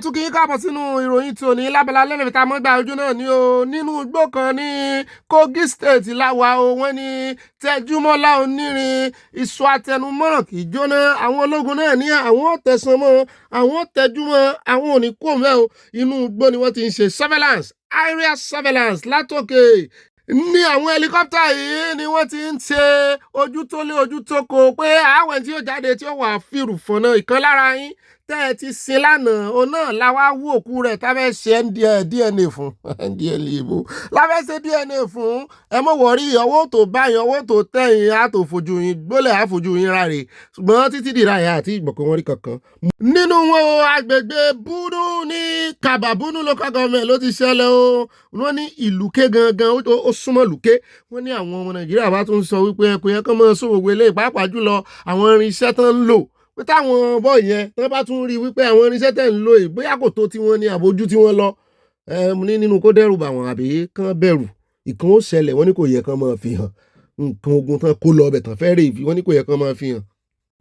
tún kí n káàbọ̀ sínú ìròyìn tí ò ní lábala lẹ́lẹ̀ tá a mọ́ gba ojú náà ní o nínú igbó kan ní Kogi State láwa o wọ́n ní Tẹjúmọ́lá onírin iṣu atẹnumọ́ràn kì í jóná àwọn ológun náà ní àwọn tẹ̀sán mọ́ àwọn tẹjúmọ́ àwọn ò ní kó mẹ́ o inú igbó ni wọ́n ti ń ṣe surveillance area surveillance látòkè ní àwọn helicopter yìí ni wọ́n ti ń ṣe ojú tó lé ojú tó kó pé àwọn tí ó jáde tí ó wà fìrù fọ̀nà ìkan lára yín tẹ́ ẹ ti sin lánàá òun náà láwa wú òkú rẹ̀ tá fẹ́ ṣe DNA fún DNA ìbò láfẹ́ ṣe DNA fún ẹ mọ̀ wọ́rí ọwọ́ tó báyìí ọwọ́ tó tẹ̀yìn á tó fojú yín gbólẹ̀ á fojú yín ráre ṣùgbọ́n títí dìrà yà àti ìgbọ̀kọ̀ wọn rí kankan. nínú wọn agbègbè Bunu ní Kaba Bunu local government ló ti ṣẹlẹ̀ o wọ́n ní ìlúké gangan ó súnmọ́ lùké wọ́n ní àwọn ọmọ Nàìjíríà bá tún sọ wípé ẹkùn yẹn kàn mọ́ sówó ilé pàápàá jùlọ àwọn irinṣẹ́ tán ń lò pé táwọn bọ́ yẹn tí wọ́n bá tún rí wípé àwọn irinṣẹ́ tẹ̀ ń lò yìí bóyá kò tó tí wọ́n ní àbójú tí wọ́n lọ nínú kó dẹ́rù bà wọ́n àbí kán bẹ̀rù ìkan ó ṣẹlẹ̀ wọ́n ní kò yẹ kán máa fi hàn nǹkan ogun tán kó lọ ọbẹ̀ tán fẹ́ rè é wọ́n ní kò yẹ kán máa fi hàn.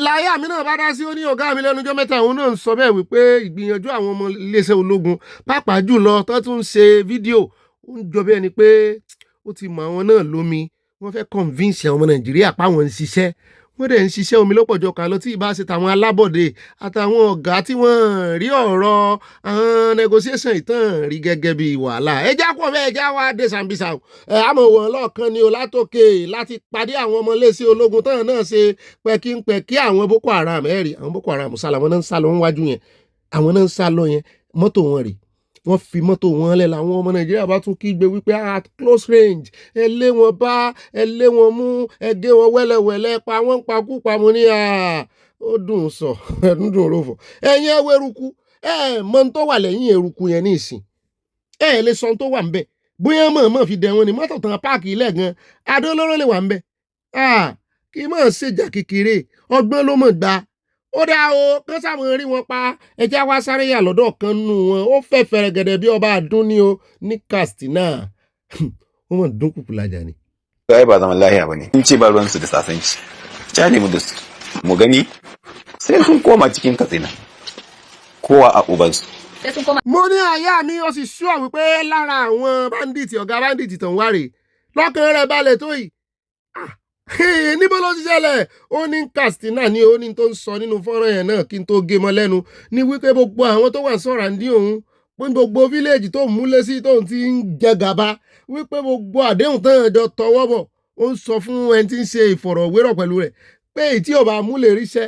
láyé àmì náà bá dá sí ó ní ọ̀gá mi lẹ́nu ọjọ́ mẹ́ta òun náà ń sọ bẹ́ẹ̀ wípé ìgbìyànjú àwọn ọmọ iléeṣẹ́ ológun pàápàá jùlọ tó tún ń ṣe fídíò ó ń jọ bẹ́ẹ̀ ni pé ó ti mọ àwọn náà lómi wọ́n fẹ́ convince àwọn ọmọ Nàìjíríà páwọn ń ṣiṣẹ́ wọ́n dẹ̀ ń ṣiṣẹ́ omi lọ́pọ̀jọ kan lọ tí ìbá ṣe tàwọn alábọ̀dé àtàwọn ọ̀gá tí wọ́n rí ọ̀rọ̀ àwọn negotiation ìtàn rí gẹ́gẹ́ bí wàhálà ẹjá pọ̀ bẹ́ẹ̀ ẹjá wá dé sàǹbìsà àmọ́ wọn lọ́ọ̀kan ni o látòkè láti pàdé àwọn ọmọ iléeṣẹ́ ológun tán náà ṣe pẹ́kínpẹ́kí àwọn Boko Haram ẹ̀rí àwọn Boko Haram sálọ àwọn náà ń sálọ níwájú yẹn àwọn náà ń sálọ yẹn mọ́tò wọn rèé wọ́n fi mọ́tò wọn lẹ̀ làwọn ọmọ Nàìjíríà bá tún kígbe wípé at close range ẹ lé wọn bá ẹ lé wọn mú ẹ gé wọn wẹ́lẹ́wẹ́lẹ́ pa wọ́n ń pakúpa mu ní ó dùn sọ ẹ̀dùn dùn rò fọ̀ ẹ̀yin ẹ̀wọ̀ eruku mọ tó wà lẹ́yìn eruku yẹn ní ìsìn lè sọ tó wà ń bẹ̀ bóyá mọ̀ fi dẹ̀ wọn ni mọ́tò tán páàkì ilẹ̀ gan adó olóró lè wà ń bẹ̀ kí mọ̀ ṣèjà kékeré ọgbọ́n ló mọ̀ gbà ó dá o kán sáwọn rí wọn pa ẹjá wá sáré yà lọ́dọ̀ kan nù wọn ó fẹ́ fẹ́rẹ̀ gẹ̀dẹ̀ bí ọba àdún ní o ní Katsina ó mọ̀ dún kùkù lájà ni. Ai ba zaman lahiya ba ne in ce ba ruwansu da sasanci kyale mu da su mu gani sai sun koma cikin Katsina kowa a ubansu. mo ní àyà mi ó sì ṣúọ̀ wípé lára àwọn báńdíìtì ọ̀gá báńdíìtì tó ń wárè lọ́kàn rẹ̀ balẹ̀ tó yìí níbo ló ti ṣẹlẹ̀ ó ní Katsina ní ó ní tó ń sọ nínú fọ́nrán yẹn náà kí n tó gé mọ́ lẹ́nu ní wípé gbogbo àwọn tó wà sọ̀ràǹdí òun pé gbogbo fíléèjì tó ń múlé sí tóun ti ń jẹ gàba wípé gbogbo àdéhùn tán jọ tọwọ́ bọ̀ ó ń sọ fún ẹni tí ń ṣe ìfọ̀rọ̀wérọ̀ pẹ̀lú rẹ̀ pé èyí tí ò bá múlẹ̀ ríṣẹ́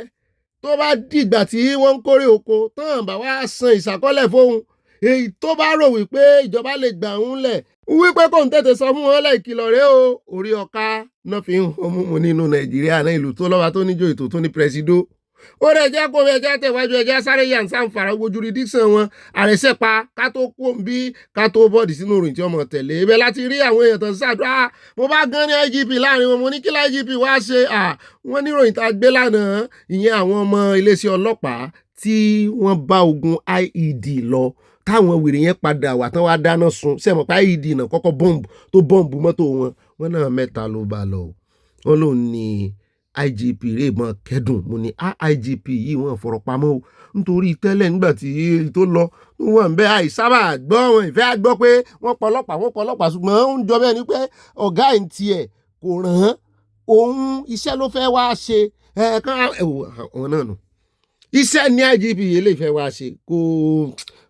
tó bá dìgbà tí wọ́n ń kórè oko tán bá wá san ìṣàkọọ́lẹ̀ fóun èyí tó bá rò wípé ìjọba lè gbà ń lẹ̀ wípé kò ń tètè sọ fún wọn lẹ́ẹ̀kìlọ̀ rẹ o orí ọ̀ka náà fi ń hàn mú nínú Nàìjíríà náà ìlú tó lọ́ba tó níjó ètò tó ní pírẹsidó ó rẹ̀ jẹ́ kó ẹjẹ́ tẹ̀wájú ẹjẹ́ sáré yà ń sàǹfàrà gbogbo jurisdiction wọn àrẹ̀sẹ̀ pa ká tó kó bí ká tó bọ́ọ̀dì sínú òrùn tí ọmọ tẹ̀lé ibẹ̀ láti rí àwọn èèyàn tó ń ṣàdúrà mo bá gan ní IGP láàrin wọn mo ní kí IGP wá ṣe wọ́n ní ìròyìn tá a gbé lánàá ìyẹn àwọn ọmọ iléeṣẹ́ ọlọ́pàá tí wọ́n bá ogun IED lọ táwọn wèrè yẹn padà wà tán wá dáná sun sẹ́mọ̀ pé IED náà kọ́kọ́ bọ́ǹbù tó bọ́ǹbù mọ́tò wọn náà mẹ́ta ló bá lọ wọn lòun ní IGP rèébọn kẹdùn mo ní IGP yìí wọn fọ̀rọ̀ pamọ́ o nítorí tẹ́lẹ̀ nígbà tí tó lọ wọn ń bẹ àìsábà gbọ́ wọn ìfẹ́ gbọ́ pé wọ́n pọlọ́pàá ṣùgbọ́n ó ń jọ bẹ́ẹ̀ ni pé ọ̀gá ẹ̀ ń tiẹ̀ kò ràn án òun iṣẹ́ ló fẹ́ wá ṣe ẹ̀ẹ̀kan àwọn náà nù iṣẹ́ ní IGP yìí lè fẹ́ wá ṣe kò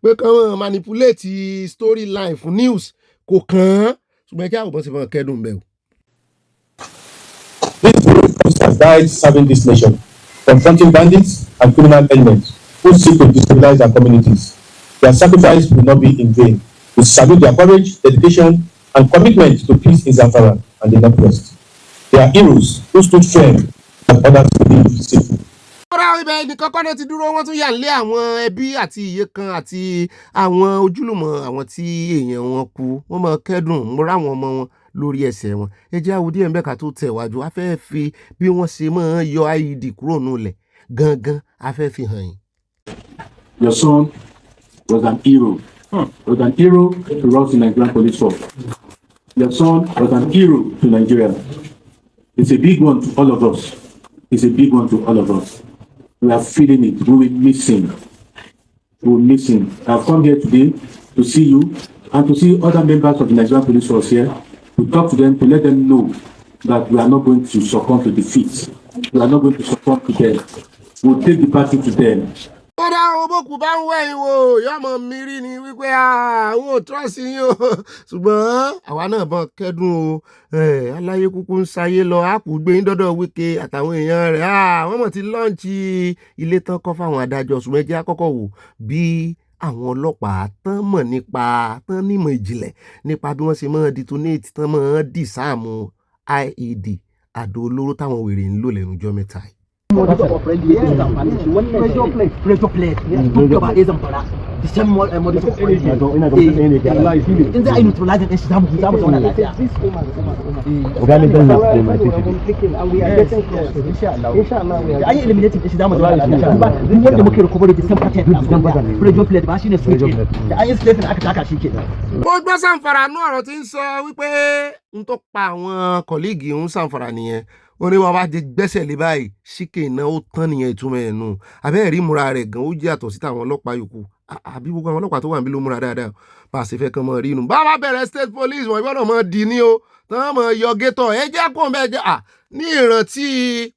pé kàn wọ́n manipulate storyline fún news kò kàn án ṣùgbọ́n kí àwọn ọmọ sì máa kẹ́dùn bẹ́ẹ̀ o. These heroes have died serving this nation, confronting bandits and criminal elements who seek to destabilize our communities. Their sacrifice will not be in vain. We salute their courage, dedication, and commitment to peace in Zamfara and the Northwest. They are heroes who stood firm and others to live safely. ọ̀rọ̀ ibẹ̀ nìkan kọ́nà ti dúró wọ́n tún yà lé àwọn ẹbí àti iye kan àti àwọn ojúlùmọ̀ àwọn tí èèyàn wọn kú wọ́n máa kẹ́dùn mo ráwọn ọmọ wọn lórí ẹsẹ̀ wọn ẹ jẹ́ àwòdí ẹ̀ńbẹ́ ká tó tẹ̀ wájú a fẹ́ fi bí wọ́n ṣe máa yọ IED kúrò nulẹ̀ gangan a fẹ́ fi hàn yín. Your son was an hero. Was an hero to us in Nigerian police force. Your son was an hero to Nigeria. It's a big one to all of us. It's a big one to all of us. We are feeling it. We will miss him. will miss him. I've come here today to see you and to see other members of the Nigerian Police Force here, to talk to them, to let them know that we are not going to succumb to defeat. We are not going to succumb to them. We'll take the party to them. ó dá àwọn bókù bá ń wẹ̀yìn wò yọmọ mi rí ni wípé àwọn ò trọ́ọ̀sì yín o ṣùgbọ́n àwa náà bọ̀ kẹ́dùn o aláyé kúkú ń sayé lọ àpò gbé yín dọ́dọ̀ Wike àtàwọn èèyàn rẹ̀ wọ́n mọ̀ ti lọ́ǹchì ilé tán kọ́ fáwọn adájọ́ ṣùgbọ́n ẹ jẹ́ á kọ́kọ́ wò bí àwọn ọlọ́pàá tán mọ̀ nípa tán nímọ̀ ìjìnlẹ̀ nípa bí wọ́n ṣe máa detonate tán máa dìsáàmù IED àdó olóró táwọn wèrè ń lò lẹ́nu ọjọ́ mẹ́ta yìí. Pressure plate. Talk about is Zamfara. The same modus of operation. In the neutralizing is Zamu lafiya. And we are getting close. Inshallah. Are you eliminating is Zamu lafiya? But wanda muke recover the same pattern. Pressure plate ba shine switch. Da an yi slate aka taka shi kenan. Ó gbọ́ Zamfara náà ọ̀rọ̀ tí ń sọ wípé n tó pa àwọn kọ̀líìgì ń Zamfara nìyẹn. Ó ní wọn bá ti gbẹ́sẹ̀ lé báyìí síkè iná ó tán nìyẹn ìtumọ̀ ẹ̀ nù abẹ́rẹ́ rí múra rẹ̀ gan ó jẹ́ àtọ̀ sí táwọn ọlọ́pàá yòókù àbí gbogbo àwọn ọlọ́pàá tó wà níbí ló múra dáadáa bá a ṣe fẹ́ kàn mọ́ rí inú bá a bá bẹ̀rẹ̀ state police wọ́n gbọ́dọ̀ mọ́ di ní o tán mọ́ yọ gétọ̀ ẹ jẹ́ kó bẹ́ẹ̀ jẹ́ ní ìrántí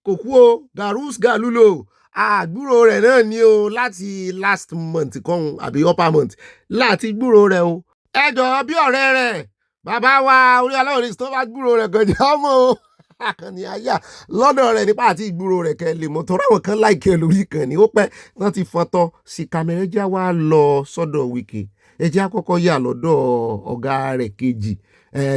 kòkú o Garus Galulo àgbúrò rẹ̀ náà ní o láti last month kan àbí upper month láti gbúrò rẹ̀ o ẹ jọ bí ọ̀rẹ́ rẹ̀ bàbá wa orí aláwọ̀ tó bá gbúrò rẹ̀ gan jẹ́ ọmọ o àkànní àyà lọ́dọ̀ rẹ̀ nípa àti ìgbúrò rẹ̀ kẹ́ lè mọ̀ tọ́ra àwọn kan láìkẹ́ lórí kan ní ó pẹ́ wọ́n ti fọ́tọ́ sí kámẹ́rà ẹjẹ́ wa lọ sọ́dọ̀ Wike ẹjẹ́ àkọ́kọ́ yà lọ́dọ̀ ọ̀gá rẹ̀ kejì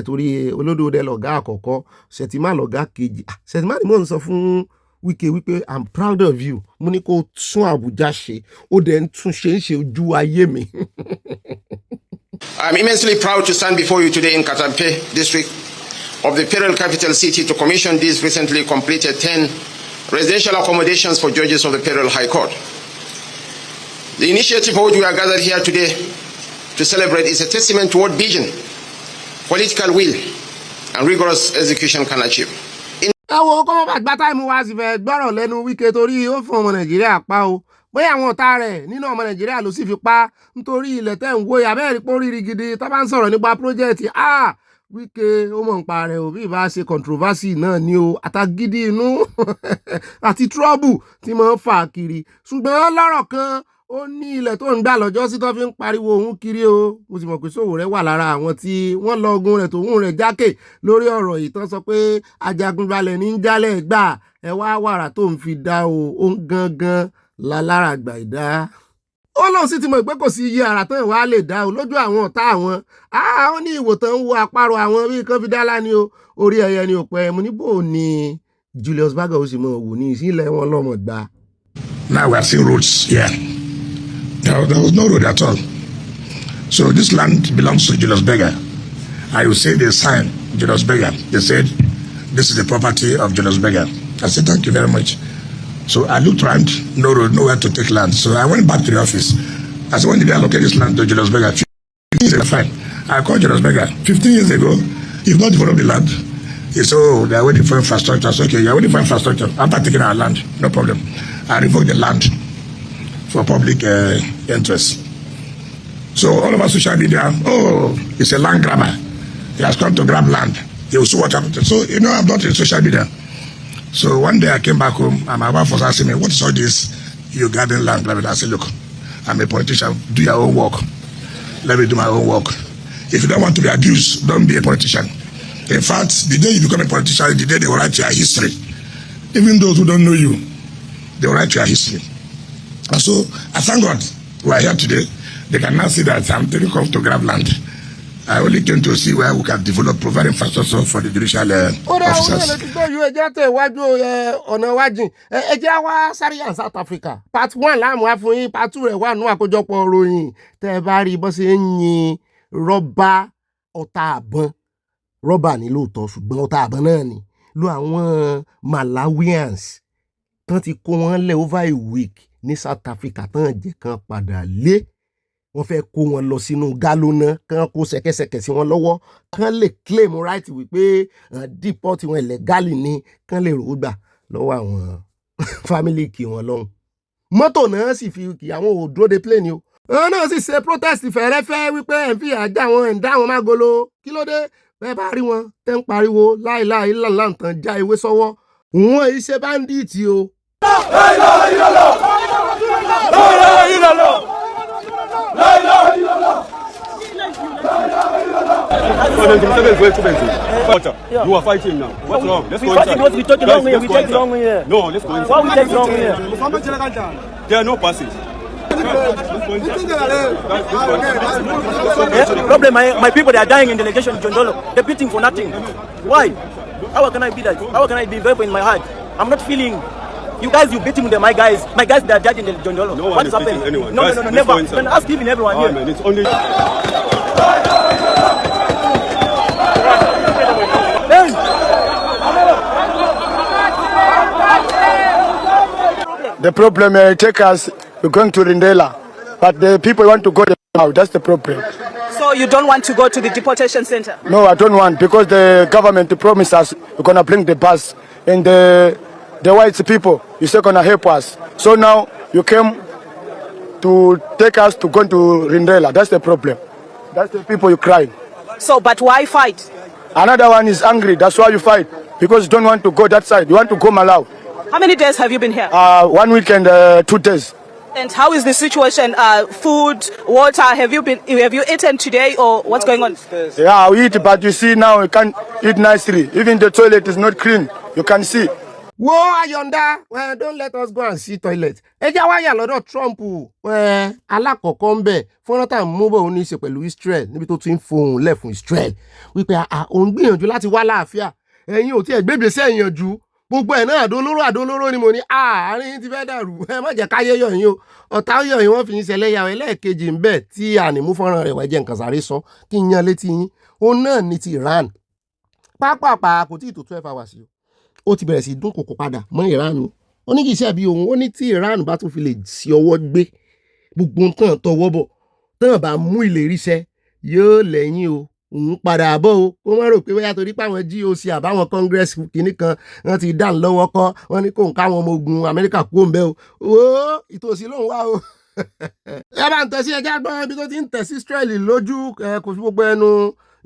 torí olódòdó lọ̀gá àkọ́kọ́ Shettima lọ̀gá kejì Shettima ni mò ń sọ fún Wike wípé I'm proud of you mo ní kó tún Àbújá ṣe ó dẹ̀ ń tún ṣe ń ṣe ojú ayé mi. I'm immensely proud to stand before you today in Katampe district of the Imperial Capital City to commission these recently completed 10 residential accommodations for judges of the Imperial High Court. The initiative for which we are gathered here today to celebrate is a testament to what vision, political will, and rigorous execution can achieve. ẹ wo kọ́mọ́ bá gbá táìmù wá sí fẹ́ gbọ́rọ̀ lẹ́nu Wike torí ó fún ọmọ Nàìjíríà pa o bóyá àwọn ọ̀tá rẹ̀ nínú ọmọ Nàìjíríà ló sì fi pa nítorí ilẹ̀ tẹ́ ń wo abẹ́rẹ́ póríri gidi tó bá ń sọ̀rọ̀ nípa pírójẹ́ẹ̀tì Wike ó mọ̀ ń pa rẹ̀ òbí ìbá ṣe controversy náà ni o àtàgídí inú àti trouble tí mo ń fà kiri ṣùgbọ́n lọ́rọ̀ kan ó ní ilẹ̀ tó ń gbà lọ́jọ́ sí tó fi ń pariwo òun kiri o mo sì mọ̀ pé Sowore wà lára àwọn tí wọ́n lọ ogun rẹ̀ tòun rẹ̀ jákè lórí ọ̀rọ̀ yìí tán sọ pé ajagunbalẹ̀ ní ń jálẹ̀ gbà ẹ wá wàrà tó ń fi dá o ó ń gangan lálára gbà ìdá ó lóun sì ti mọ̀ pé kò sí iye àrà tán ìwà lè dá o lójú àwọn ọ̀tá àwọn ó ní ìwòtán ń wo àparò àwọn bí kan fi dá lá ní o orí ẹyẹ ni ò pẹ́ mo níbò ni Julius Berger ó sì mọ̀ wò ní ìsílẹ̀ wọn lọ́mọ gbà. Now we are seeing roads here. There was no road at all. So this land belongs to Julius Berger. I will say they signed Julius Berger. They said this is the property of Julius Berger. I said thank you very much. So I looked around, no road, nowhere to take land. So I went back to the office. I said, when did I allocate this land to Julius Berger? 15 years ago, fine. I called Julius Berger. 15 years ago, you've not developed the land. He said, oh, they are waiting for infrastructure. I said, okay, you are waiting for infrastructure. After taking our land, no problem. I revoked the land for public interest. So all over social media, oh, he's a land grabber. He has come to grab land. He will see what happened. So, you know, I'm not in social media. So one day I came back home and my wife was asking me, what is all this? You garden land, blah, blah, blah. I said, look, I'm a politician. Do your own work. Let me do my own work. If you don't want to be abused, don't be a politician. In fact, the day you become a politician, the day they will write your history. Even those who don't know you, they will write your history. And so I thank God we are here today. They can now see that I'm taking off to grab land. I only came to see where we can develop, provide infrastructure for the judicial officers. South Africa. Part 1 láàmú wá fún yín, part 2 rẹ̀ wà nínú àkójọpọ̀ ìròyìn. Tẹ́ ẹ bá rí bó ṣe ń yin rọ́bà ọta àbọn. Rọ́bà ní lóòótọ́ ṣùgbọ́n ọta àbọn náà ni. Lo àwọn Malawians tán ti kó wọn lẹ̀ over a week ní South Africa tán jẹ́ kan padà lé. Wọ́n fẹ́ kó wọn lọ sínú gálóná kán kó ṣẹ̀kẹ̀ṣẹ̀kẹ̀ sí wọn lọ́wọ́ kán lè claim right wípé deport wọn illegally ni kán lè rò gbà lọ́wọ́ àwọn family kí wọn lọ́hùn. Mọ́tò náà sì fi kí àwọn ò dúró de plane o òun náà sì ṣe protest fẹ́rẹ́fẹ́ wípé ẹ̀ ń fi àjà wọn ẹ̀ ń dá wọn mágolo kí ló dé bẹ́ẹ̀ bá rí wọn tẹ́ ń pariwo láìláì làǹtàn já ewé sọ́wọ́ òun èyí ṣe báńdíìtì o. You are fighting now. What's wrong? Let's go inside. We take the wrong way. We take the wrong way here. No, let's go inside. Why we take the wrong way here? There are no passes. Problem, my people, they are dying in delegation in Jondolo. They're beating for nothing. Why? How can I be that? How can I be very in my heart? I'm not feeling. You guys, you beating them, my guys, they are dead in the Jondolo. No one What's is happening? beating anyone. No, Guys, never. Then ask even everyone here. Man, it's only. The problem take us, we're going to Rindela, but the people want to go now. That's the problem. So you don't want to go to the deportation center? No, I don't want, because the government promised us we're going to bring the bus, and the white people, you say going to help us. So now you came to take us to go to Rindela. That's the problem. That's the people you cry. So, but why fight? Another one is angry. That's why you fight, because you don't want to go that side. You want to go Malawi. How many days have you been here? 1 week and 2 days. And how is the situation? Food, water, have you eaten today, or what's going on? Yeah, we eat, but you see now you can't eat nicely. Even the toilet is not clean. You can see. Wo Ayọ̀ǹda, well, don't let us go and see toilet. Ẹ já wáyà lọ́dọ̀ Trump alákọ̀ọ́kọ́ ń bẹ̀ fọ́nrán tá à ń mú bọ̀ ó ní í ṣe pẹ̀lú Israel níbi tó ti ń fohùn lẹ̀ fún Israel wípé òun gbìyànjú láti wá láàfíà ẹ̀yin ò tiẹ̀ gbégbèsè ìyànjú gbogbo ẹ̀ náà àdólóró ni mo ní àárín ti fẹ́ dàrú ẹ má jẹ́ káyé yọ̀ yín o ọ̀tá yọ̀ yín wọ́n fi ń ṣẹlẹ́yà ẹlẹ́ẹ̀kejì ń bẹ̀ tí ànímú fọ́nrán rẹ̀ wá jẹ́ nǹkan sáré sọ kí n yan létí yín òun náà ní ti Iran pápápá kò tí ì tó 12 hours yìí ó ti bẹ̀rẹ̀ sí dún kòkò padà mọ́ Iran ó ní kì í ṣe bí òun ó ní tí Iran bá tún fi lè sí ọwọ́ gbé gbogbo nǹkan tọwọ́ bọ̀ tán bá mú ìlérí ṣẹ yóò lẹ́yìn o òun padà bọ̀ o kó má rò pé bóyá torí páwọn GOC àbáwọn Congress kìíní kan wọ́n ti dá lọ́wọ́ kọ́ wọ́n ní kó ń káwọn ọmọ ogun Amẹ́ríkà kú òun bẹ́ o ìtòsí lòun wá o ẹ bá ń tẹ̀sí ẹjá gbọ́n ibi tó ti ń tẹ̀sí Israel lójú kò sí gbogbo ẹnu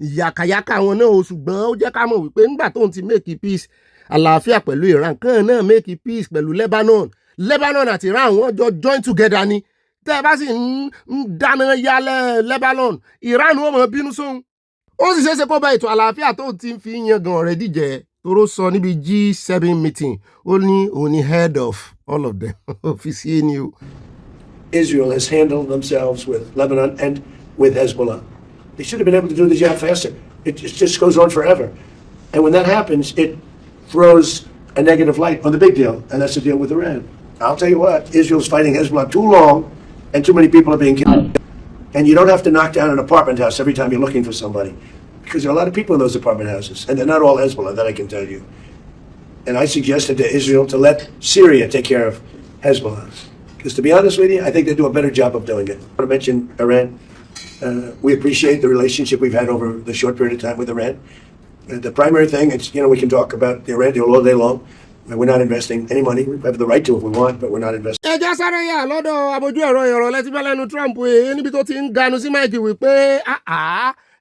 ìyàkàyàkà wọn náà o ṣùgbọ́n ó jẹ́ ká mọ̀ wípé nígbà tóun ti make peace àlàáfíà pẹ̀lú Iran kan náà make peace pẹ̀lú Lebanon àti Iran wọ́n jọ join together ni tẹ́ ẹ bá sì ń dáná yálẹ̀ Lebanon Iran wọ́n mọ̀ bínú sóhun ó sì ṣeéṣe kó bá ètò àlàáfíà tó ti ń fi yangan ọ̀rẹ́ díjẹ́ toró sọ níbi G7 meeting ó ní òun ni head of all of them ọ́fíìsì ni o. Israel has handled themselves with Lebanon and with Hezbollah. They should have been able to do the job faster. It just goes on forever. And when that happens, it throws a negative light on the big deal, and that's the deal with Iran. I'll tell you what, Israel's fighting Hezbollah too long, and too many people are being killed. And you don't have to knock down an apartment house every time you're looking for somebody, because there are a lot of people in those apartment houses, and they're not all Hezbollah, that I can tell you. And I suggested to Israel to let Syria take care of Hezbollah. Because to be honest with you, I think they do a better job of doing it. I want to mention Iran. We appreciate the relationship we've had over the short period of time with Iran. The primary thing, it's, we can talk about the Iran deal all day long. We're not investing any money. We have the right to if we want, but we're not investing. ẹ já sáré yà lọ́dọ̀ abojú ẹ̀rọ ìrọ̀ lẹ́tí bá lẹ́nu Trump níbi tó ti ń ganu sí máìkì wípé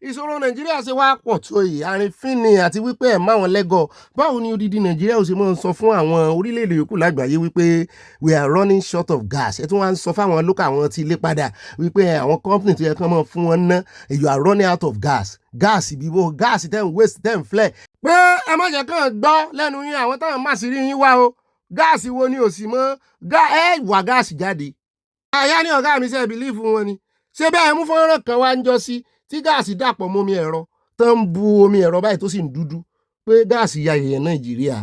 ìṣòro Nàìjíríà ṣe wá pọ̀ tó yìí àrífín ni àti wípé ẹ̀ máwọn lẹ́gọ̀ báwo ni odidi Nàìjíríà ò ṣe máa ń sọ fún àwọn orílẹ̀-èdè yòókù lágbàáyé wípé we are running short of gas ẹ̀ tún wá ń sọ fáwọn lókà àwọn tí ilé padà wípé àwọn company tó yẹ kán máa fún wọn ná you are running out of gas ìbíbó gáàsì tẹ́ ń waste tẹ́ ń flẹ̀ pé ẹ má jẹ́ kàn gbọ́ lẹ́nu yín àwọn táwọn má sí rí yín wá o gáàsì wo ni ò sí mọ́ ẹ wà gáàsì jáde àyà ní ọ̀gá mi ṣe bìlífù wọn ni ṣé bẹ́ẹ̀ mú fọ́nrán kan wá ń jọ sí tí gáàsì dàpọ̀ mọ́ omi ẹ̀rọ tó ń bu omi ẹ̀rọ báyìí tó sì ń dúdú pé gáàsì ya èèyàn Nàìjíríà.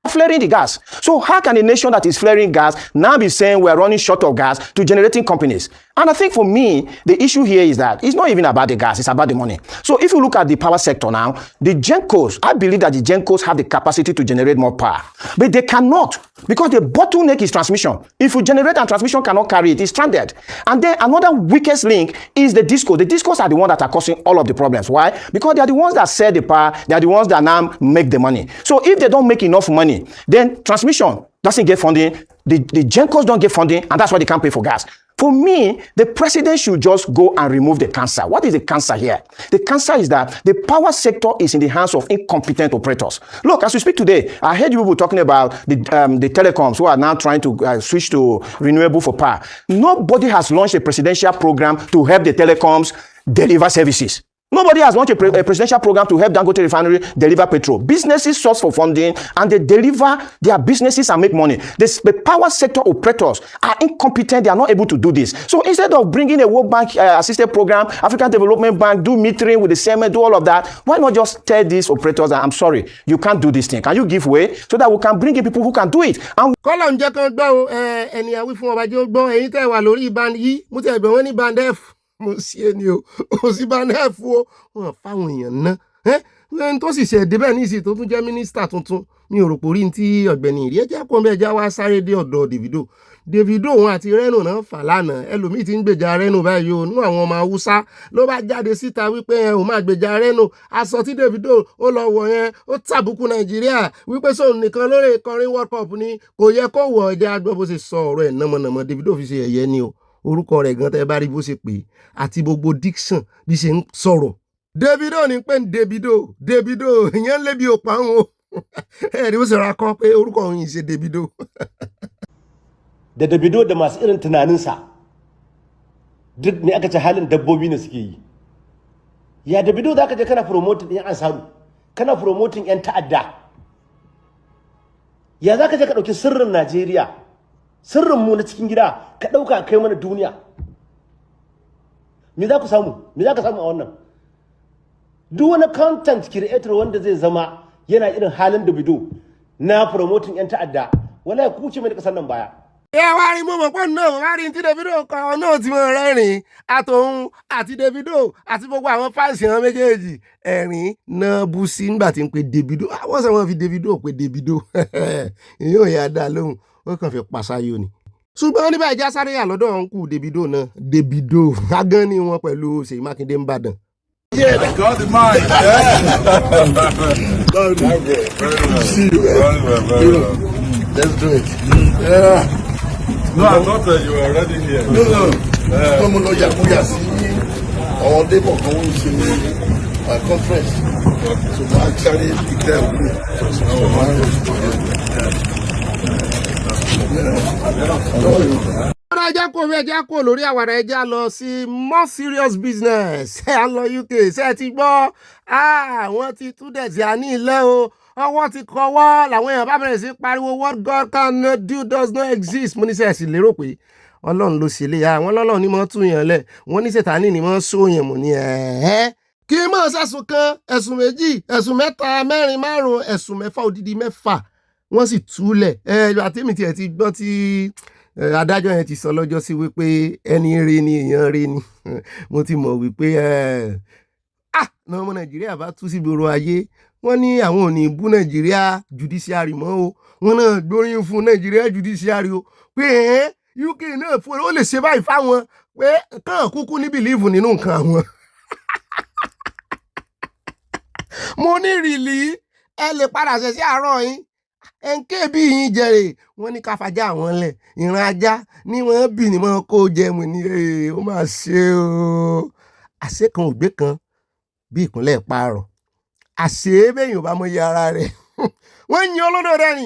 Flaring the gas. So how can a nation that is flaring gas now be saying we're running short of gas to generating companies? And I think for me, the issue here is that it's not even about the gas, it's about the money. So if you look at the power sector now, the GenCos, I believe that the GenCos have the capacity to generate more power. But they cannot, because the bottleneck is transmission. If you generate and transmission cannot carry it, it's stranded. And then another weakest link is the DISCOs. The DISCOs are the ones that are causing all of the problems. Why? Because they are the ones that sell the power, they are the ones that now make the money. So if they don't make enough money, then transmission doesn't get funding, the GenCos don't get funding, and that's why they can't pay for gas. For me, the president should just go and remove the cancer. What is the cancer here? The cancer is that the power sector is in the hands of incompetent operators. Look, as we speak today, I heard you people talking about the telecoms who are now trying to switch to renewable for power. Nobody has launched a presidential program to help the telecoms deliver services. Nobody has launched a presidential program to help Dangote Refinery deliver petrol. Businesses source for funding and they deliver their businesses and make money. The power sector operators are incompetent. They are not able to do this. So instead of bringing a World Bank assisted program, African Development Bank, do metering with the same, do all of that, why not just tell these operators that I'm sorry, you can't do this thing. Can you give way so that we can bring in people who can do it? And kọ́lọ̀ ń jẹ́ kan gbọ́ ẹni àwí fún ọba jẹ́ gbọ́ ẹ̀yin tẹ́ wà lórí band yìí mo ti ẹ̀gbọ́n wọn ní band F mo sí ẹni o sí band F o wọn fáwọn èèyàn ná ẹni tó sì ṣe débẹ̀ ní ìsìn tó tún jẹ́ mínísítà tuntun mi ò rò pò rí ní tí Ọ̀gbẹ́ni ìrí ẹjẹ́ kó bẹ́ẹ̀ já wá sáré dé ọ̀dọ̀ Davido òun àti Reno náà fà lánàá ẹlòmíì ti ń gbèjà Reno báyìí o nínú àwọn ọmọ Haúsá ló bá jáde síta wípé òun máa gbèjà Reno aṣọ tí Davido ó lọ wọ̀ yẹn ó tàbùkù Nàìjíríà wípé sóun nìkan lórí ìkọrin World Cup ni kò yẹ kó wọ̀ ẹ̀jẹ̀ agbọ́ bó ṣe sọ ọ̀rọ̀ ẹ̀ nàmọ̀nàmọ̀ Davido fi ṣe ẹ̀yẹ ni o orúkọ rẹ̀ gan tẹ́ bá rí bó ṣe pè àti gbogbo diction bí ṣe ń sọ̀rọ̀ Davido ní pé Davido ìyẹn lébi òpá òun o ẹ̀rí bó ṣe ra kọ́ pé orúkọ òun yìí ṣe Davido. Da Davido da masu irin tunaninsa duk ne aka ce halin dabbobi ne suke yi. Ya Davido za ka je kana promoting ɗin ansaru, kana promoting 'yan ta'adda. Ya za ka je ka ɗauki sirrin Najeriya, sirrin mu na cikin gida ka ɗauka kai mana duniya. Me za ku samu? Me za ka samu a wannan? Duk wani content creator wanda zai zama yana irin halin Davido na promoting 'yan ta'adda, wallahi ku ce mai da ƙasar nan baya. Wá rí mọ́mọ́ pọ́n náà wá rí tí Davido kan náà ti mọ̀ rẹ́rìn àtòun àti Davido àti gbogbo àwọn fáǹsì wọn méjèèjì ẹ̀rín náà bú sí nígbà tí ń pe Davido àwọn sọ wọn fi Davido pe Davido èyí ò yà dá lóhùn ó kàn fi pàṣáyò ni. Ṣùgbọ́n níbẹ̀ ìjà sáré yà lọ́dọ̀ ọ̀nkù Davido náà Davido agán ni wọn pẹ̀lú Ṣèyí Mákindé ń bàdàn. Yeah, got the mind. See you, man. Let's do it. Yeah. No, I thought you were already here. No. Come on, Yakuya, see all day for going to conference. So I actually pick them. Ẹja kó lórí àwàrà ẹja lọ sí more serious business ẹ lọ UK ṣe ti gbọ́ wọ́n ti tú Diezani ilé o ọwọ́ ti kọwọ́ làwọn èèyàn bá bẹ̀rẹ̀ sí pariwo what God cannot do does not exist mo ní sẹ́ẹ̀sì lérò pé Ọlọ́run ló ṣe lé ya àwọn Ọlọ́run ni mo tún yàn lẹ̀ wọ́n ní Sátánì ni mo sọ yẹn mo ní kí n mọ̀ ṣẹ̀sùn kan ẹ̀sùn méjì ẹ̀sùn mẹ́ta mẹ́rin márùn ẹ̀sùn mẹ́fà odidi mẹ́fà wọ́n sì túlẹ̀ àtẹ́mì tiẹ̀ ti gbọ́ tí adájọ́ yẹn ti sọ lọ́jọ́ sí wípé ẹni rere ni èèyàn rere ni mo ti mọ̀ wípé náà ọmọ Nàìjíríà bá tú sí gbòòrò ayé wọ́n ní àwọn ò ní bú Nàìjíríà judiciary mọ́ o wọ́n náà gbóríyìn fún Nàìjíríà judiciary o pé UK náà fún ó lè ṣe báyìí fáwọn pé kàn kúkú ní bìlíìfù nínú nǹkan àwọn. mo ní rìlì ẹ lè padà ṣẹ̀ sí àárọ̀ yín ẹ̀ǹkẹ́ bí yín jẹrè wọ́n ní ká fàjà àwọn lẹ̀ ìran ajá ní wọ́n bì ní wọ́n kó jẹ mu ní ó máa ṣe o àṣẹ kan ògbé kan bí ìkúnlẹ̀ pààrọ̀ àṣẹ bẹ́yìn ò bá mọ iye ara rẹ̀ wọ́n yin olódò rẹ̀ ni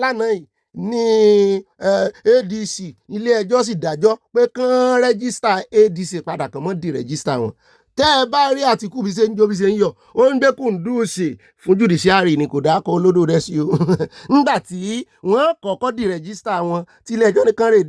lánàá yìí ní ADC ilé ẹjọ́ sì dájọ́ pé kán rẹ́gísítà ADC padà kàn mọ́ di rẹ́gísítà wọn tẹ́ ẹ bá rí Àtìkù bí ṣe ń jó bí ṣe ń yọ̀ ó ń gbé Kúndùsì fún judiciary ni kò dákọ̀ olódò rẹ̀ sí o nígbà tí wọ́n kọ́kọ́ di rẹ́gísítà wọn tí ilé ẹjọ́ nìkan rè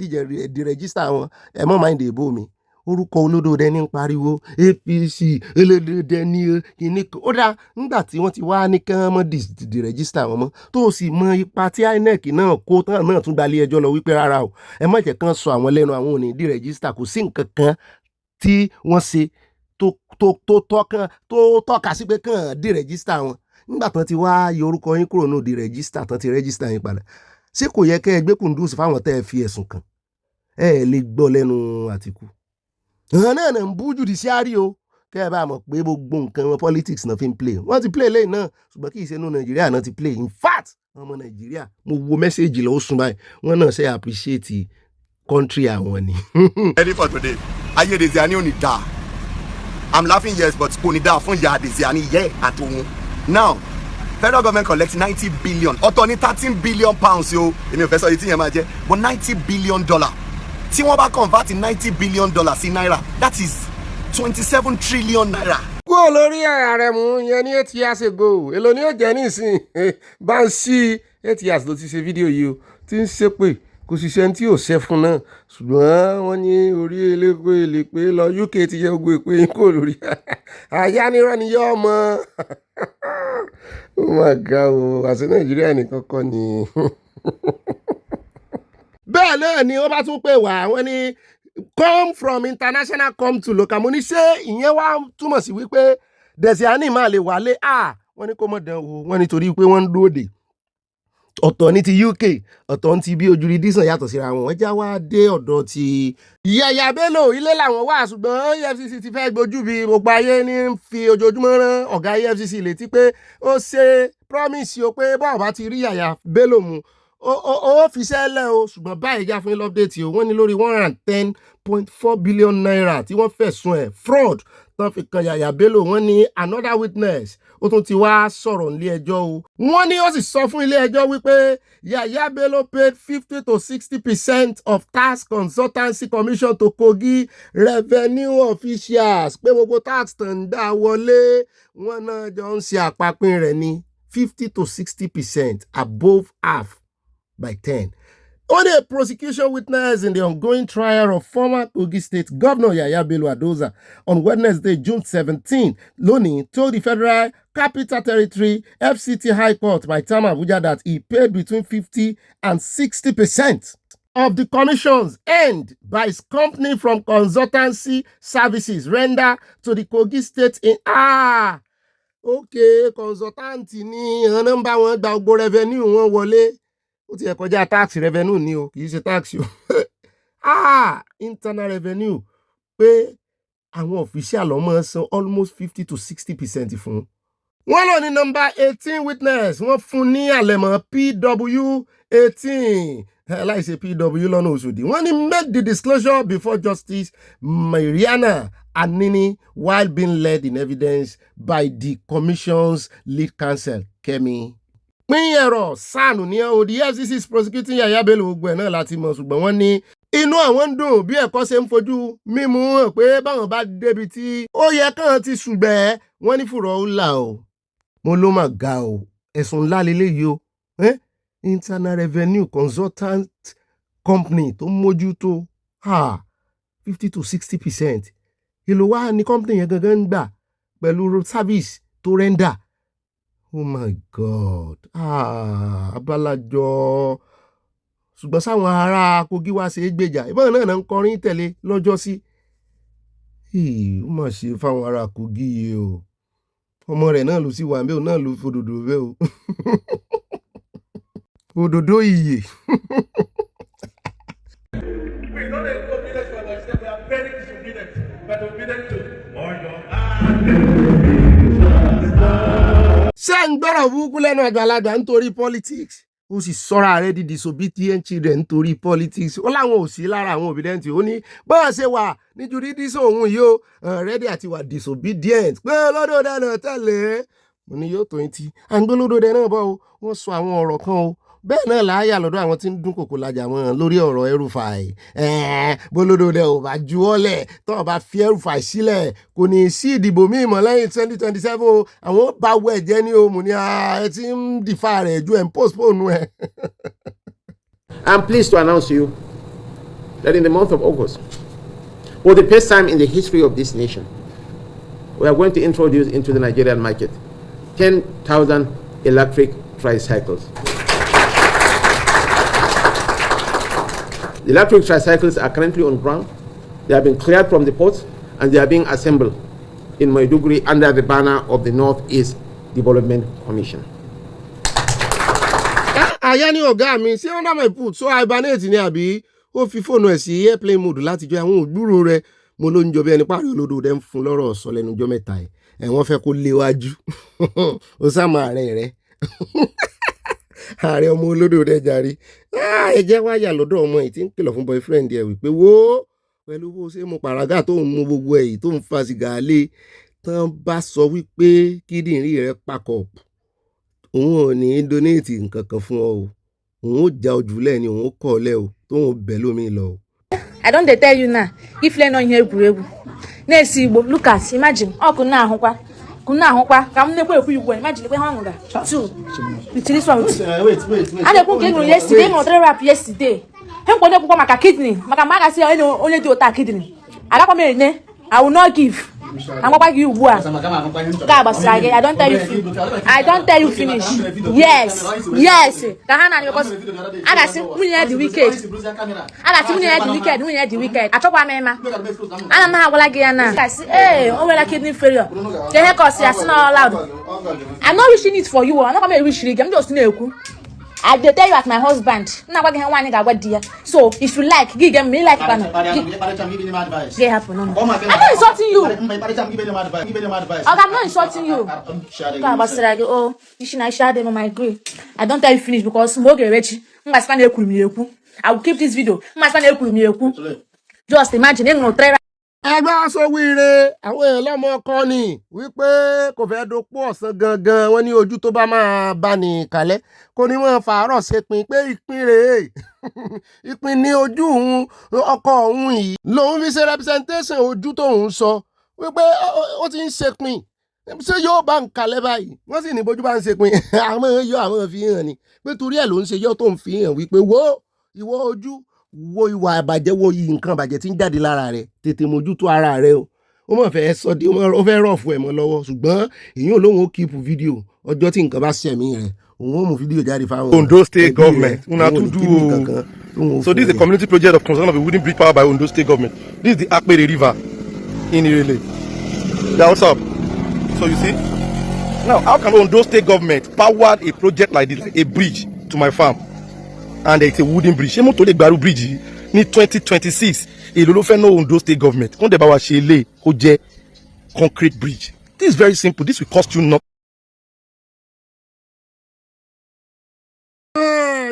di rẹ́gísítà wọn ẹ mọ́ máa ń dèbò mi orúkọ olódò rẹ̀ ní pariwo APC elédèdè ní kíní ó dá nígbà tí wọ́n ti wá ní kí wọ́n mọ́ di rẹ́gísítà wọn mọ́ tó sì mọ ipa tí INEC náà kó tán náà tún gbalé ẹjọ́ lọ wípé rárá o ẹ má jẹ́ kán sọ àwọn lẹ́nu àwọn ò ní di rẹ́gísítà kò sí nǹkan kan tí wọ́n ṣe tó tọ́ka sí pé kàn di rẹ́gísítà wọn nígbà tán ti wá yọ orúkọ yín kúrò náà di rẹ́gísítà tán ti rẹ́gísítà yín padà ṣé kò yẹ kẹ́ ẹ gbé Kúndùsì fáwọn tẹ́ ẹ fi ẹ̀sùn kàn ẹ lè gbọ́ lẹ́nu Àtìkù náà ń bú judiciary o kẹ́ ẹ bá mọ̀ pé gbogbo nǹkan wọn politics náà fi ń play wọ́n ti play lẹ́yìn náà ṣùgbọ́n kì í ṣe inú Nàìjíríà náà ti play in fact ọmọ Nàìjíríà mo wo mẹ́sẹ̀gì lọ́wọ́ sùn báyìí wọ́n náà ṣe appreciate country àwọn ni. Ready for today. Ayé Diezani ò ní dá. I'm laughing yes, but kò ní dá fún ìyá Diezani yẹ àtòun. Now, federal government collects 90 billion. Ọ̀tọ̀ ní 13 billion pounds yo. Èmi ò fẹ́ sọ etí yẹn máa jẹ́. But $90 billion. Tí wọ́n bá convert $90 billion sí náírà, that is 27 trillion naira. Kúrò lórí ààrẹ mú yẹn ní 8 years ago. Èló ni ó jẹ́ nísìn. Bá ń ṣí 8 years ló ti ṣe fídíò yìí o. Tí ń ṣépè kò sì ṣe tí ò ṣẹ́ fún náà. Ṣùgbọ́n wọ́n ní orí elépo èlépé lọ UK ti yẹ gbogbo èpè yín kò lórí. Àyà nírọ̀ ni yọ́ ọmọ. Oh my God o. Àṣẹ Nàìjíríà nìkan kọ́ ni. Bẹ́ẹ̀ náà ni ó bá tún pè wá. Wọ́n ní come from international come to local. Mo ní ṣé ìyẹn wá túmọ̀ sí wípé Diezani máa lè wálé. Wọ́n ní kó mọ̀ dán o. Wọ́n ní torí pé wọ́n ń dúró dè. Ọ̀tọ̀ ní ti UK, ọ̀tọ̀ ní ti bí jurisdiction yàtọ̀ síra wọn. Wọ́n já wá dé ọ̀dọ̀ ti Yaya Bello. Ilé làwọn wà ṣùgbọ́n EFCC ti fẹ́ gbójú bí gbogbo ayé ní fi ojoojúmọ́ rán ọ̀gá EFCC létí pé ó ṣe promise o pé bọ́ọ̀ bá ti rí Yaya Bello mu ó fi sẹ́lẹ̀ o ṣùgbọ́n báyìí já fún yín lọ́pdéètì o. Wọ́n ní lórí 110.4 billion naira tí wọ́n fẹ̀sùn ẹ̀ fraud tán fi kan Yaya Bello. Wọ́n ní another witness ó tún ti wá sọ̀rọ̀ nílé ẹjọ́ o. Wọ́n ní ó sì sọ fún ilé ẹjọ́ wípé Yaya Bello paid 50 to 60% of tax consultancy commission to Kogi revenue officials. Pé gbogbo tax tàn dá wọlé wọ́n náà jọ ń ṣe àpapín rẹ̀ ní 50 to 60% above half by 10. Only a prosecution witness in the ongoing trial of former Kogi State Governor Yaya Bello Adoza on Wednesday, June 17, Loni told the Federal Capital Territory FCT High Court by time Abuja that he paid between 50 and 60% of the commissions earned by his company from consultancy services rendered to the Kogi State in okay, consultant ni àwọn bá wọn gba gbogbo revenue wọn wọlé. Ó ti ẹ̀ kọjá tax revenue ni o, kì í ṣe tax o. Internal revenue pé àwọn official ọmọ san almost 50 to 60% fún. Wọ́n lọ ní number 18 witness, wọ́n fún ní àlẹ̀mọ́ PW18 láìsí PW lọ́nà Òṣòdì. Wọ́n ní make the disclosure before Justice Mariana Anini while being led in evidence by the commission's lead counsel, Kemi. Pín ẹ̀rọ sànù ní the FCC is prosecuting Yaya Bello gbogbo ẹ̀ náà láti mọ̀ ṣùgbọ́n wọ́n ní inú àwọn ń dùn bí ẹ̀kọ́ ṣe ń fojú mímú hàn pé báwọn bá débi tí ó yẹ kàn ti ṣùgbẹ́ wọ́n ní fùrọ̀ ó là o. Mo ló mà ga o. Ẹ̀sùn ńlá leléyìí o. Internal Revenue Consultant Company tó mójútó 50 to 60%. Èló wá ní company yẹn gangan ń gbà pẹ̀lú service tó render. Oh my God. Abalajọ. Ṣùgbọ́n sáwọn ará Kogi wá ṣe é gbèjà. Ìbọn náà ń kọrin tẹ̀lé lọ́jọ́ sí. Ó mà ṣe fáwọn ará Kogi yìí o. Ọmọ rẹ̀ náà ló sì wà ńbẹ̀, náà ló fòdòdó bẹ́ẹ̀ o. Òdòdó ìyè. We know that obedience to ourselves, we are very disobedient, but obedient to ṣé ń gbọ́rọ̀ burúkú lẹ́nu àgbàlagbà nítorí politics? Ó sì sọ́ra rẹ̀ di disobedient children nítorí politics. Ó láwọn ò sí lára àwọn obedient. Ó ní bọ́ọ̀ ṣe wà ní jurisdiction òun yìí ó ready àti wà disobedient. Pé olódòdó náà tẹ̀lé. Mo ní yóò tó yín tí. À ń gbé olódòdó náà bọ́ o. Wọ́n sọ àwọn ọ̀rọ̀ kan o. Bẹ́ẹ̀ náà láyà lọ́dọ̀ àwọn tí ń dún kòkò lajà wọn lórí ọ̀rọ̀ El-Rufai. Bólódòdó ò bá juwọ́lẹ̀ tó bá fi El-Rufai sílẹ̀ kò ní sí ìdìbò míì mọ́ lẹ́yìn 2027 o. Àwọn bá wọ ẹ̀jẹ̀ ní o. Mo ní ẹ ti ń dìfà rẹ̀ ju ẹ̀ ń postpone ẹ̀. I'm pleased to announce to you that in the month of August, for the first time in the history of this nation, we are going to introduce into the Nigerian market 10,000 electric tricycles. The electric tricycles are currently on ground. They have been cleared from the ports and they are being assembled in Maiduguri under the banner of the Northeast Development Commission. Àyà ni ọ̀gá mi ṣé under my foot so hibernate ni àbí ó fi fóònù ẹ̀ sí airplane mode láti jọ àwọn ògbúrò rẹ̀. Mo ló ń jọ bí ẹni parí olódò dẹ́ ń fún lọ́rọ̀ ọ̀sọ́ lẹ́nu ọjọ́ mẹ́ta ẹ̀. Wọ́n fẹ́ kó léwájú. Ó sá máa rẹ̀ rẹ̀. ààrẹ ọmọ olódò rẹ̀ jàre ẹ jẹ́ wá yà lọ́dọ̀ ọmọ yìí tí ń kìlọ̀ fún boyfriend ẹ̀ wípé wo pẹ̀lú bó ṣe mu pàrágà tó ń mu gbogbo ẹ̀ yìí tó ń fa sìgá lé tán bá sọ wípé kíndìnrín rẹ̀ pakọ̀ òun ò ní donate nǹkan kan fún ọ o òun ò já ojúlẹ̀ ni òun ò kọ́ ọ lẹ́ o tóun bẹ̀ lómi lọ o. I don dey tell you now, if learn on ihe egwuregwu na-esi Igbo, look at, imagine, ọkụ na-ahụkwa ka m na-ekwe ekwu Igbo, imagine ekwe ha ọṅụga two with this one with a na-ekwu nke ịṅụrụ yesterday, ịṅụrụ 3 rap yesterday he nkwa na-ekwukwa maka kidney maka ma a gasị onye dị ụta kidney agakwa m enye I will not give agwakwa gị ugbu a ga agbasara gị I don't tell you finish yes ka ha na-anyị because a gasị nwunye ya dị wicked achọkwa m ịma ana m ha agwala gị ya na gasị o nwere kidney failure ka ihe kọsị ya si na loud I'm not wishing it for you anakwa m ewishiri gị m just na-ekwu I dey tell you at my husband na agwa gị ihe nwaanyị ga-agwa di ya so if you like gị get me like pana gị hapụ no I'm not insulting you I'm not insulting you ka gbasara gị isi na isi adịghị m my gree I don't tell you finish because mgbe oge erechi mgbasịkwa na ekwuru m ya ekwu I will keep this video mgbasịkwa na ekwuru m ya ekwu just imagine ịṅụrụ 3 ẹgbẹ́ aṣọ́wíire àwọn èèyàn lọ́mọ ọkọ ni wípé kò fẹ́ dopò ọ̀sán gangan wọn ní ojú tó bá máa bá ní kalẹ̀ kò ní mọ̀ fàárọ̀ ṣèpin pé ìpín rèé ìpín ní ojú òun ọkọ òun yìí lòun fi ṣe representation ojú tóun sọ wípé ó ti ń ṣèpin ṣé yóò bá ń kalẹ̀ báyìí wọ́n sì ní bójú bá ń ṣèpin àwọn fi hàn ni pé torí ẹ̀ ló ń ṣe yọ́ tó ń fi hàn wípé wo ìwọ ojú wo ìwà àbàjẹ́ wo yìí nǹkan àbàjẹ́ tí ń jáde lára rẹ̀ tètè mójútó ara rẹ̀ o ó mọ̀ fẹ́ sọ di ó fẹ́ rọ̀fù ẹ̀ mọ́ lọ́wọ́ ṣùgbọ́n èyàn lòun ó kíìpù fídíò ọjọ́ tí nǹkan bá ṣẹ̀mí rẹ̀ òun ó mú fídíò jáde fáwọn. Ondo State government una to do so this is a community project of construction of a wooden bridge powered by Ondo State government. This is the Akpere river in Irele. Yeah, what's up? So you see now how can Ondo State government power a project like this, like a bridge to my farm? And it's a wooden bridge. Ṣé mo tó lè gbaru bridge ní 2026 èlò ló fẹ́ ná Ondo State government kó dẹ̀ bá wa ṣe ilé kó jẹ́ concrete bridge. This is very simple. This will cost you nothing.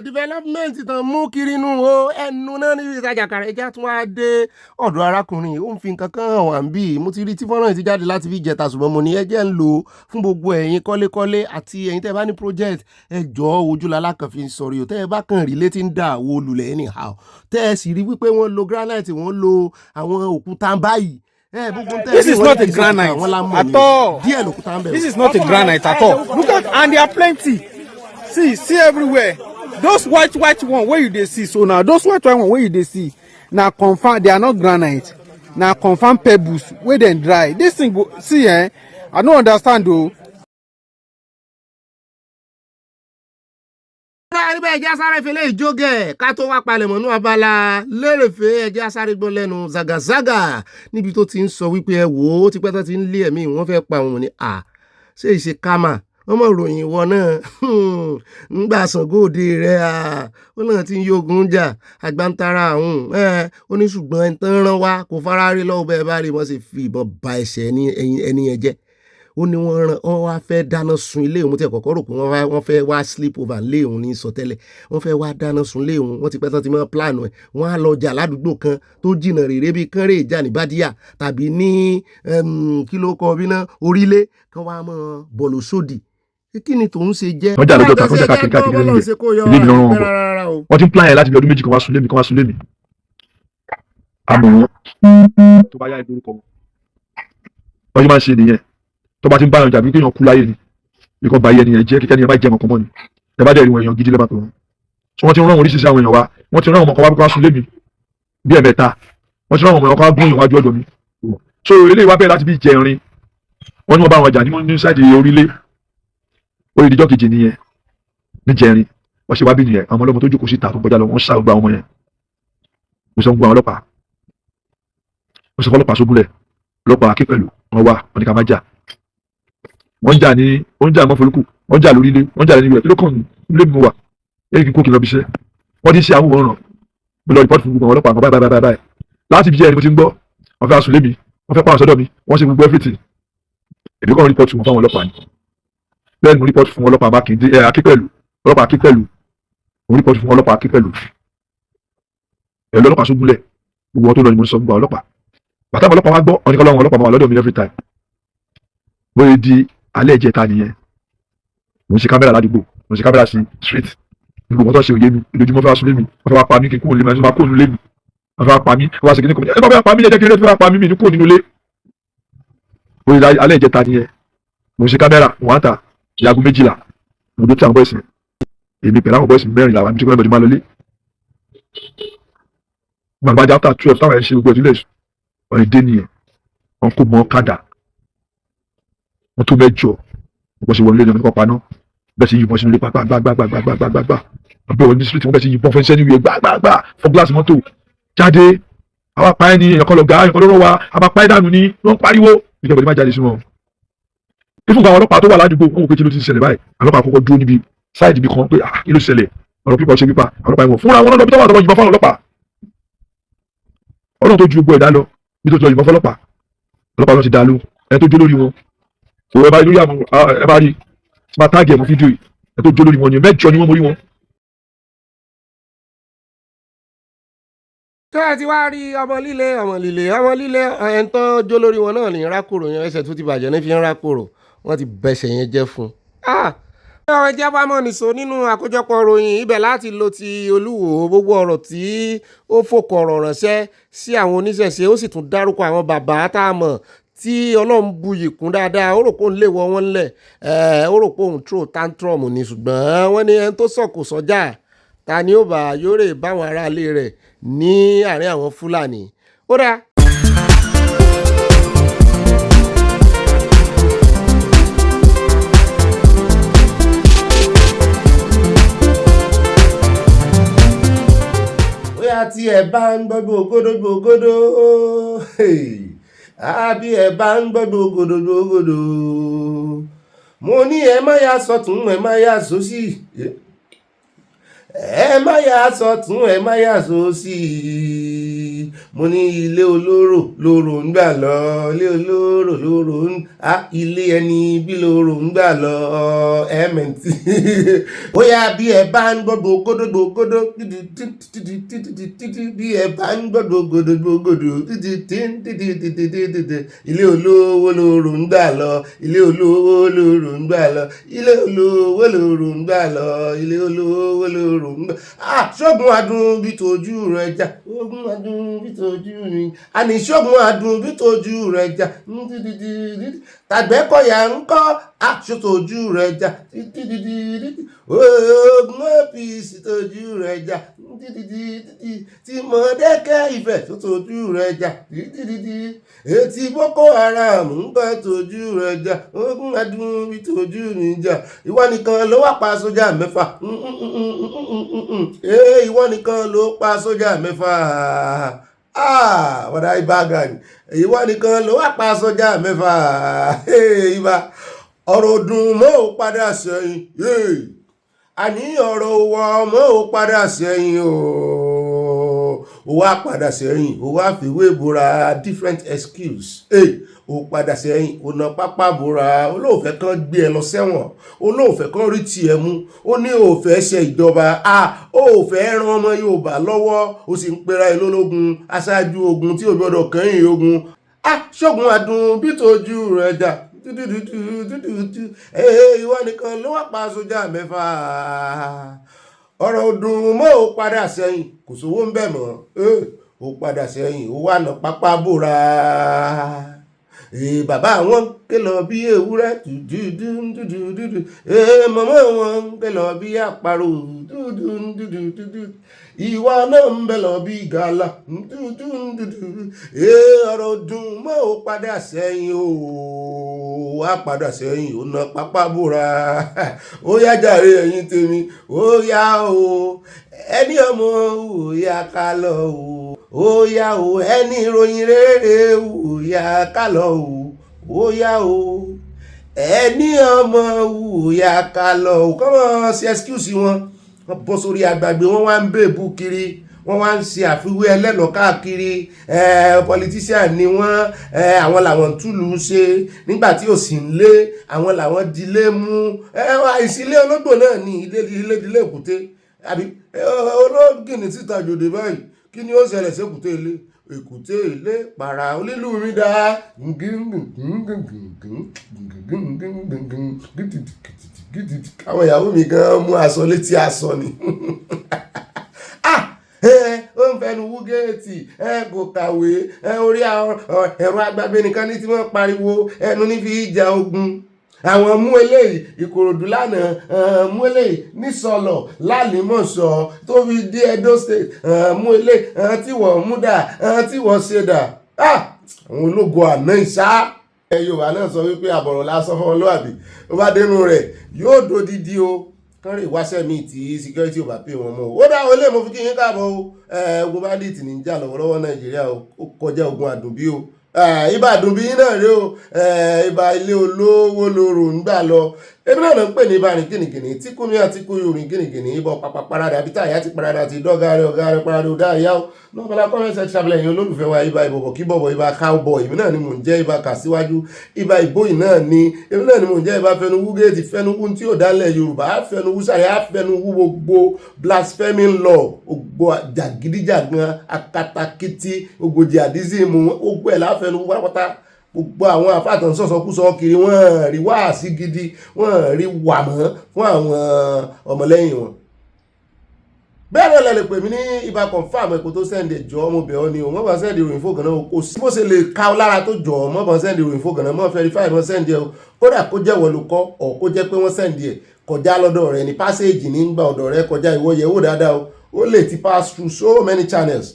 Development tán mú kiri inú o ẹnu náà níbi ìtajà kàrẹ́ ìjà tún wá dé ọ̀dọ̀ arákùnrin ó ń fi nǹkan kan hàn wá ń bí mo ti rí tí fọ́nrán ti jáde láti fi jẹta ṣùgbọ́n mo ní ẹjẹ́ ń lò fún gbogbo ẹ̀yin kọ́lékọ́lé àti ẹ̀yin tẹ́ bá ní project ẹjọ́ ojúlala kan fi ń sọ̀rọ̀ yìí tẹ́ ẹ bá kàn rí létí ń dà wó lulẹ̀ anyhow tẹ́ ẹ sì rí wípé wọ́n lo granite wọ́n lo àwọn òkúta báyìí. This is not a granite at all. This is not a granite at all. Look at and there are plenty. See everywhere. Those white one where you dey see so now those white one where you dey see now confirm they are not granite. Now confirm pebbles where then dry. This thing go see I don't understand though. Ibẹ̀ ẹjẹ́ sáré fẹ́lẹ́ ìjógẹ̀ ká tó wá palẹ̀ mọ́nú abala lérèfé ẹjẹ́ sáré gbọ́ lẹ́nu zagazaga níbi tó ti ń sọ wípé ẹ wò ó ti pẹ́ tó ti ń lé ẹ̀mí wọ́n fẹ́ pa òun ní ṣé ìṣe kámà wọ́n mọ̀ ròyìn wọn náà ń gbà Ṣàngó òde rẹ̀ ó náà ti ń yógun jà àgbántara ọ̀hún ó ní ṣùgbọ́n ẹni tán rán wá kò fara rí lọ́wọ́ bẹ́ẹ̀ bá rí wọ́n sì fi ìbọn ba ẹsẹ̀ ẹni yẹn jẹ́ ó ní wọ́n wá fẹ́ dáná sun ilé òun tí ẹ̀ kọ́kọ́ rò pé wọ́n fẹ́ wá sleep over lé òun ní sọtẹ́lẹ̀ wọ́n fẹ́ wá dáná sun lé òun wọ́n ti pẹ́ tán ti mọ́ plan ẹ̀ wọ́n á lọ jà ládùúgbò kan tó jìnnà rèrè bíi kánrè ìjà ní bádíà tàbí ní kí ló kọ bí náà orílẹ̀ kan wá mọ́ bọ̀lù sódì kí ni tòun ṣe jẹ́. wọ́n jà lọ́jọ́ ta fún jà káàkiri lẹ́yìn ilé mi lọ́rùn ọ̀bọ̀ wọ́n ti ń plan ẹ̀ láti bí ọdún méjì kan wá sùn lémi àmọ́ wọn tó bá yá ìdórúkọ wọn ṣe máa ń ṣe nìyẹn tó bá ti ń bá ọjà bí kéèyàn kú láyé ni ikọ̀ bá yẹ nìyẹn jẹ́ kíkẹ́ ni ẹ bá jẹ́ ọmọkàn mọ́ ni ẹ bá dẹ̀ rí wọn èèyàn gidi lẹ́bàá tó wọn. so wọ́n ti rán oríṣiríṣi àwọn èèyàn wá wọ́n ti rán ọmọ kan wá bí wọ́n á sùn lémi bí ẹ̀mẹ́ta wọ́n ti rán ọmọ kan wá gún ìwájú ọ̀dọ̀ mi. so eléyìí wá bẹ̀rẹ̀ láti bí ìjẹrin wọ́n ní wọ́n bá wọn jà ní sáìdì orílẹ̀ orí ìdíjọ́ kejì nìyẹn níjẹrin wọ́n ṣe wá bí nìyẹn àwọn ọlọ́mọ tó jókòó síta tó kọjá lọ wọ́n sá gbogbo àwọn ọmọ yẹn mo sọ gbogbo àwọn ọlọ́pàá mo sọ fọlọ́pàá sóbúlẹ̀ ọlọ́pàá aké pẹ̀lú wọn wá wọn ní ká má jà wọ́n jà ní oúnjẹ àmọ́ folúkù wọ́n jà lórí ilé wọ́n jà lẹ́nu ìwẹ̀ kí ló kàn ilé mi wà èyí kí n kó kí n lọ bí iṣẹ́ wọ́n ti ṣe àwọn òun ràn mo lọ rìpọ́tì fún gbogbo àwọn ọlọ́pàá kan báyìí láti bí iṣẹ́ ẹni mo ti ń gbọ́ wọ́n fẹ́ asùn lé mi wọ́n fẹ́ pààrọ̀ sọ́dọ̀ mi wọ́n ṣe gbogbo everything èdè kan rìpọ́tì fún àwọn ọlọ́pàá ni bẹ́ẹ̀ ni mo rìpọ́tì fún ọlọ́pàá Mákindé Akínpẹ̀lú ọlọ́pàá kí pẹ̀lú òun rí pọ̀jù fún ọlọ́pàá kí pẹ̀lú ẹ̀ lọ́lọ́pàá sógúnlẹ̀ gbogbo ọtún lọ ni mo sọ gbogbo ọlọ́pàá bàtà ọlọ́pàá wá gbọ́ ọ̀nìkan lọ́wọ́ ọlọ́pàá máa wà lọ́dọ̀ mi every time bóyá di alẹ́ ìjẹta nìyẹn mo ń ṣe kámẹ́rà ládùúgbò mo ń ṣe kámẹ́rà sí street gbogbo ọtọ́ ṣe òye mi ìdójúmọ́ fẹ́ wá sún lé mi wọ́n fẹ́ wá pa mí kí n kúrò lé mi wọ́n fẹ́ wá kúrò lé mi wọ́n fẹ́ wá pa mí wọ́n wá sí kíní kọ́mí ẹ bá fẹ́ pa mí lẹ́jẹ́ kí ló fẹ́ wá pa mí mi ní kúrò nínú ilé bóyá alẹ́ ìjẹta nìyẹn mo ń ṣe kámẹ́rà wọ́n á ta ìyàgò 12 mo dó tí àwọn bọ́ọ̀sì èmi pẹ̀lú àwọn bọ́ọ̀sì 4 làwọn àmì tí kò máa lọlé gbàgbàjà after 12 táwọn ẹ̀ ṣe gbogbo ìdílé ọ̀rẹ́ dé nìyẹn wọn kò mọ ọ̀kadà wọn tó 8 bó ṣe wọlé ní ọmọ paná bẹ́ẹ̀ sì yìnbọn sínú ilé gbàgbàgbàgbàgbàgbàgbà ọbẹ̀ wọn ní street wọn bẹ́ẹ̀ sì yìnbọn fẹ́ sẹ́ni wíwẹ̀ gbàgbàgbà fọ́ gíláàsì mọ́tò jáde àwọn apá ẹni èèyàn kan lọ gà èèyàn kan lọ́rọ̀ wa àwọn apá ẹ̀dánù ni wọ́n ń pariwo ìjọba ìdí má jáde sí wọn. ìfúnpá àwọn ọlọ́pàá tó wà ládùúgbò wọn kò pé kí ló ti ṣẹlẹ̀ báyìí àwọn ọlọ́pàá kọ́kọ́ dúró níbi sáìdì ibi kan pé kí ló ṣẹlẹ̀ ọ̀rọ̀ pípa ṣe pípa ọlọ́pàá ìwọ̀n fúnra wọn lọ́dọ̀ bí tó wà lọ́wọ́ yìnbọn fáwọn ọlọ́pàá ọlọ́run tó ju gbogbo ẹ̀dá lọ bí tó ti lọ yìnbọn fọlọ́pàá ọlọ́pàá lọ ti dá ló ẹ tó jó lórí wọn òwe ẹ bá rí lórí àwọn ẹ bá rí máa táàgì ẹ̀ mọ́ fídíò yìí ẹ tó jó lórí wọn ni 8 ni wọ́n mórí wọn. tó ẹ ti wá rí ọmọ líle ẹni tó jó lórí wọn náà ní rákòrò yẹn ẹsẹ̀ tó ti bàjẹ́ ní fi ń rákòrò wọ́n ti bẹ̀ṣẹ̀ yẹn jẹ́ fún un. ọ̀rọ̀ ìjẹ́ bá mọ̀ nìṣó nínú àkójọpọ̀ ròyìn ibẹ̀ láti lo ti Olúwo gbogbo ọ̀rọ̀ tí ó fòkọ̀ ọ̀rọ̀ ránṣẹ́ sí àwọn oníṣẹ̀ṣe ó sì tún dárúkọ àwọn bàbá tá a mọ̀ tí Ọlọ́run buyì kún dáadáa ó rò pé òun lè wọ wọn lẹ̀ ó rò pé òun tró tantrum ni ṣùgbọ́n wọ́n ní ẹni tó sọ̀kò sọ́jà ta ni ó bá yórè báwọn aráalé rẹ̀ ní àárín àwọn Fúlàní ó dáa. Tí ẹ bá ń gbọ́ gbogbogbò àbí ẹ bá ń gbọ́ gbogbogbò mo ní ẹ má yà sọ́tún ẹ má yà sósì ẹ má yà sọ́tún ẹ má yà sósì mo ní ilé olóró lóró ń gbà lọ ilé olóró lóró ń ilé ẹni bí lóró ń gbà lọ ẹmẹntì ó yá bí ẹ bá ń gbọ́ gbogbogbò bí ẹ bá ń gbọ́ gbogbogbò ilé olówó lóró ń gbà lọ ilé olówó lóró ń gbà lọ ilé olówó lóró ń gbà lọ ilé olówó lóró ń gbà ṣọ́gun adùn bí tójú rẹ̀ já ogun adùn bí tójú rẹ̀ àní ṣọ́gun adùn bí tójú rẹ̀ já tàgbẹ́kọ̀yà ń kọ́ àṣotójú rẹ̀ já ogun APC tójú rẹ̀ já tí Mọ̀dẹ́kẹ́ Ìfẹ́ tó tójú rẹ̀ já etí Boko Haram ń bá tójú rẹ̀ já ogun adùn bí tójú rẹ̀ já ìwọ nìkan ló wà pa sójà 6 ìwọ nìkan ló pa sójà 6 wọ́n dá ibà gan ìwọ nìkan ló wà pa sójà 6 ibà ọ̀rọ̀ dùn mọ́ ò padà sẹ́yìn àní ọ̀rọ̀ wọ mọ́ ò padà sẹ́yìn ó wá padà sẹ́yìn ó wá fìwé búra different excuse ó padà sẹ́yìn ó na pápá búra olóòfẹ́ kan gbé ẹ lọ sẹ́wọ̀n olóòfẹ́ kan rí tiẹ̀ mú ó ní òfẹ́ ṣe ìjọba òfẹ́ ran ọmọ Yorùbá lọ́wọ́ ó sì ń pera ẹ lólógun aṣáájú ogun tí ò gbọdọ̀ kẹ́yìn ogun ṣọ́gun adùn bí tójú rẹ̀ jà ìwọ nìkan ló wà pa sójà 6 ọ̀rọ̀ ọdún mọ́ ò padà sẹ́yìn kò sówó ń bẹ̀ mọ́ ó padà sẹ́yìn ó wà ná pápá bóra bàbá wọn ké lọ bí ewúrẹ́ màmá wọn ké lọ bí àparò ìwà náà ń bẹ lọ bí gàlà ọ̀rọ̀ dùn mọ́ ò padà sẹ́yìn ó wá padà sẹ́yìn ó ná pápá bóra ó yá jàre ẹ̀yin tèmi ó yá o ẹni ọmọ ó yá ká lọ ó yá o ẹni ìròyìn rere ó yá ká lọ ó yá o ẹni ọmọ ó yá ká lọ kọ́mọ sí excuse wọn bọ́ sórí àgbàgbé wọn wá ń bèbú kiri wọ́n wá ń ṣe àfiwé ẹlẹ́nà káàkiri politician ni wọ́n àwọn làwọn túlù ṣe nígbà tí ò sì ń lé àwọn làwọn dilé mú ìsílé ológbò náà ní ilé èkúté àbí ológìnì síta jòdè báyìí kí ni ó ṣẹlẹ̀ sí èkúté ilé para onílù mi dá àwọn ìyàwó mi gan mú aṣọ létí aṣọ ni ó ń fẹnu wú géètì kò kàwé orí ẹ̀rọ agbágbé nìkan ní tí wọ́n pariwo ẹnu ní fi ìjà ogun àwọn mú eléyìí Ìkòròdú lánàá mú eléyìí nísọlọ lálìmọ̀ṣọ́ tó fi dé Edo State mú eléyìí tí wọ́n mú dà tí wọ́n ṣe dà àwọn ológo àná ìṣá Yorùbá náà sọ wípé àbọ̀rọ̀ lásán fún ọlọ́àbí ó bá dénú rẹ̀ yóò dodidi o kánrin ìwáṣẹ́ mi tí security ò bá pè wọ́n mọ́ ó dá olè mo fi kí yín káàbọ̀ o ogun bandit ní jà lọ́wọ́lọ́wọ́ Nàìjíríà ó kọjá ogun àdùnbí o ibà àdùnbí yín náà rí o ibà ilé olówó lóru ń gbà lọ ebi náà ló ń pè ní ibà rìn gìnìgìnì tí kúmi àti kúyò rìn gìnìgìnì ibà pàpà parada àbí táyà ti parada àti dọ́gà rẹ̀ parada ó dá ìyá o lọ́kọ̀lá kọ́mẹ́sẹ̀ travel ẹ̀yìn olólùfẹ́ wa ibà ìbọ̀bọ̀ kí bọ̀bọ̀ ibà cowboy èmi náà ni mò ń jẹ́ ibà kàsíwájú ibà ìbòyìn náà ni èmi náà ni mò ń jẹ́ ibà fẹnuwú géètì fẹnuwú tí ò dálẹ̀ Yorùbá fẹnuwú sàrẹ́ fẹnuwú gbogbo blasphemy law gbogbo jàgídíjàgan akatakiti gbogbo jihadism gbogbo ẹ̀ láfẹnuwú pátápátá gbogbo àwọn àfáàtàn sọ̀sọ̀kúsọ kiri wọ́n rí wáàsí gidi wọ́n rí wàmọ́ fún àwọn ọmọlẹ́yìn wọn bẹ́ẹ̀ náà lẹ́lẹ̀ pè mí ní ibà confam ẹ̀kọ́ tó sẹ́ndì ẹ̀jọ́ ọmọbẹ̀ ọ ni o mọ́ bá sẹ́ndì ìròyìn fóògùn náà kò sí bó ṣe lè ká ọ lára tó jọ mọ́ bá sẹ́ndì ìròyìn fóògùn náà mọ́ verify mọ́ sẹ́ndì ẹ̀ kódà kó jẹ́ wọ́n ló kọ́ ọ̀ kó jẹ́ pé wọ́n sẹ́ndì ẹ̀ kọjá lọ́dọ̀ rẹ̀ ní passage ní gbà ọ̀dọ̀ rẹ̀ kọjá ìwọ yẹ̀wò dáadáa ó lè ti pass through so many channels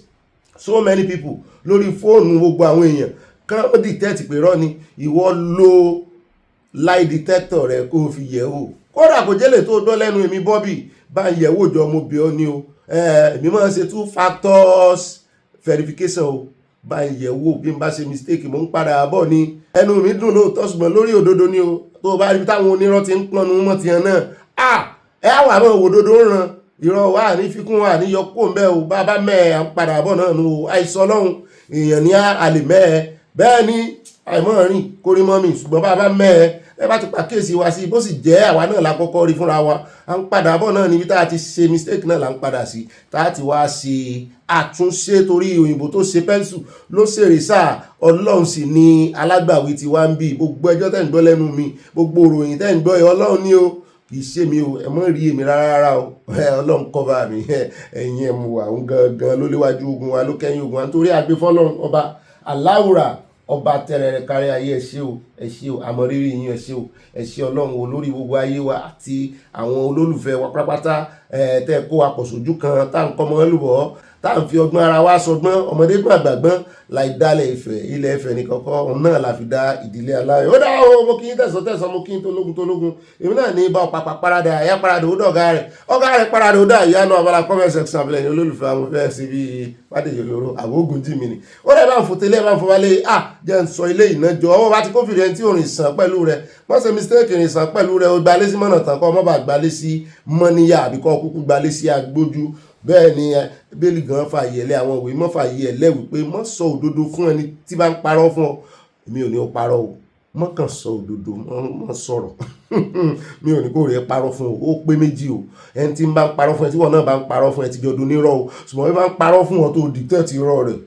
so many people lórí fóònù gbogbo àwọn èèyàn kán ó detect pé rọ́ ni ìwọ lo lie detector rẹ̀ kó fi yẹ̀ wò kódà kò jẹ́lẹ̀ tó dọ́ lẹ́nu èmi Bobby bá ń yẹ̀wò jọ mo bẹ̀ ọ́ ni o èmi máa ń ṣe 2 factors verification o bá ń yẹ̀wò bí n bá ṣe mistake mo ń padà bọ̀ ni ẹnu mi dùn lóòótọ́ ṣùgbọ́n lórí òdodo ni o tó bá rí táwọn onírọ́ ti ń pọnnu mọ́ tiẹ̀ náà àwọn àmọ́ òdodo ń ran ìrọ̀ wà ní fikún wà ní yọkó ń bẹ́ o bá bá mẹ́ẹ̀ à ń padà bọ̀ náà nu àìsàn ọlọ́run èèyàn ní àlè mẹ́ẹ̀ bẹ́ẹ̀ ni àìmọ́ rìn kórìmọ́ mi ṣùgbọ́n bá bá mẹ́ẹ̀ ẹ bá ti pàkíyèsí wa sí bó sì jẹ́ àwa náà la kọ́kọ́ rí fúnra wa à ń padà bọ̀ náà níbi tá a ti ṣe mistake náà là ń padà sí tá a ti wá ṣe àtúnṣe torí òyìnbó tó ṣe pẹ́ńsù ló ṣèrè sáà ọlọ́run sì ni alágbàwí ti wá ń bì gbogbo ẹjọ́ tẹ́ ń gbọ́ lẹ́nu mi gbogbo òròyìn tẹ́ ń gbọ́ ẹ ọlọ́run ni o kì í ṣe mi o ẹ mọ́ rí èmi rárá o ọlọ́run kọ́ba mi ẹ̀yin ẹ̀ mú wa òun gangan ló léwájú ogun wa ló kẹ́yìn ogun wa nítorí àgbẹ̀fọ́lọ́run ọba aláwùrà ọba tẹrẹrẹ kárí ayé ẹ ṣé o àmọrírì yín ẹ ṣé ọlọ́run wo lórí gbogbo ayé wa àti àwọn olólùfẹ́ wa pátápátá tẹ́ kó wa pọ̀ sójú kan tá à ń kọ́ mọ́ lùbọ́ tá à ń fi ọgbọ́n ara wa sọgbọ́n ọmọdé gbọ́n àgbàgbọ́n láì dálẹ̀ Ifẹ̀ ilẹ̀ Ifẹ̀ ní kọ́kọ́ òun náà la fi dá ìdílé aláyọ̀ ó dá o mo kí n tẹ̀sán mo kí n tó lógun èmi náà ní ibà ọ̀pàpà parada àyà parada ó dọ̀ ọ̀gá rẹ̀ parada ó dá ìyanu Abala comment section abẹ́lẹ̀ ní olólùfẹ́ àwọn fẹ́ sí bí pàdéjì olóró àbógun jì mí ni ó rẹ̀ bá ń fòtélé bá ń fọwálé jẹ́ ń sọ ilé ìnájọ́ ọwọ́ bá ti kó fìdí ẹni tí òrìn sàn pẹ̀lú rẹ̀ wọ́n ṣe mistake rìn sàn pẹ̀lú rẹ̀ ó gbalé sí mọ̀nà tán kọ́ ọmọ bá gbalé sí mọ́níyà àbíkọ́ kúkú gbalé sí agbójú bẹ́ẹ̀ ni bẹ́ẹ̀lì gan fààyè ẹ̀lẹ́ àwọn òwe mọ́ fààyè ẹ̀lẹ́ wípé mọ́ sọ òdodo fún ẹni tí bá ń parọ́ fún ọ mi ò ní ó parọ́ o mọ́ kàn sọ òdodo mọ́ sọ̀rọ̀ mi ò ní kó rẹ̀ parọ́ fún ọ ó pé méjì o ẹni tí ń bá ń parọ́ fún ẹ tí wọ́n náà bá ń parọ́ fún ẹ ti jọdún nírọ̀ o ṣùgbọ́n bí bá ń parọ́ fún ọ tó dictate irọ́ rẹ̀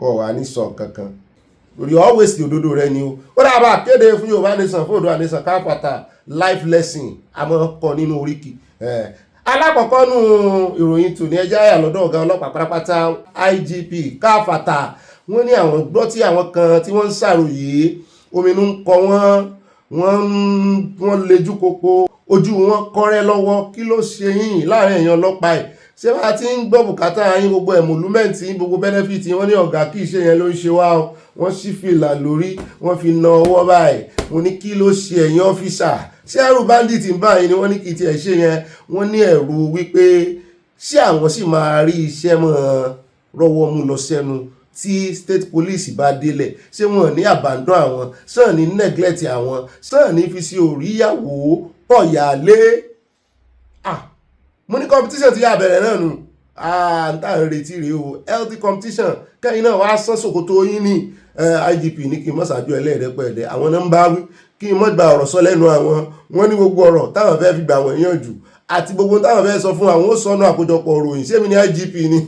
ọ wà ní sọ kankan lórí always ti òdodo rẹ ni o ó dábàá kéde fún Yorùbá Nation fún Oòduà Nation káfàtà life lesson àmọ́ kọ nínú oríkì alákọ̀ọ́kọ́ nù ìròyìn tòní ẹjẹ́ àyà lọ́dọ̀ ọ̀gá ọlọ́pàá pátápátá IGP káfàtà wọ́n ní àwọn gbọ́ tí àwọn kan tí wọ́n ń ṣàròyé ominú ń kọ wọ́n lejú koko ojú wọn kọ́rẹ́ lọ́wọ́ kí ló ṣe yín láàrin èèyàn ọlọ́pàá ẹ̀ ṣé wàá ti ń gbọ́ bùkátà yín gbogbo ẹ̀mọ̀lúmẹ̀ntì gbogbo bẹ́nẹ́fìtì wọ́n ní ọ̀gá kì í ṣe yẹn ló ń ṣe wá o wọ́n sì fìlà lórí wọ́n fi na ọwọ́ báyìí wọ́n ní kí ló ṣe ẹ̀yin ọ́fíìsà ṣé ẹrù bandit ń báyìí ni wọ́n ní kì í tiẹ̀ ṣe yẹn wọ́n ní ẹ̀rù wípé ṣé àwọn sì máa rí iṣẹ́ mọ́ rọ́wọ́ mú lọ sẹ́nu tí state police bá délẹ̀ ṣé wọ́n ní abandon àwọn sàn ní neglect àwọn sàn ní fi sí oríyàwó pọ̀yàlé mo ní competition ti yà bẹ̀rẹ̀ náà nù n tá à ń retí rèé o healthy competition kẹ́yìn náà wàá sán ṣòkòtò yín ní IGP ní kí n mọ̀ ṣáájú ẹlẹ́ẹ̀dẹ́pẹ̀ẹ́dẹ́ àwọn náà ń bá wí kí n mọ̀ gba ọ̀rọ̀ sọ lẹ́nu àwọn wọ́n ní gbogbo ọ̀rọ̀ táwọn fẹ́ fi gbà wọ́n yànjú àti gbogbo táwọn fẹ́ sọ fún àwọn ó sọnù àkójọpọ̀ ròyìn ṣé mi ní IGP ni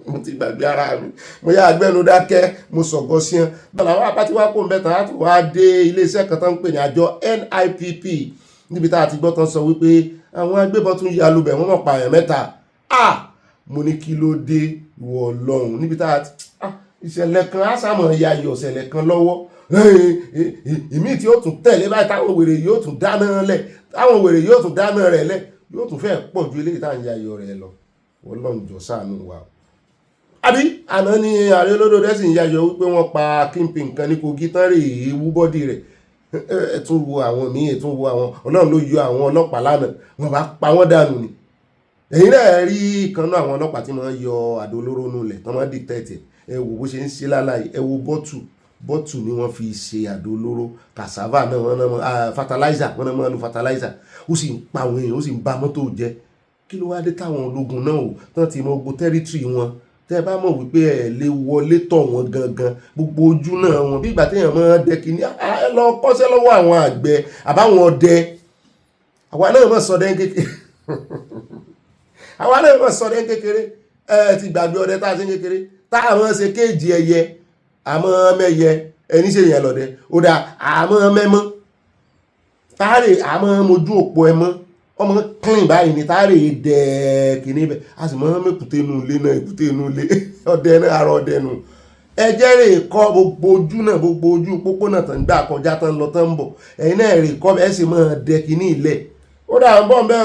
mo ti gbàgbé ara mi mo yá agbẹ́nu dákẹ́ mo sọ̀gọ́ sí ọ́n bẹ́ẹ̀ làwọn apáti wá kó ń bẹ́ẹ̀ tán láti wá dé iléeṣẹ́ kan tó ń pè ní àjọ NIPP níbi tá a ti gbọ́ tán sọ wípé àwọn agbébọn tún ya lubẹ̀ wọ́n mọ̀ pààyàn 3 mo ní kí ló dé ìwọ Ọlọ́run níbi tá a ti ìṣẹ̀lẹ̀ kan á sàmọ̀ ya yọ̀ ìṣẹ̀lẹ̀ kan lọ́wọ́ ìmí tí yóò tún tẹ̀lé báyìí táwọn wèrè yóò tún dáná lẹ̀ táwọn wèrè yóò tún dáná rẹ̀ lẹ̀ yóò tún fẹ́ pọ̀ ju eléyìí tá à ń ya yọ̀ rẹ̀ lọ Ọlọ́run jọ̀ọ́ ṣàánú wa. àbí àná ni ààrẹ olódòdó sì ń yayọ̀ wípé wọ́n pa Kingpin kan ní Kogi tán rè é wú bọ́dì rẹ̀ ẹ tún wo àwọn míì ẹ tún wo àwọn Ọlọ́run ló yọ àwọn ọlọ́pàá lánàá wọ́n bá pa wọ́n dànù ni ẹ̀yin náà rí ìkànnú àwọn ọlọ́pàá tí wọ́n yọ àdó olóró nulẹ̀ tán wọ́n dìtẹ́tẹ̀ ẹ wò bó ṣe ń ṣe láláì ẹ wo bọ́tù ni wọ́n fi ṣe àdó olóró cassava náà wọ́n náà fertilizer wọ́n náà máa lu fertilizer ó sì ń pa àwọn èèyàn ó sì ń ba mọ́tò jẹ́ kí ló wá dé táwọn ológun náà ò tán ti mọ gbogbo tẹ́rítírì wọn tẹ́ bá mọ̀ wípé ẹ̀ lè wọlé tọ̀ wọ́n gangan gbogbo ojú náà wọn bí ìgbà téèyàn máa dẹ kínní ẹ lọ kọ́ṣẹ́ lọ́wọ́ àwọn àgbẹ̀ àbáwọn ọdẹ àwa náà mọ̀ sọdẹ kékeré àwa náà mọ̀ sọdẹ kékeré ẹ ti gbàgbé ọdẹ tá a ṣe kékeré táwọn ṣe kéèjì ẹyẹ àmọ́ mẹ́yẹ ẹni ṣe yẹn lọ́dẹ ó dà àmọ́ mẹ́mọ́ táàrè àmọ́ mojú òpó ẹmọ́ ọmọ clean báyìí ni táàrè dẹ̀ kìíní bẹ̀ a sì mọ́ mẹ́kùté inú ilé náà èkúté inú ilé ọdẹ náà àrọ̀ ọdẹ nù ẹjẹ́ rè kọ́ gbogbo ojú náà gbogbo ojú pópó náà tán gbà kọjá tán lọ tán bọ̀ ẹ̀yin náà rè kọ́ ẹ̀ sì mọ́ dẹ̀ kìíní ilẹ̀ ó dà ń bọ̀ ń bẹ́